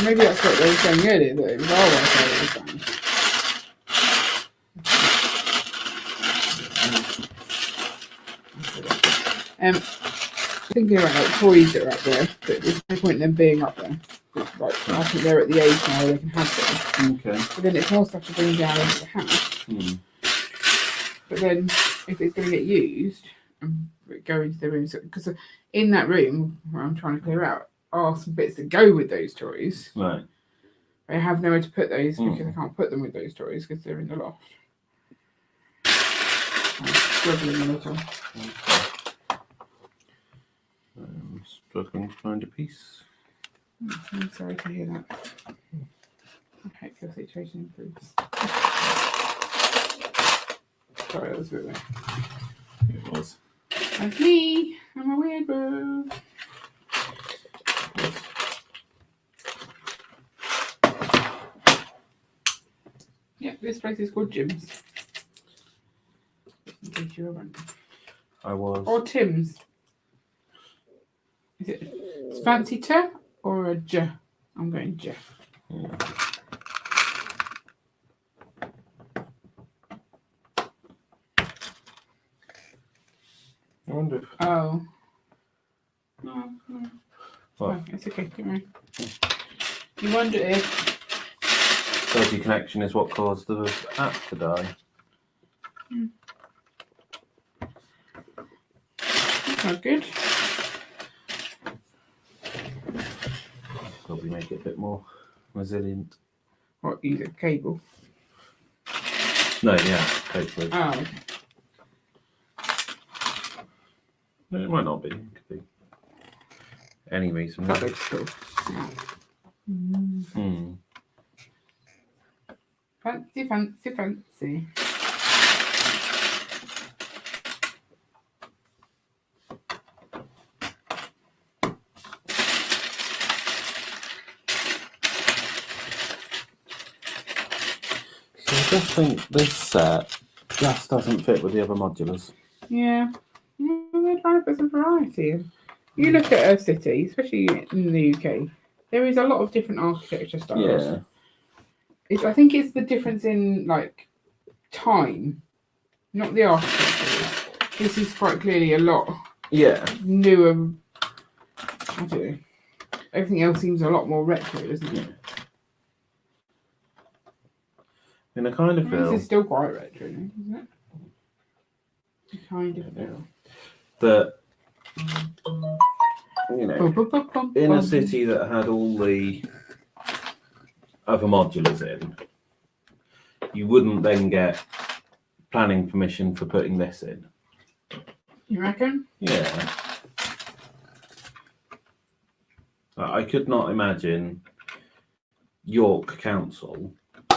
Maybe that's what they were saying earlier, that it was our Wi-Fi that was down. Thinking about like toys that are up there, but there's no point in them being up there. Like, I think they're at the age now where they can have them. Okay. But then it's more stuff to bring down into the house. But then if it's going to get used and go into the room, because in that room where I'm trying to clear out are some bits that go with those toys. Right. I have nowhere to put those because I can't put them with those toys because they're in the loft. I'm struggling a little. I'm struggling to find a piece. I'm sorry to hear that. I hope your situation improves. Sorry, that was a bit weird. It was. That's me. I'm a weirdo. Yeah, this place is called Jim's. In case you were wondering. I was. Or Tim's. Is it fancy T or a J? I'm going J. Yeah. I wonder if. Oh. No. What? Oh, it's okay, don't worry. You wonder if. Dodgy connection is what caused the app to die. That's not good. Probably make it a bit more resilient. What, use a cable? No, yeah, hopefully. Oh, okay. No, it might not be. It could be any reason. That looks cool. Fancy. So I just think this set just doesn't fit with the other modulars. Yeah. They're trying to put some variety. You look at a city, especially in the UK, there is a lot of different architecture styles. Yeah. I think it's the difference in like time, not the architecture. This is quite clearly a lot newer. I don't know. Everything else seems a lot more retro, doesn't it? And I kind of feel this is still quite retro, isn't it? I kind of feel that, you know, in a city that had all the other modulars in, you wouldn't then get planning permission for putting this in. You reckon? Yeah. I could not imagine York Council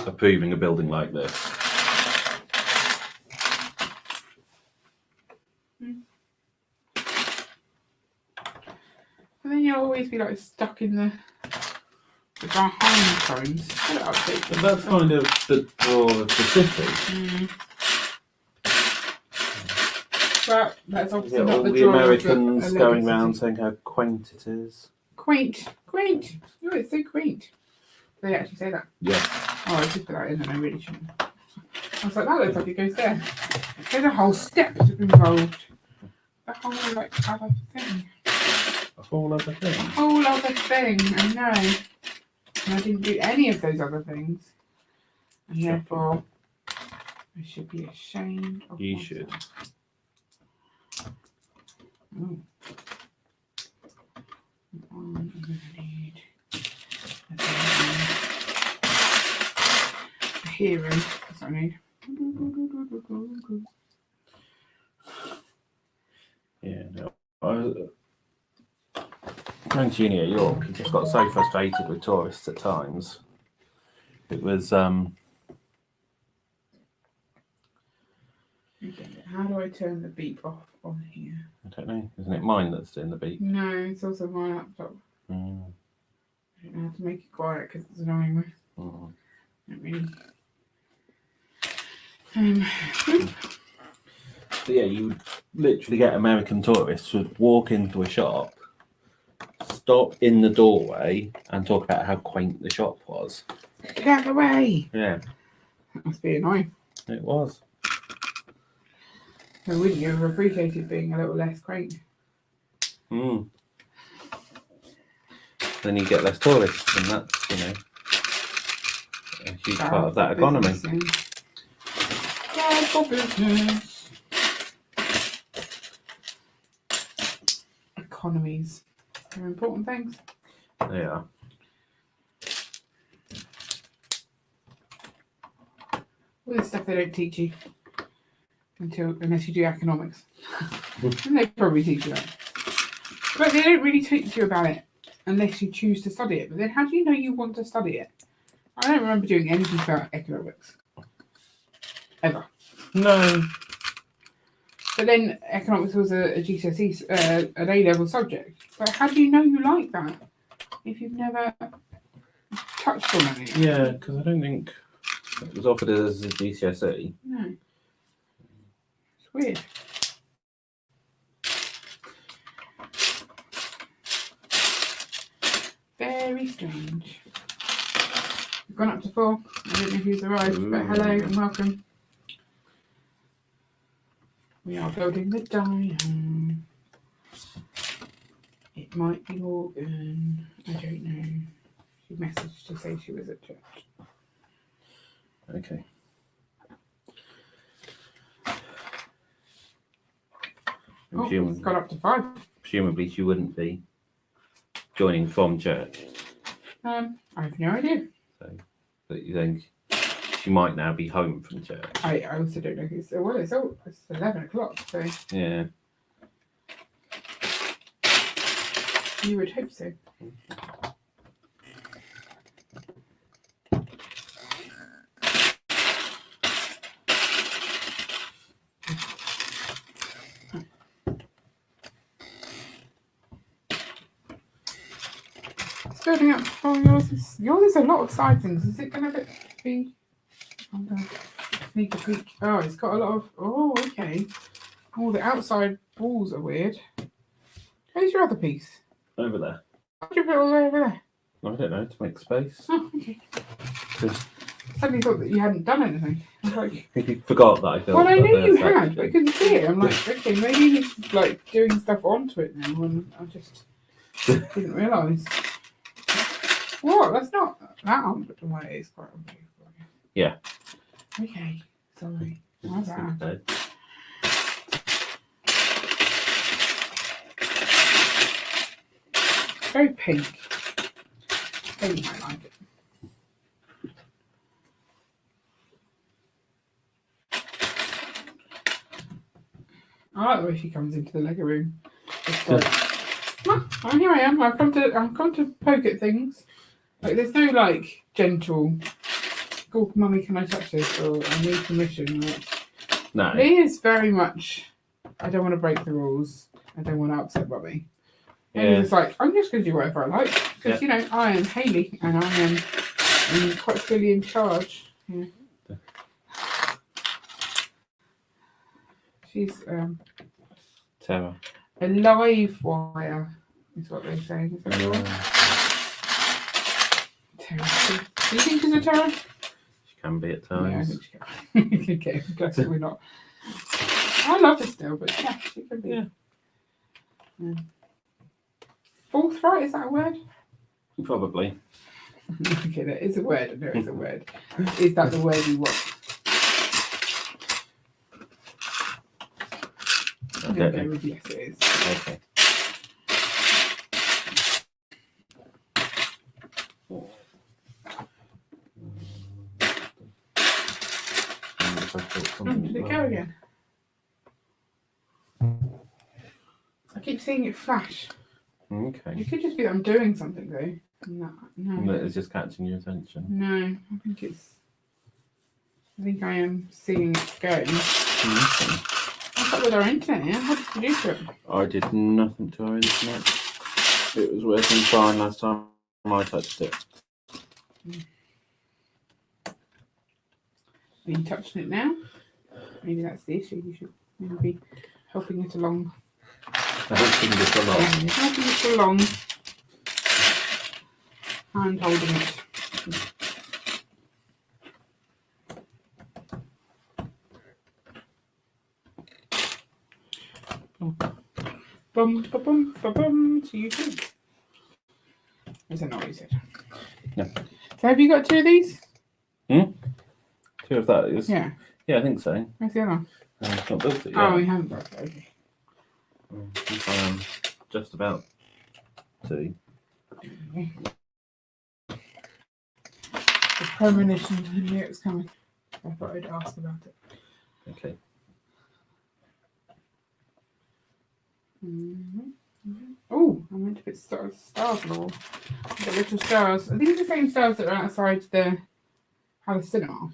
approving a building like this. And then you'll always be like stuck in the behind times. But that's kind of the draw of the city. But that's obviously Yeah, not all the the draw Americans of a going city. around saying how quaint it is. Quaint. Oh, it's so quaint. They actually say that. Yes. Oh, I just put that in and I really shouldn't. I was like, that looks like it goes there. There's a whole step involved. A whole like other thing. A whole other thing. A whole other thing, I know. And I didn't do any of those other things. And therefore, I should be ashamed of You myself. should. Oh. I'm going to need a hearing. That's what I need. Yeah, no. Going to uni at York, you just got so frustrated with tourists at times. It was How do I turn the beep off on here? I don't know, isn't it mine that's doing the beep? No, it's also my laptop. Mm. I don't know how to make it quiet because it's annoying me. Mm. Not really. But yeah, you would literally get American tourists who would walk into a shop, stop in the doorway and talk about how quaint the shop was. Get out of the way! Yeah, That must be annoying. it was. So wouldn't you have appreciated being a little less quaint? Mm. Then you get less tourists, and that's, you know, a huge part of that economy. Bad for business. Economies. They're important things. They are. All this stuff they don't teach you unless you do economics. And they probably teach you that. But they don't really teach you about it unless you choose to study it. But then how do you know you want to study it? I don't remember doing anything about economics. Ever. No. But then economics was a GCSE, an A-level subject. But how do you know you like that if you've never touched on it? Yeah, because I don't think it was offered as a GCSE. No. It's weird. Very strange. We've gone up to 4. I don't know who's arrived, but hello and welcome. We are building the dino. It might be Morgan. I don't know. She messaged to say she was at church. Okay. Oh, it's got up to 5. Presumably she wouldn't be joining from church. I have no idea. So, but you think she might now be home from church. I also don't know who's. Well, it's 11 o'clock, so Yeah. you would hope so. It's building up. Oh, yours is a lot of side things. Is it going to be? I'm going to sneak a peek. Oh, it's got a lot of. Oh, okay. Oh, the outside walls are weird. Where's your other piece? Over there. Why did you put it all the way over there? I don't know, to make space. Oh, okay. Suddenly thought that you hadn't done anything. I was like, You forgot that I built. well, I knew you section. had, but I couldn't see it. I'm like, okay, maybe he's like doing stuff onto it now, and I just didn't realise. What? That's not that unbelievable. Well, it is quite unbelievable. Yeah. Okay, sorry. My bad. Okay. Very pink. Maybe I like it. I like the way she comes into the Lego room. It's like, oh, here I am. I've come to poke at things. Like there's no like gentle. Oh, mummy, can I touch this? Or I need permission. Like, No. it is very much. I don't want to break the rules. I don't want to upset mummy. And Yeah. it's like I'm just going to do whatever I like because you know I am Hayley and I am quite clearly in charge. Yeah. She's Terror. a live wire, is what they say. Is that right? Terror. Do you think she's a terror? She can be at Yeah, I times. think she can. Okay, definitely not. I love her still, but yeah, she can be. Yeah. Forthright, is that a word? Probably. Okay, that is a word. I know it's a word. Is that the word you want? I'm going to go with yes, it is. Okay. Did it go again? I keep seeing it flash. Okay. It could just be that I'm doing something though. No. It's just catching your attention. No, I think I am seeing it go. What's up with our internet? Yeah? What did you do to it? I did nothing to our internet. It was working fine last time I touched it. Are you touching it now? Maybe that's the issue. You should maybe be helping it along. Helping it along. Helping it along. Hand holding it. Bum, ba, bum, ba, bum, to YouTube. Is that not what you said? No. So have you got 2 of these? 2 of those? Yeah. Yeah, I think so. Where's the other one? It's not built it yet. Oh, we haven't got it. Okay. I think I am just about to. The premonition, I knew it was coming. I thought I'd ask about it. Okay. Oh, I meant to put stars on the wall. The little stars. Are these the same stars that are outside the Palace Cinema?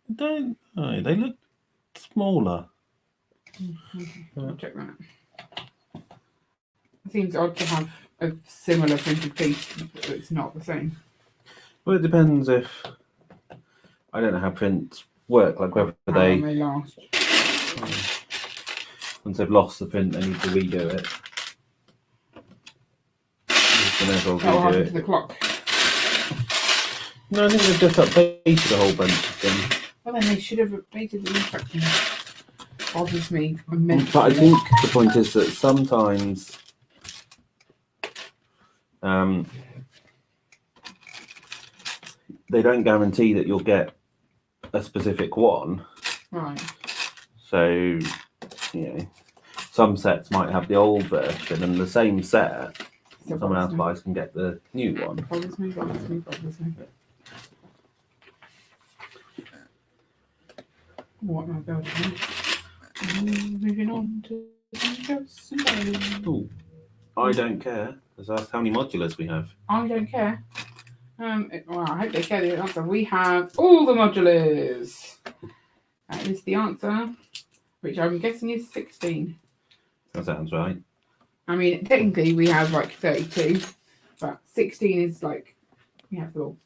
I don't know. They look smaller. I'll check that. It seems odd to have a similar printed piece, but it's not the same. Well, it depends if I don't know how prints work. Like whether How they long they last. once they've lost the print, they need to redo it. What happened to the clock? No, I think they've just updated a whole bunch of them. Well, then they should have updated the instructions. Bothers me. But I think the point is that sometimes they don't guarantee that you'll get a specific one. Right. So, some sets might have the old version and the same set. Someone else buys can get the new one. Bothers me. What am I building? Moving on to Ooh, I don't care. Because that's how many modulars we have. I don't care. Well, I hope they care the answer. We have all the modulars. That is the answer, which I'm guessing is 16. That sounds right. I mean, technically we have like 32, but 16 is like, we have them all.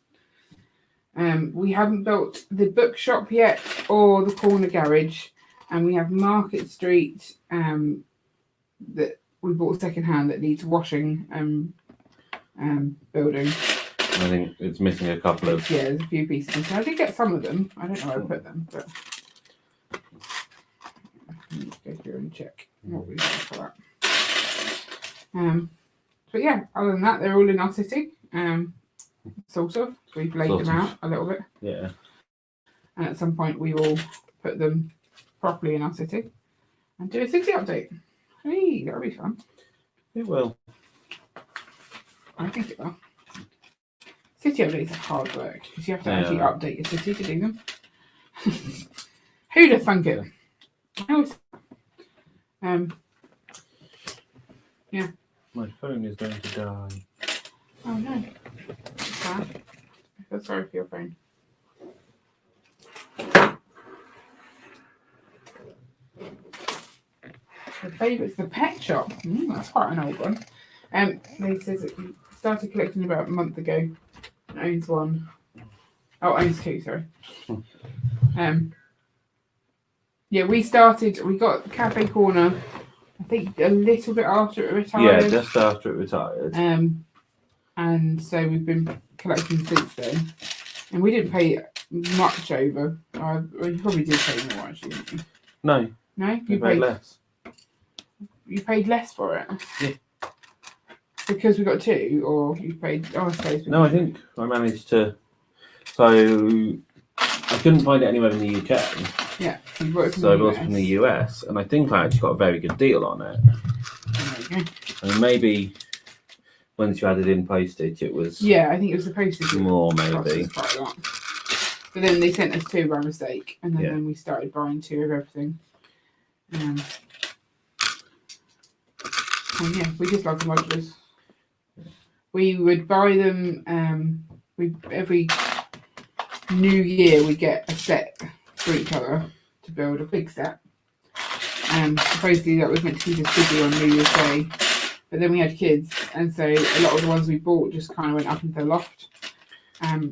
We haven't built the bookshop yet or the corner garage, and we have Market Street that we bought secondhand that needs washing building. I think it's missing a couple of. Yeah, there's a few pieces. I did get some of them. I don't know where I put them, but let's go through and check what we have for that. But yeah, other than that, they're all in our city. Sort of. We've laid them out a little bit. Yeah. And at some point we will put them properly in our city and do a city update. Hey, that'll be fun. It will. I think it will. City updates are hard work because you have to actually update your city to do them. Who'd have thunk it? Yeah. My phone is going to die. Oh no. That's bad. I feel sorry for your phone. The favourite's the pet shop. That's quite an old one. They says it started collecting about a month ago. It owns one. Oh, owns two, sorry. Yeah, we got Cafe Corner, I think a little bit after it retired. Yeah, just after it retired. And so we've been collecting since then. And we didn't pay much over. Well, you probably did pay more actually, didn't you? No. No? You paid less. You paid less for it? Yeah. Because we got 2, or you paid? Oh, I suppose. No, I think I managed to. So I couldn't find it anywhere in the UK. Yeah, so you bought it from So the it was US. from the US, and I think I actually got a very good deal on it. There you go. And maybe once you added in postage, it was Yeah, I think it was the postage. more, Cost maybe. us quite a lot. But then they sent us 2 by mistake, and then Yeah. when we started buying 2 of everything. And yeah, we just love the modulars. We would buy them. We every New Year we get a set for each other to build a big set. Supposedly that was meant to keep us busy on New Year's Day, but then we had kids, and so a lot of the ones we bought just kind of went up into the loft.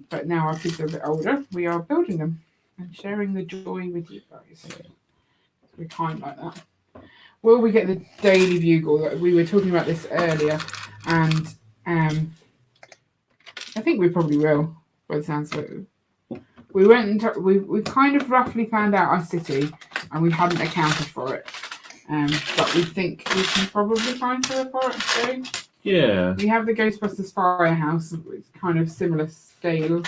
But now our kids are a bit older, we are building them and sharing the joy with you guys. We're kind like that. Will we get the daily bugle? We were talking about this earlier, and I think we probably will, by the sounds of it. We went and we kind of roughly planned out our city, and we hadn't accounted for it. But we think we can probably find somewhere for it. So Yeah. we have the Ghostbusters firehouse, with kind of similar scale,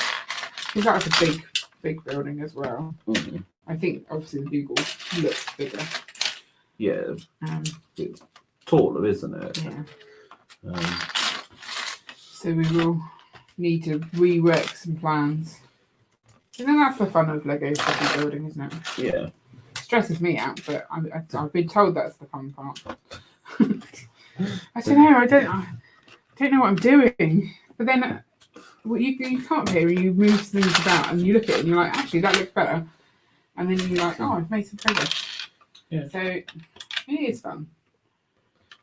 because that's a big building as well. Mm-hmm. I think obviously the bugle looks bigger. Yeah. It's Taller, isn't it? Yeah. So we will need to rework some plans. And then that's the fun of Lego city building, isn't it? Yeah. Stresses me out, but I've been told that's the fun part. I don't know. I don't know what I'm doing. But then you can't hear and you move things about and you look at it and you're like, actually that looks better. And then you're like, oh, I've made some progress. Yeah. So it is fun.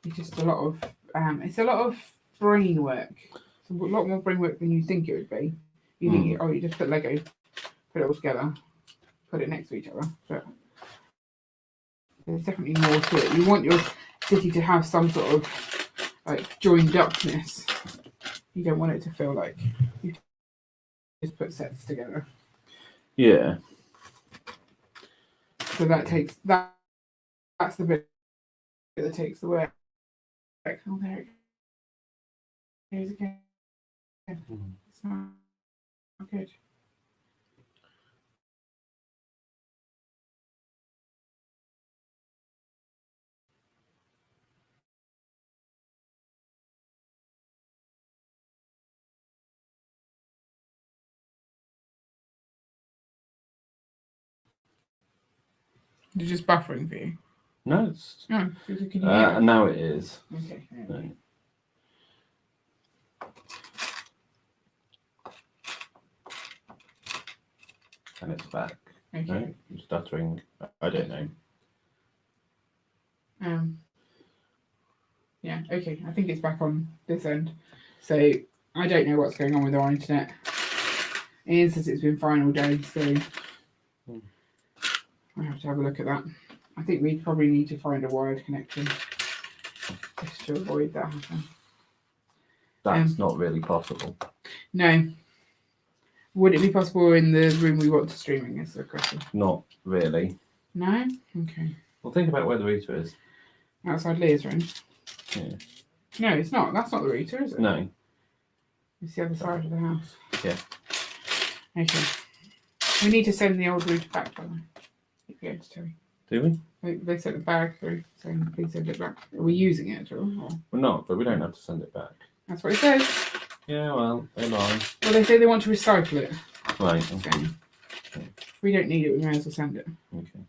It's just a lot of brain work. It's a lot more brain work than you think it would be. You think, you just put Lego, put it all together, put it next to each other. But there's definitely more to it. You want your city to have some sort of like joined upness. You don't want it to feel like you just put sets together. Yeah. So that takes that's the bit that takes the work. Oh, there it goes again. It's not good. It's just buffering for you. No, it's. No, can you hear it? Now it is. Okay. No. And it's back. Okay. No, stuttering. I don't know. Yeah, okay. I think it's back on this end. So I don't know what's going on with our internet. Ian says it's been fine all day, so I have to have a look at that. I think we probably need to find a wired connection just to avoid that happening. That's not really possible. No. Would it be possible in the room we want to streaming is the question? Not really. No? Okay. Well, think about where the router is. Outside Leah's room? Yeah. No, it's not. That's not the router, is it? No. It's the other side of the house. Yeah. Okay. We need to send the old router back, by the way. Keep going to Terry. Do we? They sent the bag through saying please send it back. Are we using it at all? Or? We're not, but we don't have to send it back. That's what it says. Yeah, well, they lie. Well, they say they want to recycle it. Right. So Okay. if we don't need it, we may as well send it. Okay.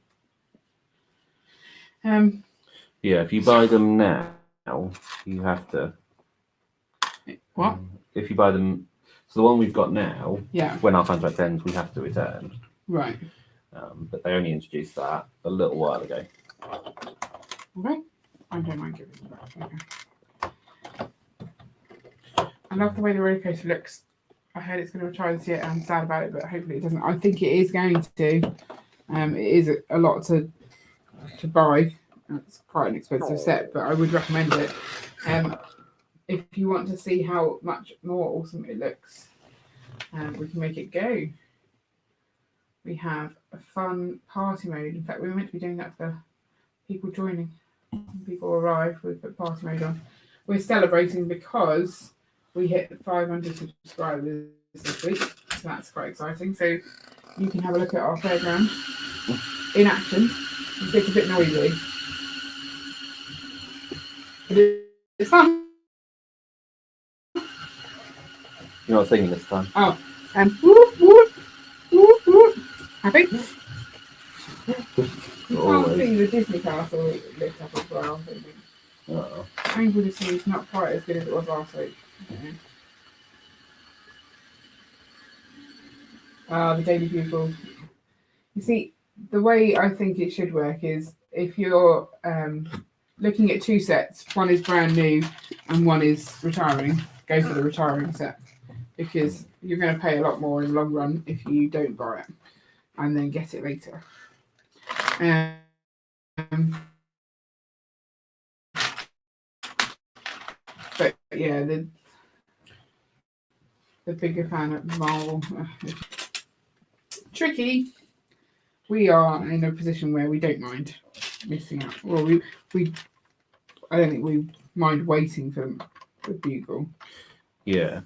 Yeah, if you buy them now, you have to. What? If you buy them, so the one we've got now, Yeah. when our contract ends, we have to return. Right. But they only introduced that a little while ago. Okay. I don't mind giving it back. Okay. I love the way the roller coaster looks. I heard it's going to retire this year. I'm sad about it, but hopefully it doesn't. I think it is going to. It is a lot to buy. It's quite an expensive set, but I would recommend it. If you want to see how much more awesome it looks, we can make it go. We have a fun party mode. In fact, we were meant to be doing that for people joining. When people arrive, we put party mode on. we're celebrating because we hit 500 subscribers this week. So that's quite exciting. So you can have a look at our playground in action. It's a bit noisy, but it's fun. You're not singing this time. Oh, whoop, whoop, whoop, whoop. Happy? You can't see the Disney castle lit up as well. Uh-oh. Painful to see it's not quite as good as it was last week. The Daily Bugle. You see, the way I think it should work is if you're looking at two sets, one is brand new and one is retiring, go for the retiring set because you're going to pay a lot more in the long run if you don't buy it and then get it later. But yeah, the bigger fan of Marvel. Tricky. We are in a position where we don't mind missing out. Well, I don't think we mind waiting for the Bugle. Yeah.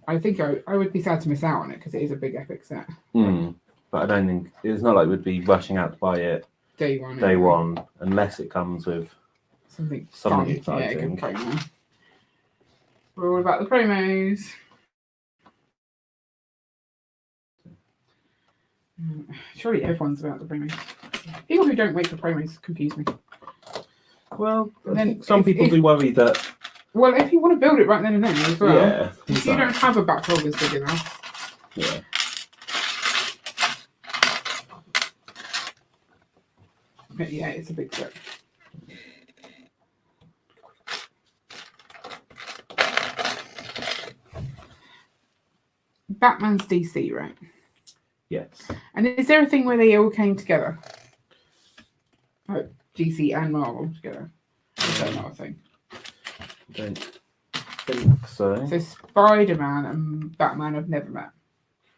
I think I would be sad to miss out on it because it is a big epic set. But I don't think it's not like we'd be rushing out to buy it Day one. Day one, unless it comes with something fun, exciting. exciting. Yeah, good promo. We're all about the promos. Surely everyone's about the promos. People who don't wait for promos confuse me. Well, And then some people do worry that. Well, if you want to build it right then and there as well. Yeah. If you don't have a backlog that's big enough. Yeah. But yeah, it's a big set. Batman's DC, right? Yes. And is there a thing where they all came together? Oh, DC and Marvel together. Is that not a thing? Don't think so. So Spider-Man and Batman have never met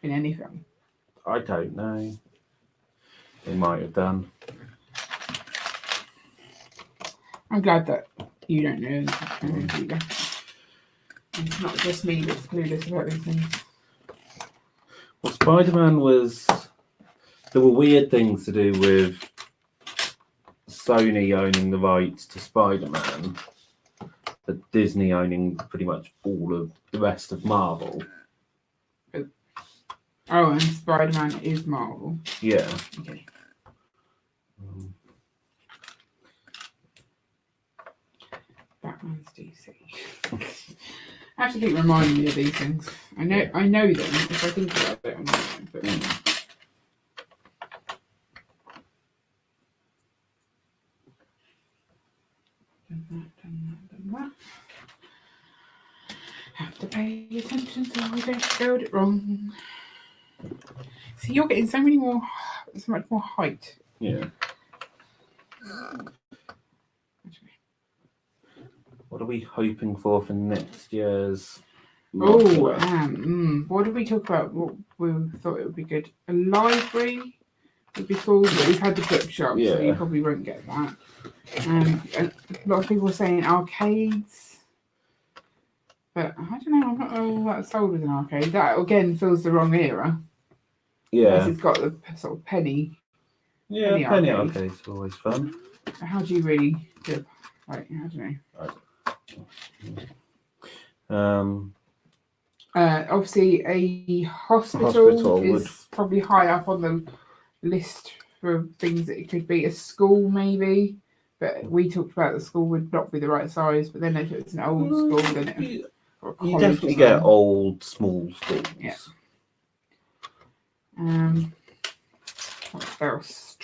in any film. I don't know. They might have done. I'm glad that you don't know either. It's not just me that's clueless about these things. Well, Spider-Man was... There were weird things to do with Sony owning the rights to Spider-Man, but Disney owning pretty much all of the rest of Marvel. Oh, and Spider-Man is Marvel. Yeah. Okay. Batman's DC. I have to keep reminding me of these things. I know them. If I think about it, I know them. But done that. Have to pay attention so I don't build it wrong. See, you're getting so much more height. Yeah. What are we hoping for next year's? What did we talk about? What we thought it would be good? A library would be cool, but we've had the bookshop, so you probably won't get that. A lot of people are saying arcades, but I don't know. I'm not all that sold with an arcade. That again feels the wrong era. Yeah. Unless it's got the sort of penny. Yeah, penny arcade's always fun. How do you really do it? Like, I don't know. Obviously, a hospital is probably high up on the list for things that it could be. A school, maybe, but we talked about the school would not be the right size. But then if it's an old school, then you definitely get old, small schools. Yeah. What else?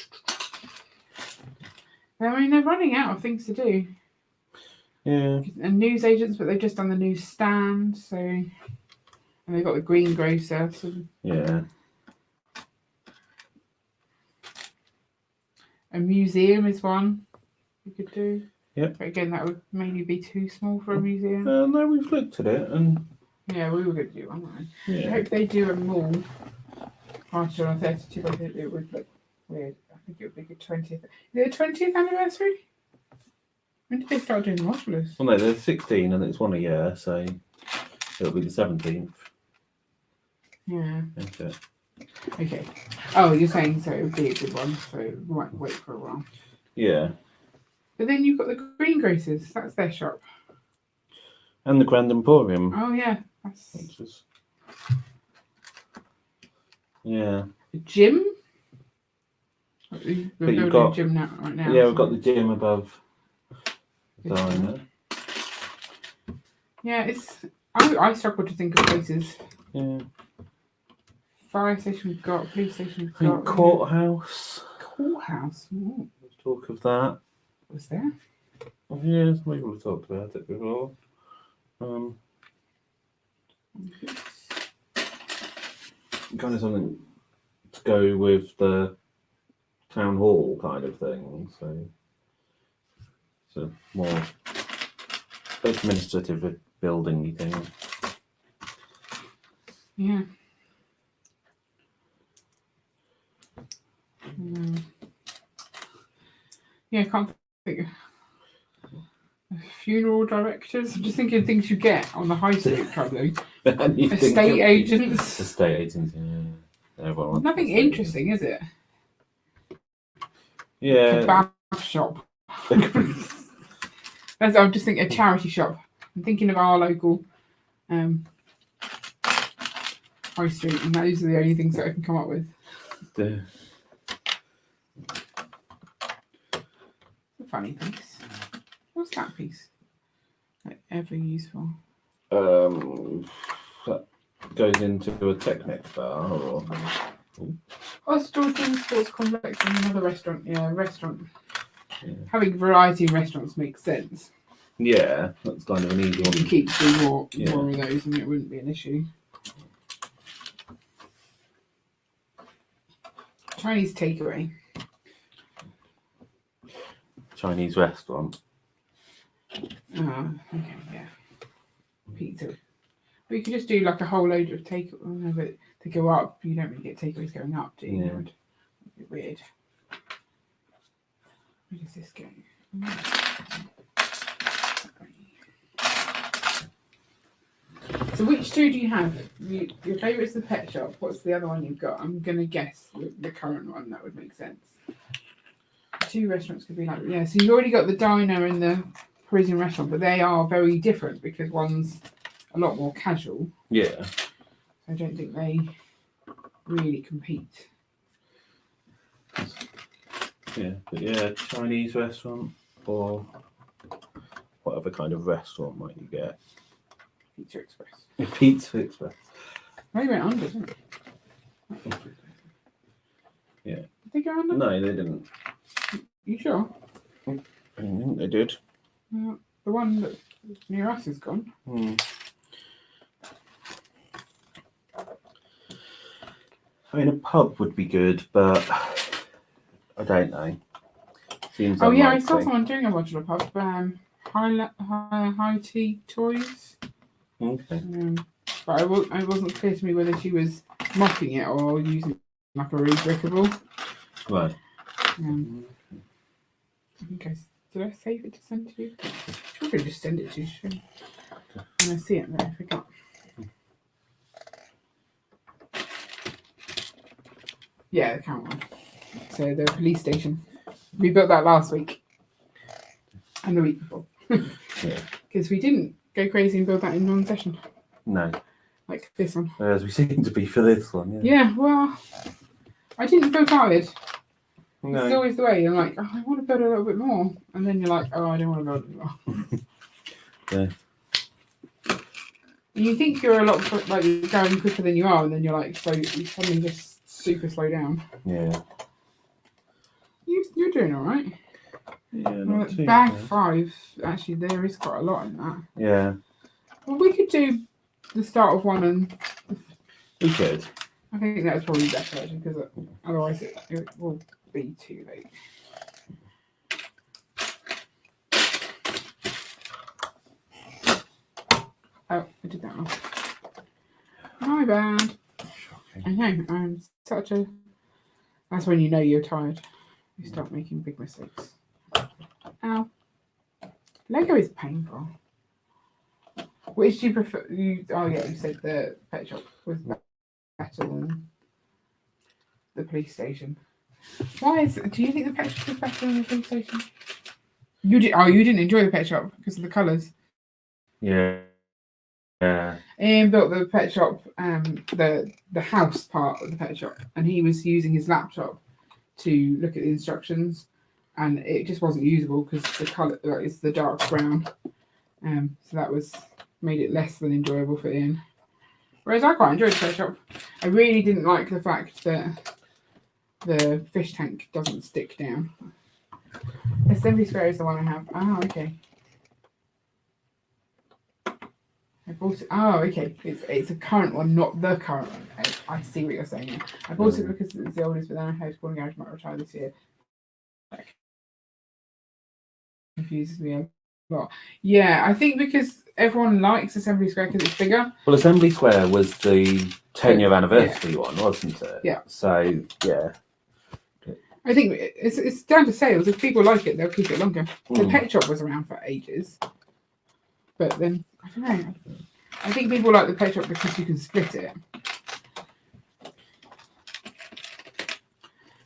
I mean, they're running out of things to do. Yeah. And newsagents, but they've just done the newsstand, so and they've got the greengrocer. So... Yeah. A museum is one you could do. Yep. But again, that would maybe be too small for a museum. No, we've looked at it and. Yeah, we were going to do one, weren't we? Yeah. I hope they do a mall after on 32, but it would look weird. I think it would be the 20th. Is it a 20th anniversary? When did they start doing modulars? Well, no, there's 16 and it's one a year, so it'll be the 17th. Yeah. Okay. Okay. Oh, you're saying so it would be a good one, so we might wait for a while. Yeah. But then you've got the Greengrocers. That's their shop. And the Grand Emporium. Oh yeah. That's Which is... Yeah. the gym. We're But you've building got- a gym now, right now. Yeah, so- we've got the gym above the diner. Yeah, it's. I struggle to think of places. Yeah. Fire station we've got, police station we've I think got. courthouse. Courthouse. Ooh, Let's talk of that. was there? Oh, yes, maybe we've talked about it before. Kind of something to go with the town hall kind of thing. So it's a more administrative building thing. Yeah. Yeah, I can't think. Funeral directors. I'm just thinking things you get on the high street, probably. And you think Estate of- agents. Estate agents, yeah. Everyone wants Nothing estate interesting, is it? agents. A Yeah. bath shop. I'm just thinking a charity shop. I'm thinking of our local high street, and those are the only things that I can come up with. The- It's a funny piece. What's that piece? Like ever useful. that goes into a Technic bar or Oh, Sturgeon Sports Complex and another restaurant. Yeah, restaurant. Yeah. Having variety in restaurants makes sense. yeah, that's kind of an easy You can one. keep doing more Yeah. of those, and it wouldn't be an issue. Chinese takeaway. Chinese restaurant. Okay, yeah. Pizza. But you could just do like a whole load of takeaway. Oh, no, but they go up. You don't really get takeaways going up, do you? Yeah. That'd be weird. Where does this go? So which two do you have? Your favourite's the pet shop. What's the other one you've got? I'm going to guess the current one. That would make sense. Two restaurants could be like, yeah, so you've already got the diner and the Parisian restaurant, but they are very different because one's a lot more casual. Yeah. I don't think they really compete. Yeah. But yeah, Chinese restaurant or what other kind of restaurant might you get? Pizza Express. Pizza Express. They went under, didn't it? Yeah. Did they go under? No, they didn't. You sure? I think they did. The one that near us is gone. I mean, a pub would be good, but I don't know. Seems Oh yeah, I unlikely. saw someone doing a modular pub. High tea toys. Okay. But it wasn't clear to me whether she was mocking it or using like a rebrickable. Right. I think did I save it to send to you? I could just send it to you. And I see it there. I forgot. Yeah, the current one. So the police station. We built that last week and the week before. Yeah. Because we didn't go crazy and build that in one session No. like this one. As we seem to be for this one, yeah. Yeah, well, I didn't feel tired. No. It's always the way. I'm like, oh, I want to build a little bit more. And then you're like, oh, I don't want to build anymore. Yeah. You think you're a lot like you're going quicker than you are, and then you're like, so you suddenly just super slow down. Yeah. You're doing all right. Yeah. Well, Not too bag bad. 5, actually, there is quite a lot in that. Yeah. Well, we could do the start of one, and We could. I think that's probably better actually, because otherwise it will be too late. Oh, I did that wrong. My bad. I know, I'm such a... That's when you know you're tired. You start making big mistakes. Ow. Lego is painful. Which do you prefer? You said the pet shop was better than the police station. Why do you think the pet shop was better than the police station? You didn't enjoy the pet shop because of the colours. Yeah. Yeah. Ian built the pet shop, the house part of the pet shop, and he was using his laptop to look at the instructions, and it just wasn't usable because the colour it's the dark brown, so that made it less than enjoyable for Ian. Whereas I quite enjoyed the pet shop. I really didn't like the fact that the fish tank doesn't stick down. Assembly Square is the one I have. Oh, okay. I bought it. Oh, okay. It's a current one, not the current one. I see what you're saying. I bought it because it's the oldest, but then I heard Corn Garage might retire this year. That confuses me a lot. Yeah, I think because everyone likes Assembly Square because it's bigger. Well, Assembly Square was the 10-year anniversary one, wasn't it? Yeah. So, yeah. I think it's down to sales. If people like it, they'll keep it longer. The pet shop was around for ages. But then, I don't know. I think people like the pet shop because you can split it.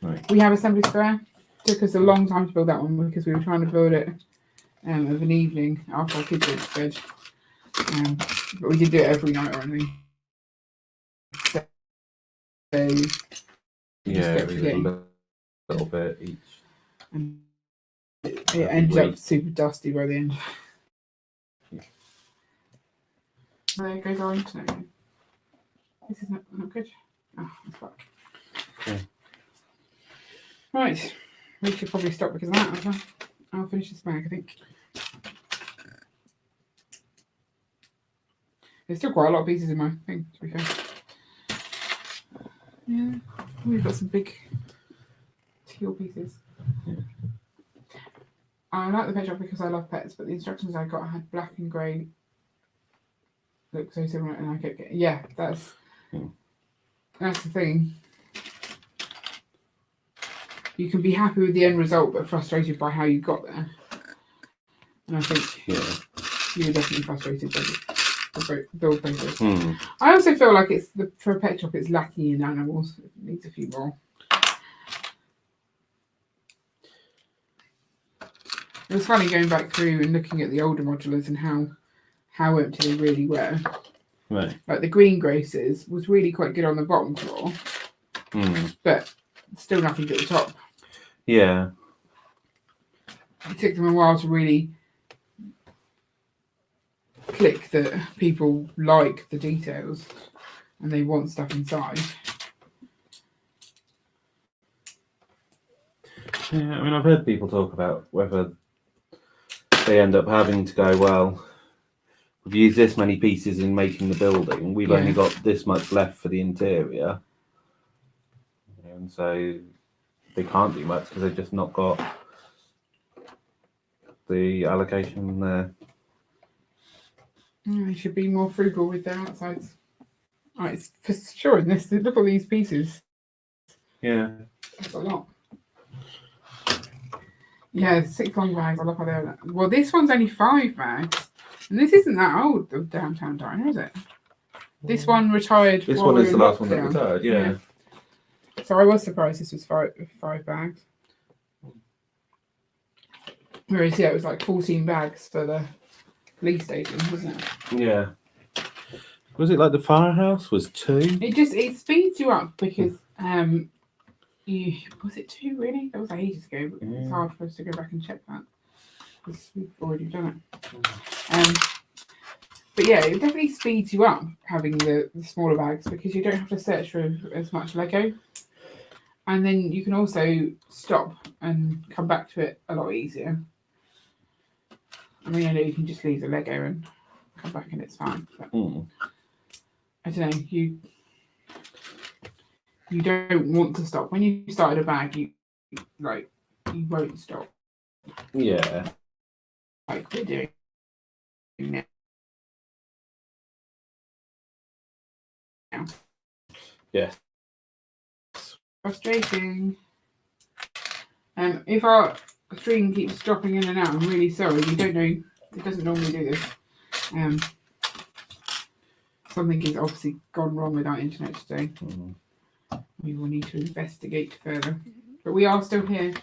Right. We have Assembly Square. It took us a long time to build that one because we were trying to build it of an evening after our kids went to bed. But we did do it every night or anything. So, yeah, it was a little bit each. And it ended up super dusty by the end. There goes our internet. This is not good. Oh, it's back. Okay. Right. We should probably stop because of that. I'll finish this bag, I think. There's still quite a lot of pieces in my thing, to be fair. Yeah. We've got some big teal pieces. Yeah. I like the pet shop because I love pets, but the instructions I got had black and grey look so similar, and I kept getting that's the thing. You can be happy with the end result, but frustrated by how you got there. And I think you were definitely frustrated by the build process. I also feel like for a pet shop, it's lacking in animals. It needs a few more. It was funny going back through and looking at the older modulars and how empty they really were. Right. Like the greengrocers was really quite good on the bottom floor, but still nothing at the top. Yeah. It took them a while to really click that people like the details and they want stuff inside. Yeah, I mean, I've heard people talk about whether they end up having to go, well, we've used this many pieces in making the building. We've only got this much left for the interior. And so they can't do much because they've just not got the allocation there. They should be more frugal with their outsides. It's for sure in this. Look at all these pieces. Yeah. That's a lot. Yeah, 6 long bags. I love how they're. Well, this one's only 5 bags. And this isn't that old, the downtown diner, is it? This one retired. This one is the last one that retired, yeah. So I was surprised this was 5 bags. Whereas, it was like 14 bags for the police station, wasn't it? Yeah. Was it like the firehouse was 2? It speeds you up because was it 2 really? That was ages ago, but it's hard for us to go back and check that because we've already done it. But yeah, it definitely speeds you up having the smaller bags because you don't have to search for as much Lego. And then you can also stop and come back to it a lot easier. I mean, I know you can just leave the Lego and come back and it's fine. But I don't know, you don't want to stop. When you started a bag, you won't stop. Yeah. Like we're doing now. Yeah. Frustrating. If our stream keeps dropping in and out, I'm really sorry. We don't know It doesn't normally do this. Something has obviously gone wrong with our internet today. Mm. We will need to investigate further. But we are still here,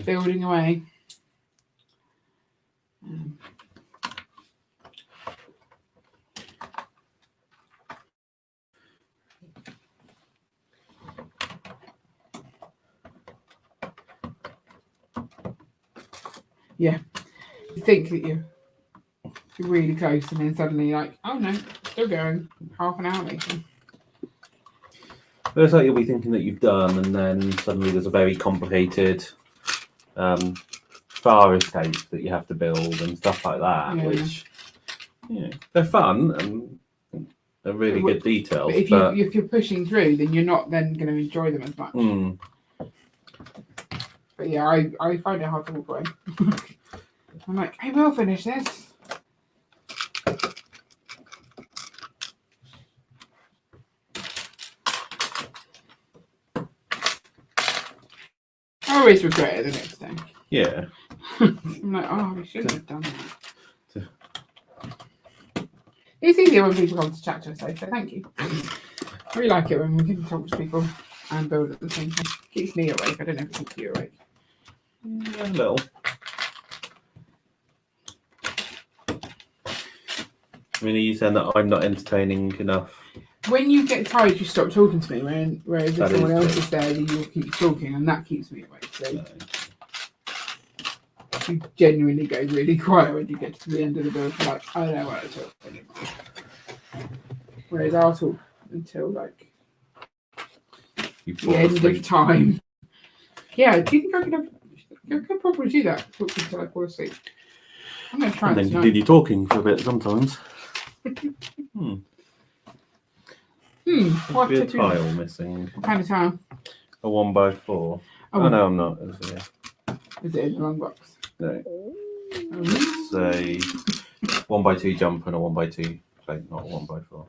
building away. Yeah, you think that you're really close, and then suddenly you're like, oh no, still going. Half an hour later. It's like you'll be thinking that you've done, and then suddenly there's a very complicated fire escape that you have to build and stuff like that, Yeah. which they're fun and they're really good details. But if you're pushing through, then you're not then going to enjoy them as much. Mm. But yeah, I find it hard to walk away. I'm like, I will finish this. I always regret it the next day. Yeah. I'm like, oh, we shouldn't have done that. It's easier when people come to chat to us, so thank you. We like it when we can talk to people and build at the same time. Keeps me awake. I don't know if it keeps you awake. Yeah, a little. I mean, are you saying that I'm not entertaining enough? When you get tired, you stop talking to me. Whereas if That someone is else true. is there, then you'll keep talking, and that keeps me awake. So you genuinely go really quiet when you get to the end of the build. You're like, I don't want to talk anymore. Whereas I'll talk until like You the fall end asleep. of time. Yeah, do you think I could have? I could probably do that. Talk until I fall asleep. I'm going to try And it then tonight. continue talking for a bit sometimes. What Be a to do? tile missing. What kind of tile? A 1x4. Oh no, I'm not. Is it? Is it in the wrong box? No. Oh. It's a 1x2 jump and a 1x2 plate, not a 1x4.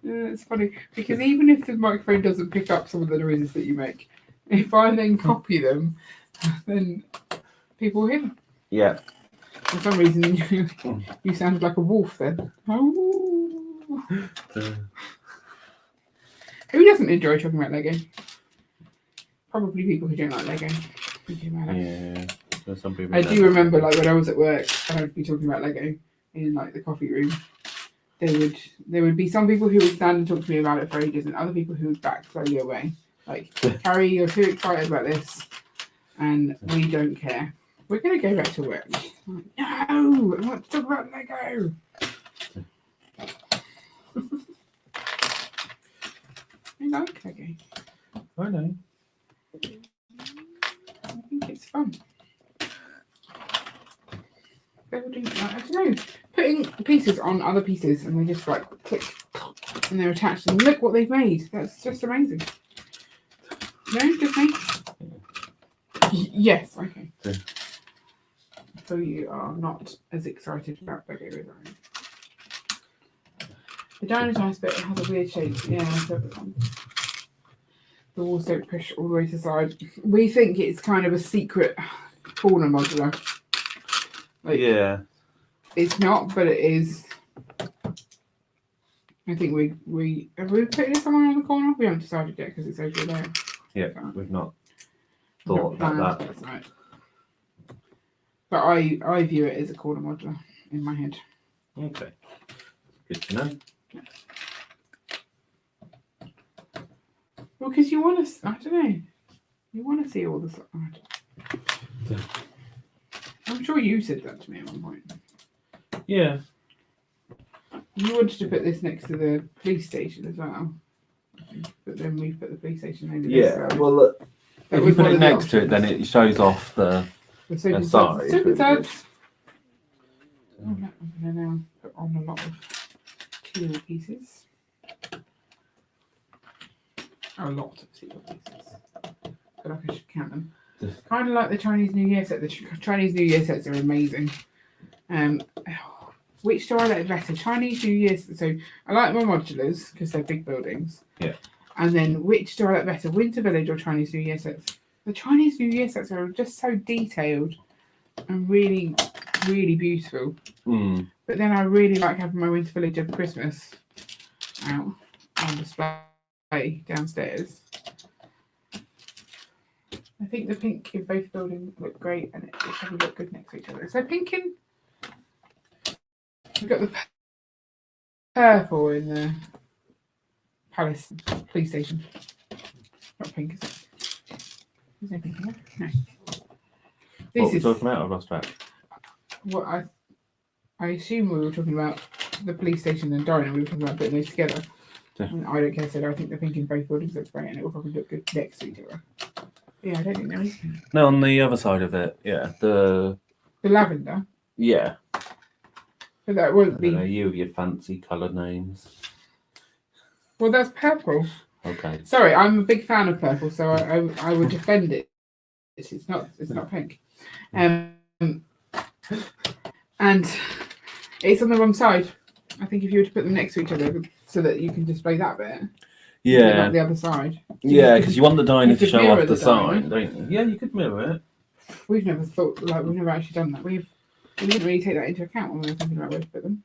It's funny because even if the microphone doesn't pick up some of the noises that you make, if I then copy them, then people hear them. Yeah. For some reason, you sound like a wolf then. Oh. Who doesn't enjoy talking about Lego? Probably people who don't like Lego. Yeah. There's some people. I do remember, like when I was at work, and I'd be talking about Lego in like the coffee room. There would be some people who would stand and talk to me about it for ages, and other people who would back slowly away. Like, Carrie, you're too excited about this, and we don't care. We're going to go back to work. I'm like, no, I want to talk about Lego. I like Lego. I know. I think it's fun. Building, I don't know, putting pieces on other pieces and they just like click and they're attached and look what they've made. That's just amazing. No, just me? Yes, okay. Yeah. So you are not as excited about Lego as I am. The diamond's nice, but it has a weird shape. Yeah, so the walls don't push all the way to the side. We think it's kind of a secret corner modular. Like, Yeah. it's not, but it is. I think we have we put it somewhere on the corner. We haven't decided yet because it's over there. Yeah. We've not thought about that. That's right. But I view it as a corner modular in my head. Okay. Good to know. Well, because you want to, I don't know, you want to see all the stuff. I'm sure you said that to me at one point. Yeah. You wanted to put this next to the police station as well. But then we put the police station over this Yeah. side. Well, if you was put one it of the next to it, then it shows off the soap and side, suds. Soap and really good. suds. I'm going to now put on a lot of teal pieces. A lot of teal pieces. I feel like I should count them. Kind of like the Chinese New Year set. The Chinese New Year sets are amazing. Which do I like better? Chinese New Year. So I like my modulars because they're big buildings. Yeah. And then which do I like better? Winter Village or Chinese New Year sets? The Chinese New Year sets are just so detailed and really it's really beautiful. Mm. But then I really like having my winter village over Christmas out on display downstairs. I think the pink in both buildings look great, and it probably look good next to each other. So pink in, we've got the purple in the Palace police station. Not pink, is it? Is there pink in there? No. What are we talking about? I've lost track. What I assume we were talking about the police station and Diner. We were talking about putting those together. Yeah. And I don't care. Said I think the pink in both buildings looks great, and it will probably look good next to each other. Yeah, I don't think there is pink. No, on the other side of it, yeah, The lavender, yeah. but that won't I be. don't know, you with your fancy coloured names. Well, that's purple. Okay. Sorry, I'm a big fan of purple, so I would defend it. It's not pink, and it's on the wrong side. I think if you were to put them next to each other so that you can display that bit, Yeah. not the other side. Yeah, because you want the diner you to could show mirror off the the diner. sign, don't you? Yeah, you could mirror it. We've never actually done that. We didn't really take that into account when we were thinking about where to put them.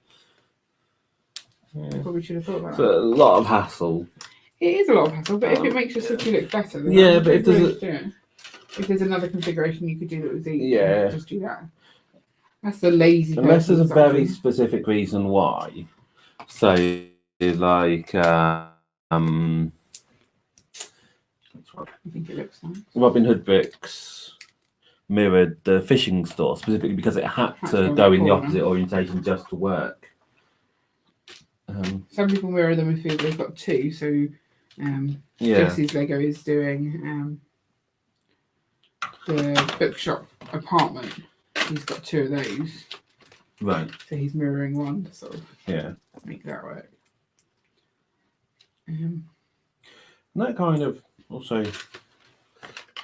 Yeah. Probably should have thought about It's that. a lot of hassle. It is a lot of hassle, but if it makes your city look better, then Yeah, I but if would there's do it. If there's another configuration you could do that was easy, Yeah. just do that. That's the lazy. Unless there's a person's very option. specific reason why. So, like, I think it looks nice. Robin Hood bricks mirrored the fishing store specifically because it had Had to to go go in the corner. opposite orientation just to work. Some people mirror them if they've got two. So, Yeah. Jesse's Lego is doing the bookshop apartment. He's got two of those, Right. so he's mirroring one to sort of Yeah. make that work. And that kind of also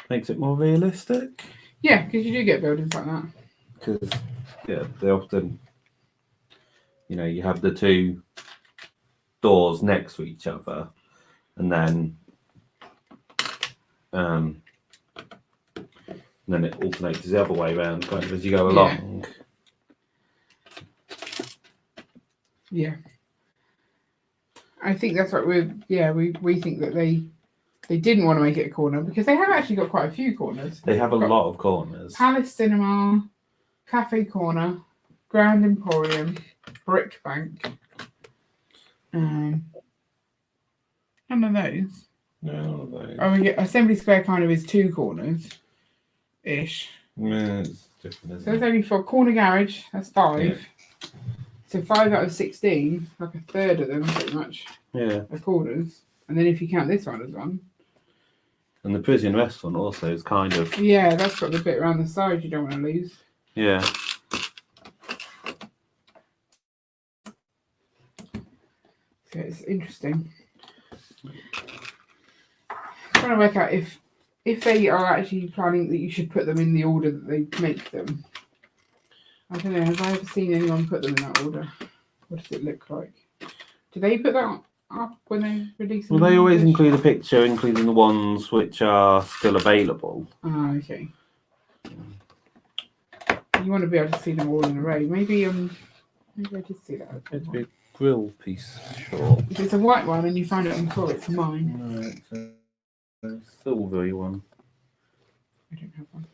makes it more realistic. Yeah, because you do get buildings like that. Because, yeah, they often, you have the two doors next to each other, and then it alternates the other way around kind of as you go along. Yeah. I think that's what we think that they didn't want to make it a corner because they have actually got quite a few corners. They have a lot of corners. Palace Cinema, Cafe Corner, Grand Emporium, Brick Bank. None of those. No, none of those. Oh, we get Assembly Square kind of is two corners ish. Yeah, it's different, So isn't there's it? only for Corner Garage, that's 5. Yeah. So 5 out of 16, like a third of them pretty much Yeah. are corners. And then if you count this one as one. And the prison restaurant also is kind of. Yeah, that's got the bit around the side you don't want to lose. Yeah. So it's interesting. I'm trying to work out if they are actually planning that you should put them in the order that they make them. I don't know, have I ever seen anyone put them in that order? What does it look like? Do they put that up when they release them? Well, they in always English? include a picture, including the ones which are still available. Ah, okay. You want to be able to see them all in a row. Maybe I did see that. It's a big grill piece short. If it's a white one and you find it on the floor, it's mine. No, it's a silvery one. I don't have one.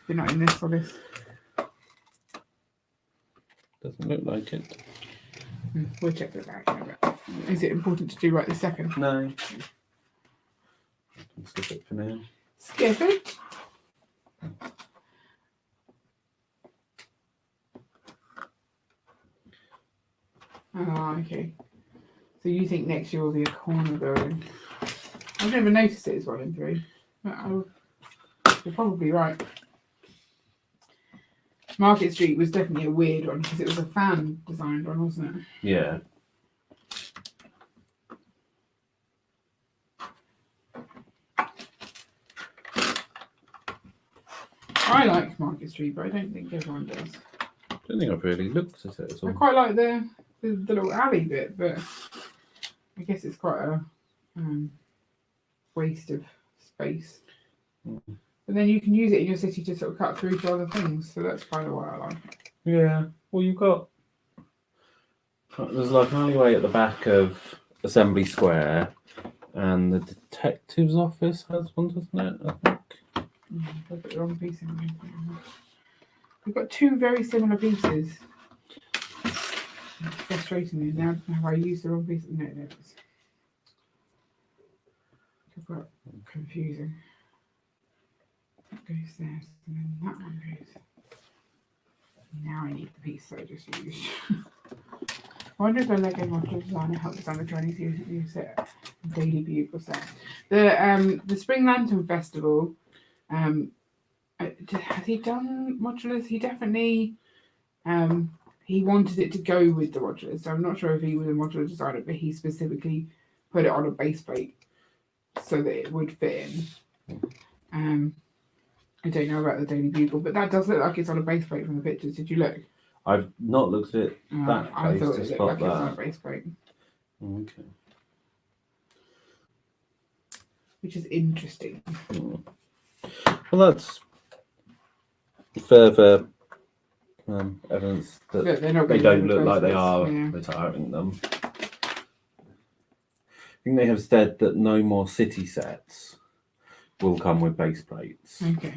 You're not in this or this. Doesn't look like it. We'll check that out. Is it important to do right this second? No. Skip it for now. Skip it. Ah, okay. So you think next year will be a corner building? I've never noticed it as well in 3. But you're probably right. Market Street was definitely a weird one because it was a fan designed one, wasn't it? Yeah. I like Market Street, but I don't think everyone does. I don't think I've really looked at it at I all. quite like the little alley bit, but I guess it's quite a waste of space. But then you can use it in your city to sort of cut through to other things. So that's kind of what I like. Yeah. Well, there's like an alleyway at the back of Assembly Square, and the detective's office has one, doesn't it? I think. I've got the wrong piece in there. We've got two very similar pieces. It's frustrating me now. Have I used the wrong piece? No, it's confusing. That goes there, and then that one goes. Now I need the piece that I just used. I wonder if the Lego modular designer helped design the Chinese new set, Daily Bugle set. The Spring Lantern Festival. Has he done modulars? He definitely. He wanted it to go with the modulars, so I'm not sure if he was a modular designer, but he specifically put it on a base plate so that it would fit in. I don't know about the Daily Bugle, but that does look like it's on a base plate from the pictures. Did you look? I've not looked at that I place thought to it looked spot like it was on a that. base plate, Okay. which is interesting. Well, that's further evidence that Look, they're not they going don't to look like they are yeah. retiring them. I think they have said that no more city sets will come with base plates. Okay.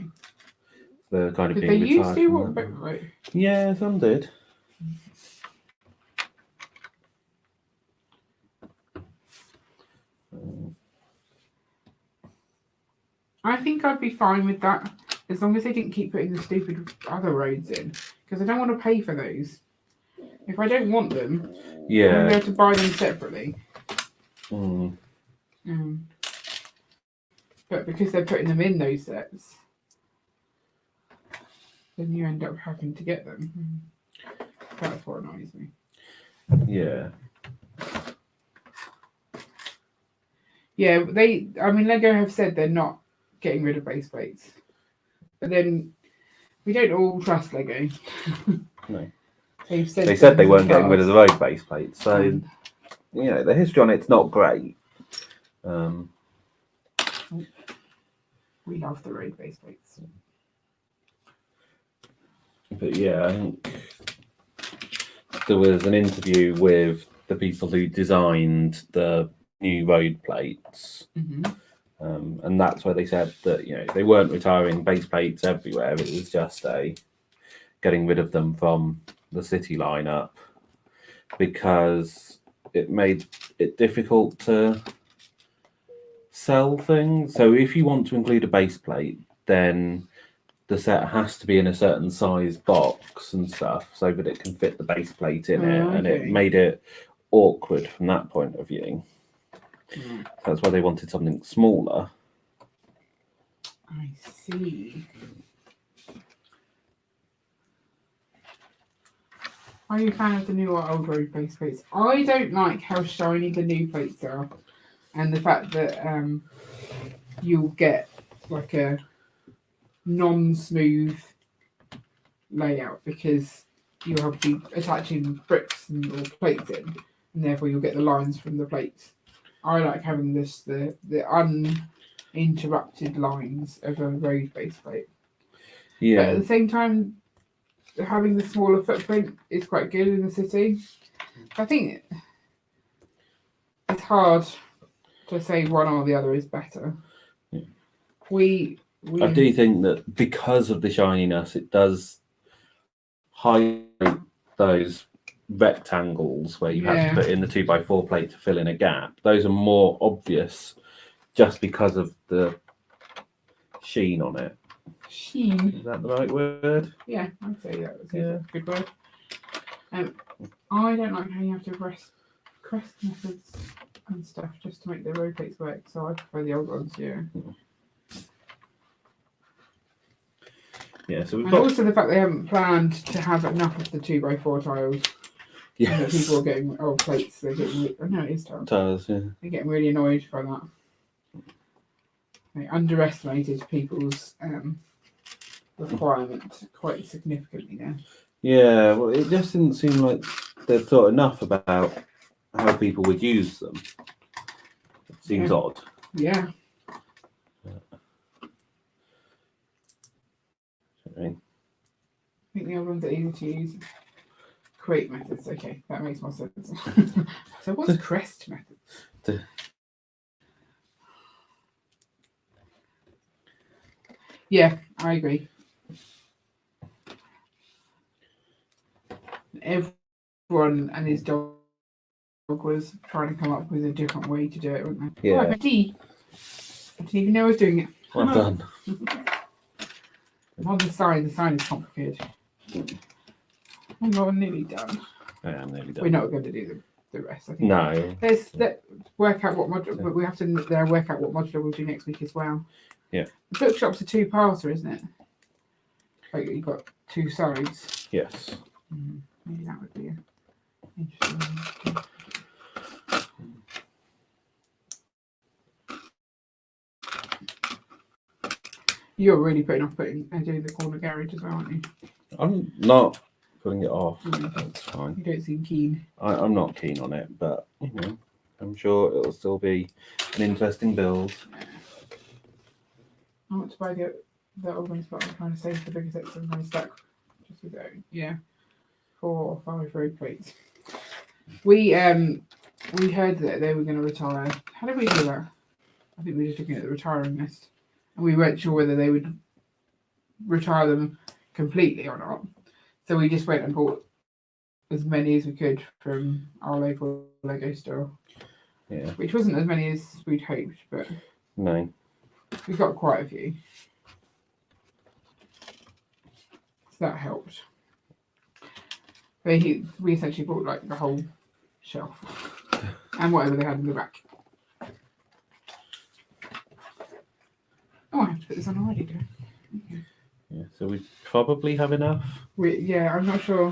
They're kind of Did being they used retired to? from What? that. Right. Yeah, some did. I think I'd be fine with that as long as they didn't keep putting the stupid other roads in, because I don't want to pay for those. If I don't want them, Yeah. I'm going to buy them separately. Mm. But because they're putting them in those sets, then you end up having to get them. That's what annoys me. Yeah. Yeah, Lego have said they're not getting rid of base plates. But then we don't all trust Lego. No. They said they weren't getting rid of the road base plates, so the history on it's not great. We love the road base plates. But yeah, I think there was an interview with the people who designed the new road plates. Mm-hmm. And that's where they said that they weren't retiring base plates everywhere. It was just getting rid of them from the city lineup because it made it difficult to sell things. So if you want to include a base plate, then the set has to be in a certain size box and stuff so that it can fit the base plate in it, and it made it awkward from that point of view. That's why they wanted something smaller. I see. Are you a fan of the new or old road base plates? I don't like how shiny the new plates are, and the fact that you'll get like a non-smooth layout because you'll have to be attaching bricks or plates in, and therefore you'll get the lines from the plates. I like having the uninterrupted lines of a road base plate. Yeah. But at the same time, having the smaller footprint is quite good in the city. I think it's hard to say one or the other is better. Yeah. I do think that because of the shininess, it does highlight those rectangles where you have to put in the 2x4 plate to fill in a gap. Those are more obvious just because of the sheen on it. Sheen. Is that the right word? Yeah, I'd say that's a good word. I don't like how you have to crest methods and stuff just to make the road plates work, so I prefer the old ones, Yeah, so we've and got also the fact they haven't planned to have enough of the 2x4 tiles. Yes. People are getting plates. They're getting no, it is tiles. Tiles, yeah. They're getting really annoyed by that. They underestimated people's requirement quite significantly there. Yeah, well, it just didn't seem like they'd thought enough about how people would use them. It seems odd. Yeah. Okay. I think the other ones are easy to use. Create methods. Okay, that makes more sense. So what's crest methods? Yeah, I agree. Everyone and his dog was trying to come up with a different way to do it, weren't they? Yeah. Oh, I didn't even know I was doing it. Well done. On the sign is complicated. I'm not nearly done. Yeah, I'm nearly done. We're not going to do the rest, I think. No. Let's work out what module, but we have to work out what module we'll do next week as well. Yeah. The bookshop's a two-parter, isn't it? Like you've got two sides. Yes. Maybe that would be an interesting one. You're really putting off doing the corner garage as well, aren't you? I'm not putting it off. Mm. That's fine. You don't seem keen. I'm not keen on it, but you know, I'm sure it'll still be an interesting build. I want to buy the old but I'm trying to save the bigger sets and my stack. Just with that. Yeah. 4 or 5 road plates. We heard that they were going to retire. How did we do that? I think we were just looking at the retiring list. And we weren't sure whether they would retire them completely or not. So we just went and bought as many as we could from our local Lego store. Yeah. Which wasn't as many as we'd hoped, but No. we got quite a few. So that helped. But we essentially bought like the whole shelf and whatever they had in the back. Oh, I have to put this on already, do I? Okay. Yeah, so we probably have enough. I'm not sure.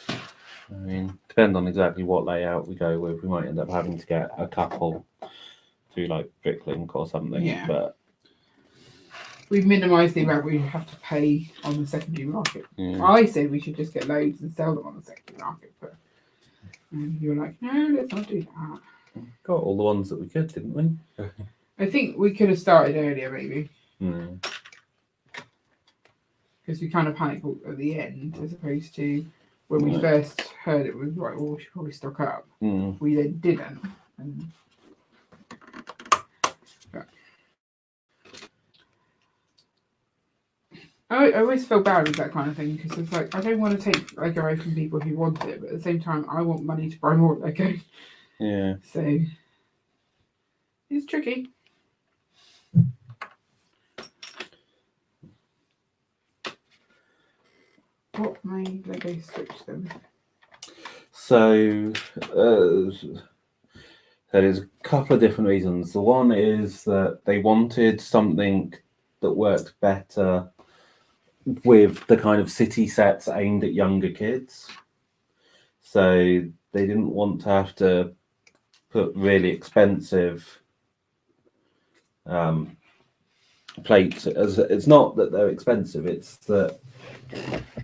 I mean, depend on exactly what layout we go with. We might end up having to get a couple through like Bricklink or something. Yeah. But We've minimised the amount we have to pay on the secondary market. yeah. I said we should just get loads and sell them on the secondary market, but you were like, no, let's not do that. Got all the ones that we could, didn't we? I think we could have started earlier, maybe. Because we kind of panicked at the end, as opposed to when we first heard it was right. Well, we should probably stock up. We then didn't. I always feel bad with that kind of thing because it's like I don't want to take Lego away from people who want it, but at the same time I want money to buy more Lego. Yeah. So it's tricky. What made Lego switch them? So there's a couple of different reasons. The one is that they wanted something that worked better with the kind of city sets aimed at younger kids. So they didn't want to have to put really expensive plates. It's not that they're expensive, it's that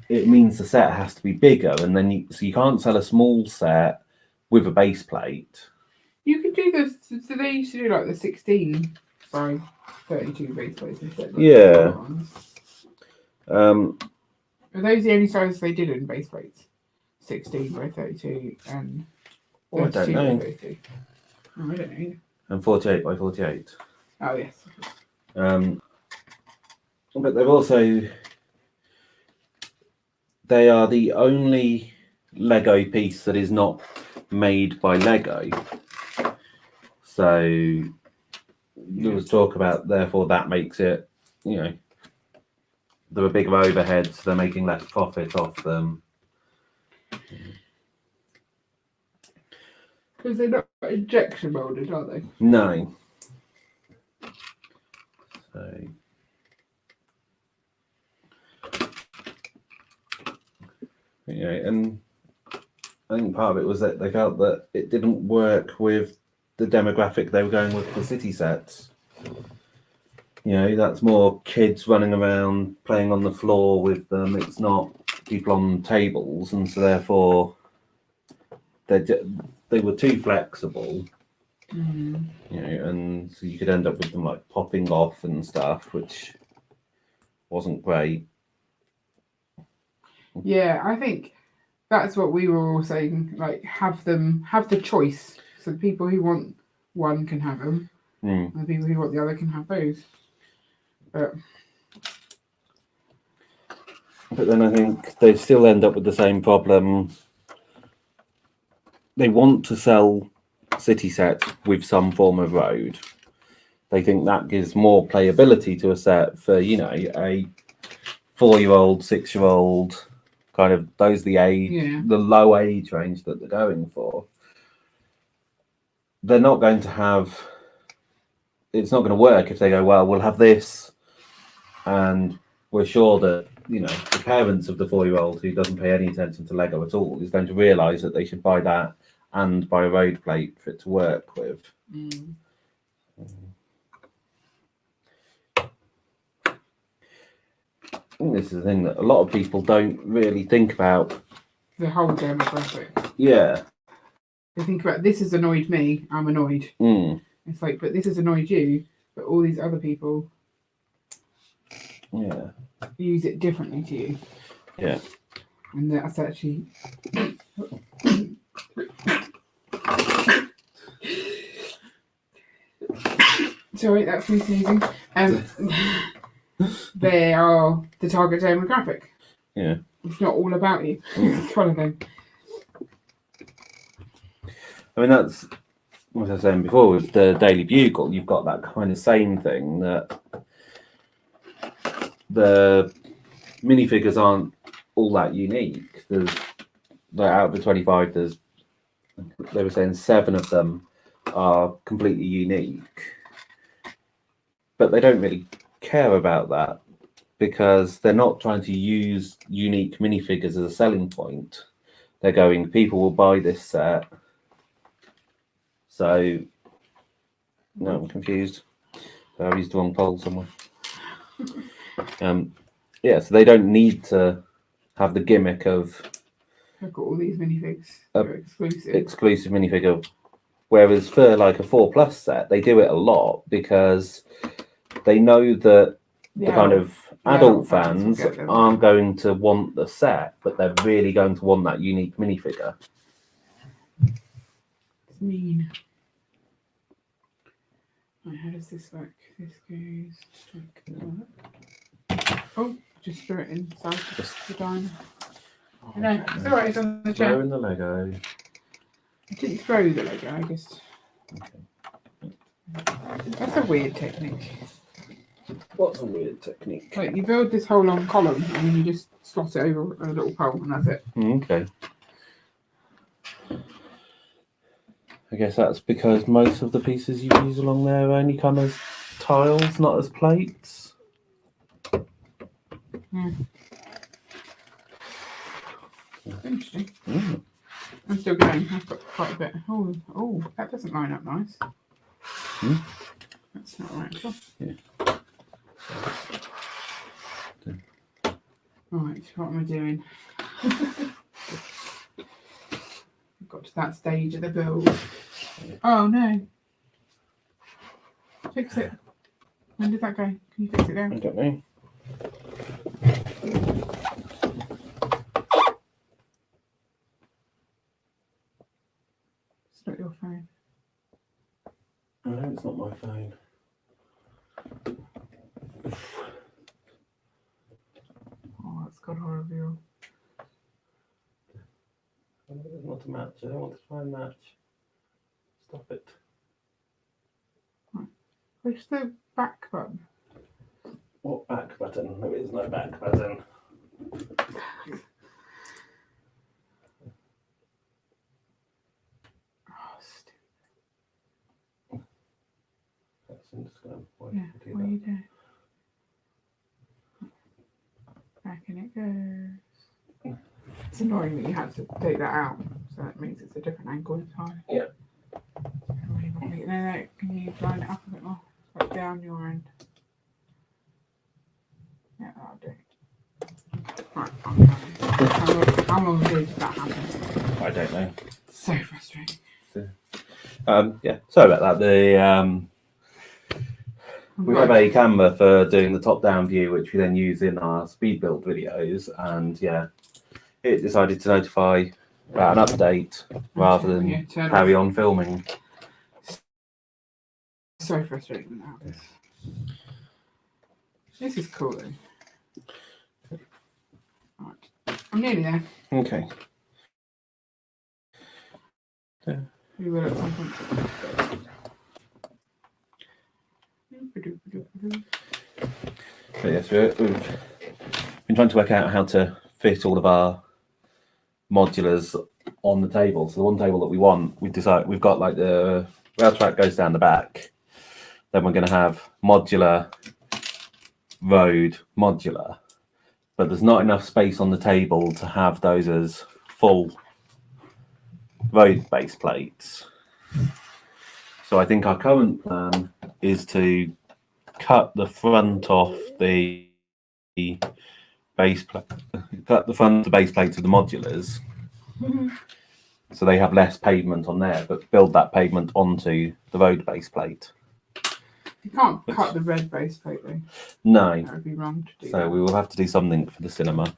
it means the set has to be bigger, and then you can't sell a small set with a base plate. You can do this. So they used to do like the 16 by 32 base plates instead. Like Yeah. Are those the only sizes they did in base plates? 16 by 32 and 32 I don't know. by 32. Oh, I don't know. And 48 by 48. Oh yes. But they've also, they are the only Lego piece that is not made by Lego. So there was talk about, therefore that makes it, you know, there are bigger overheads, so they're making less profit off them. Because they're not injection molded, are they? No. So yeah, and I think part of it was that they felt that it didn't work with the demographic they were going with for city sets. You know, that's more kids running around playing on the floor with them. It's not people on tables, and so therefore they were too flexible. You know, and so you could end up with them like popping off and stuff, which wasn't great. Yeah, I think that's what we were all saying. Like, have the choice, so the people who want one can have them, and the people who want the other can have those. But then I think they still end up with the same problem. They want to sell city sets with some form of road. They think that gives more playability to a set for, you know, a 4-year-old, 6-year-old, kind of those the low age range that they're going for. They're not going to have, it's not going to work if they go, well, we'll have this, and we're sure that, you know, the parents of the 4-year-old who doesn't pay any attention to Lego at all is going to realise that they should buy that and buy a road plate for it to work with. I think this is the thing that a lot of people don't really think about. The whole demographic. Yeah. They think about, this has annoyed me, I'm annoyed. It's like, but this has annoyed you, but all these other people use it differently to you. Yeah. And that's actually... Sorry, that's me sneezing. They are the target demographic. Yeah. It's not all about you. Kind of thing. I mean, that's what I was saying before with the Daily Bugle. You've got that kind of same thing, that the minifigures aren't all that unique. There's, like, out of the 25, they were saying 7 of them are completely unique. But they don't really care about that because they're not trying to use unique minifigures as a selling point. They're going, people will buy this set. So, no, I'm confused. I used the wrong poll somewhere. Yeah, so they don't need to have the gimmick of... I've got all these minifigs. They're exclusive. Exclusive minifigure. Whereas for like a 4+ set, they do it a lot because they know that the kind of adult fans aren't going to want the set, but they're really going to want that unique minifigure. It's mean. Right, how does this work? This goes like that. Oh, just threw it inside the diner. No, it's alright, it's on the chair. Throwing the Lego. I didn't throw the Lego, I just... Okay. That's a weird technique. What's a weird technique? Like, you build this whole long column and then you just slot it over a little pole and that's it. Okay. I guess that's because most of the pieces you use along there are only kind of tiles, not as plates. Interesting. I'm still going. I've got quite a bit. Oh, that doesn't line up nice. That's not right at all. Yeah. Right, what am I doing? I've got to that stage of the build. Oh no. Fix it. When did that go? Can you fix it down? I don't know. It's not your phone. No, it's not my phone. Oh, that's got horrible. I don't want to match. I don't want to try and match. Stop it. Right. Push the back button. What back button? There is no back button. Oh, stupid. That's Instagram. Why Yeah, do you what do are you that? doing? Back in it goes. It's annoying that you had to take that out, so that means it's a different angle entirely. Yeah. No, can you line it up a bit more? Like down your end. Yeah, that'll do. Right, I'm done. How long ago did that happen? I don't know. So frustrating. Yeah, sorry about that. We have a camera for doing the top-down view, which we then use in our speed build videos. And yeah, it decided to notify about an update rather than carry on filming. So frustrating now. This is cool though. Right. I'm nearly there. Okay. We will at some point. So yes, we've been trying to work out how to fit all of our modulars on the table. So the one table that we want, we've got like the rail track goes down the back. Then we're going to have modular, road, modular. But there's not enough space on the table to have those as full road base plates. So I think our current plan is to cut the front off the base plate, cut the front of the base plates of the modulars, so they have less pavement on there, but build that pavement onto the road base plate. You can't cut the red base plate though. No. That would be wrong to do. So we will have to do something for the cinema.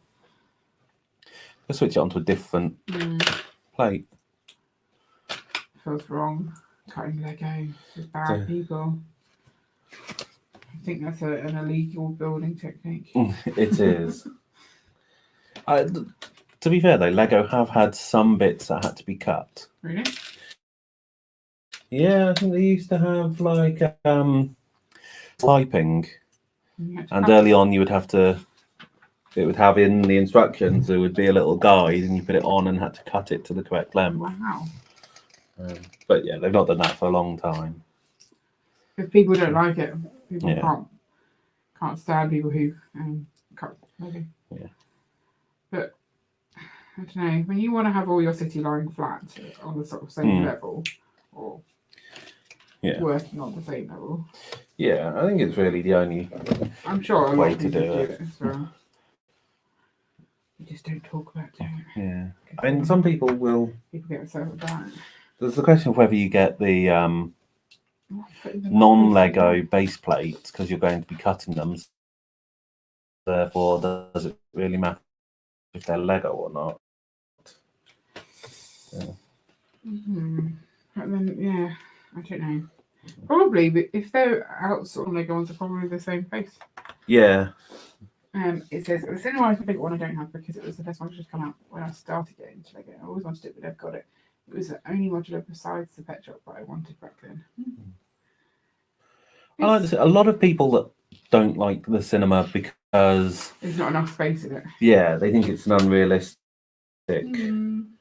Let's switch it onto a different plate. Feels wrong. Cutting Lego with bad people. I think that's an illegal building technique. It is. To be fair though, Lego have had some bits that had to be cut. Really? Yeah, I think they used to have like piping, and early on you would have to. It would have in the instructions there would be a little guide, and you put it on and had to cut it to the correct length. Wow. But yeah, they've not done that for a long time. Because people don't like it. People can't stand people who cut Lego. Yeah. But I don't know. When you want to have all your city lying flat on the sort of same level, or working on the same level. Yeah, I think it's really the only. I'm sure a lot way of to people do it as well. We just don't talk about doing it. Yeah, I mean, some people will. People get upset about it. There's the question of whether you get the non-Lego base plates because you're going to be cutting them. Therefore, does it really matter if they're Lego or not? Yeah. But then, I don't know. Probably, but if they're outsourced Lego ones, are probably the same face. Yeah. It says the cinema is the big one I don't have because it was the first one to just come out when I started getting into Lego. I always wanted it, but I've got it. It was the only modular besides the pet shop that I wanted back then. I like this. A lot of people that don't like the cinema because there's not enough space in it. Yeah, they think it's an unrealistic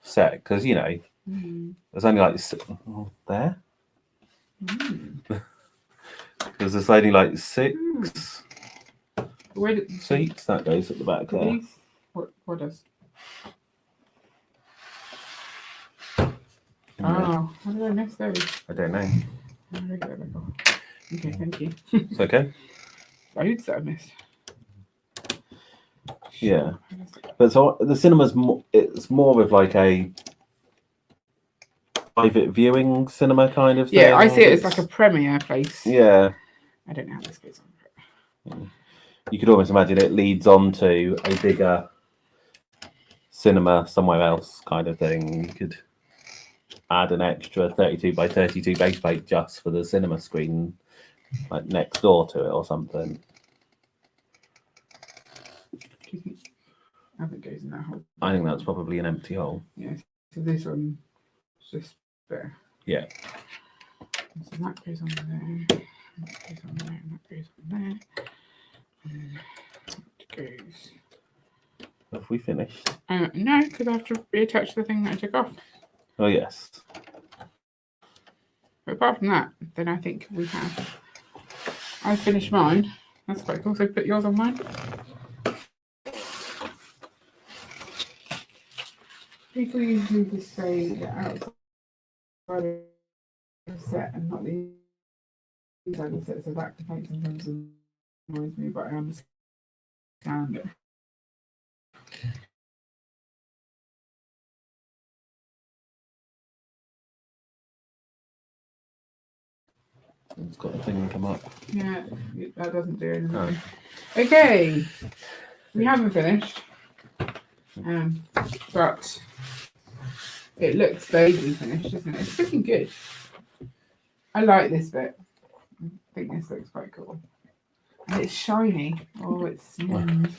set because there's only like there. Because there's only like 6 seats that goes at the back there. What does? Yeah. How did I miss those? I don't know. Okay, thank you. It's okay. Loads that I missed. Yeah, but so the cinema's it's more of like a private viewing cinema kind of thing. Yeah, I see it as like a premiere place. Yeah. I don't know how this goes on. You could almost imagine it leads on to a bigger cinema somewhere else kind of thing. You could add an extra 32 by 32 base plate just for the cinema screen, like next door to it or something. I think it goes in that hole. I think that's probably an empty hole. Yeah, so this one's just there. Yeah. So that goes on there, that goes on there, and that goes on there. And that goes. Have we finished? No, because I have to reattach the thing that I took off. Oh, yes. But apart from that, then I think we have. I finished mine. That's quite cool. So put yours on mine. People usually just say the outside of the set and not the inside of the set, so that complaint sometimes annoys me, but I understand it. It's got a thing come up. Yeah, that doesn't do anything. Oh. Okay, we haven't finished, but it looks vaguely finished, isn't it? It's looking good. I like this bit. I think this looks quite cool. And it's shiny. Oh, it's smooth.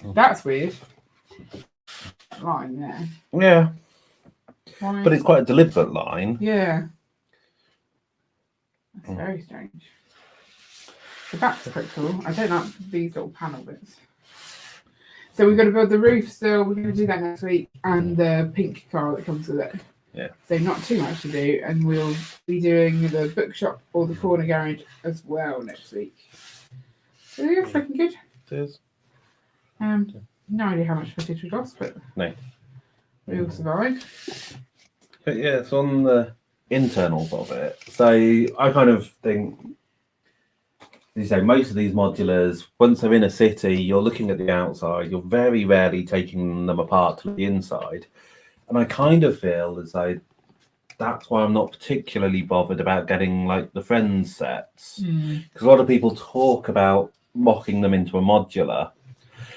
That's weird. Line there. Yeah, Why? but it's quite a deliberate line. Yeah. That's very strange. The back's quite cool. I don't like these little panel bits. So we've got to build the roof still. We're going to do that next week. And the pink car that comes with it. Yeah. So not too much to do. And we'll be doing the bookshop or the corner garage as well next week. So yeah, it's looking good. It is. No idea how much footage we lost, but No. we all survived. But yeah, it's on the internals of it. So I kind of think, as you say, most of these modulars, once they're in a city, you're looking at the outside, you're very rarely taking them apart to the inside. And I kind of feel as though that's why I'm not particularly bothered about getting like the Friends sets. Because a lot of people talk about mocking them into a modular.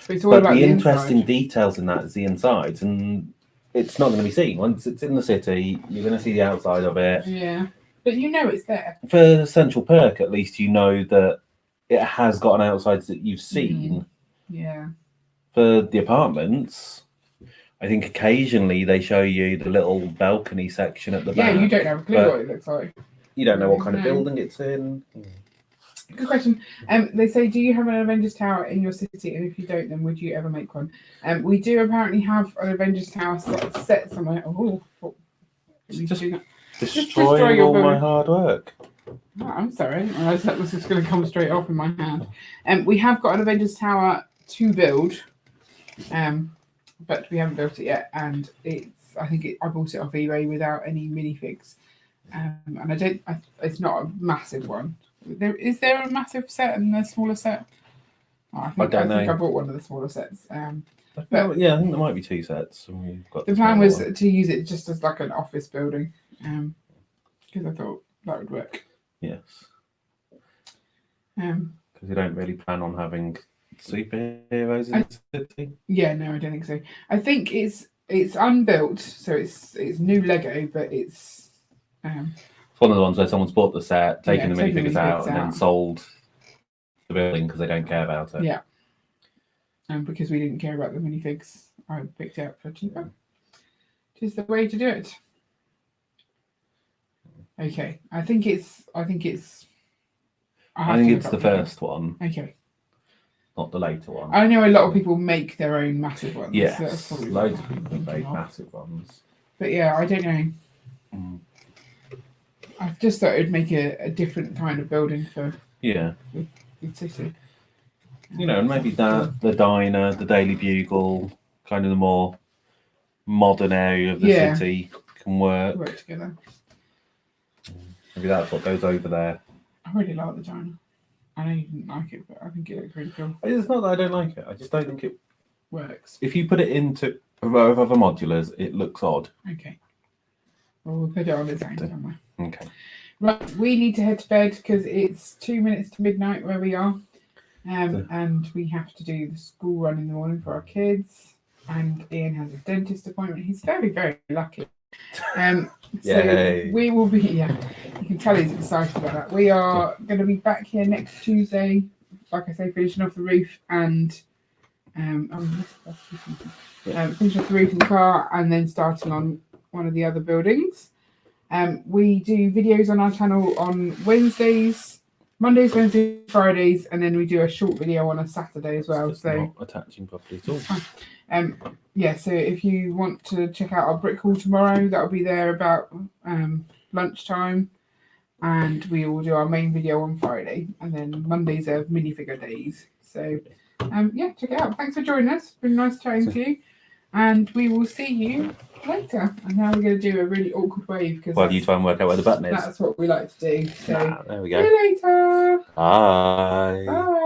But it's all But about the the interesting inside. details in that is the insides, and it's not going to be seen. Once it's in the city, you're going to see the outside of it. Yeah. But you know it's there. For Central Perk, at least you know that it has got an outside that you've seen. Yeah. For the apartments, I think occasionally they show you the little balcony section at the Yeah, back. you don't have a clue but what it looks like. You don't know what kind of No. building it's in. Good question. They say, do you have an Avengers Tower in your city? And if you don't, then would you ever make one? We do apparently have an Avengers Tower set somewhere. Oh, Just do that. Destroying your all my building. hard work. Oh, I'm sorry. I realised that was just going to come straight off in my hand. We have got an Avengers Tower to build, but we haven't built it yet. And I bought it off eBay without any minifigs. And it's not a massive one. Is there a massive set and a smaller set? Oh, I think I bought one of the smaller sets. But yeah, I think there might be two sets. And we've got the plan was to use it just as like an office building, because I thought that would work. Yes. Because you don't really plan on having superheroes in the city. Yeah, no, I don't think so. I think it's unbuilt, so it's new Lego, but it's It's one of the ones where someone's bought the set, taken the minifigures out, and then sold the building because they don't care about it. Yeah. And because we didn't care about the minifigs, I picked it up for cheaper. Which is the way to do it. Okay, I think it's the first one. Okay. Not the later one. I know a lot of people make their own massive ones. Yes, so loads of people make massive ones. But yeah, I don't know. I just thought it'd make a different kind of building for the city. You know, and maybe that, the diner, the Daily Bugle, kind of the more modern area of the city can work together. Maybe that's what goes over there. I really like the diner. I know you didn't like it, but I think it looks really cool. It's not that I don't like it. I just don't think it works. If you put it into a row of other modulars, it looks odd. Okay. Well, we'll put it on its own somewhere. Okay. Right, we need to head to bed because it's 2 minutes to midnight where we are. And we have to do the school run in the morning for our kids. And Ian has a dentist appointment. He's very, very lucky. So we will be, you can tell he's excited about that. We are going to be back here next Tuesday, like I say, finishing off the roof and finishing off the roof in the car and then starting on one of the other buildings. We do videos on our channel on Wednesdays, Mondays, Wednesdays, Fridays, and then we do a short video on a Saturday as well. So not attaching properly at all. So if you want to check out our brick haul tomorrow, that'll be there about lunchtime, and we will do our main video on Friday, and then Mondays are minifigure days. So check it out. Thanks for joining us. It's been nice chatting to you, and we will see you later. And now we're going to do a really awkward wave because you try and work out where the button is. That's what we like to do. So there we go. See you later. Bye. Bye.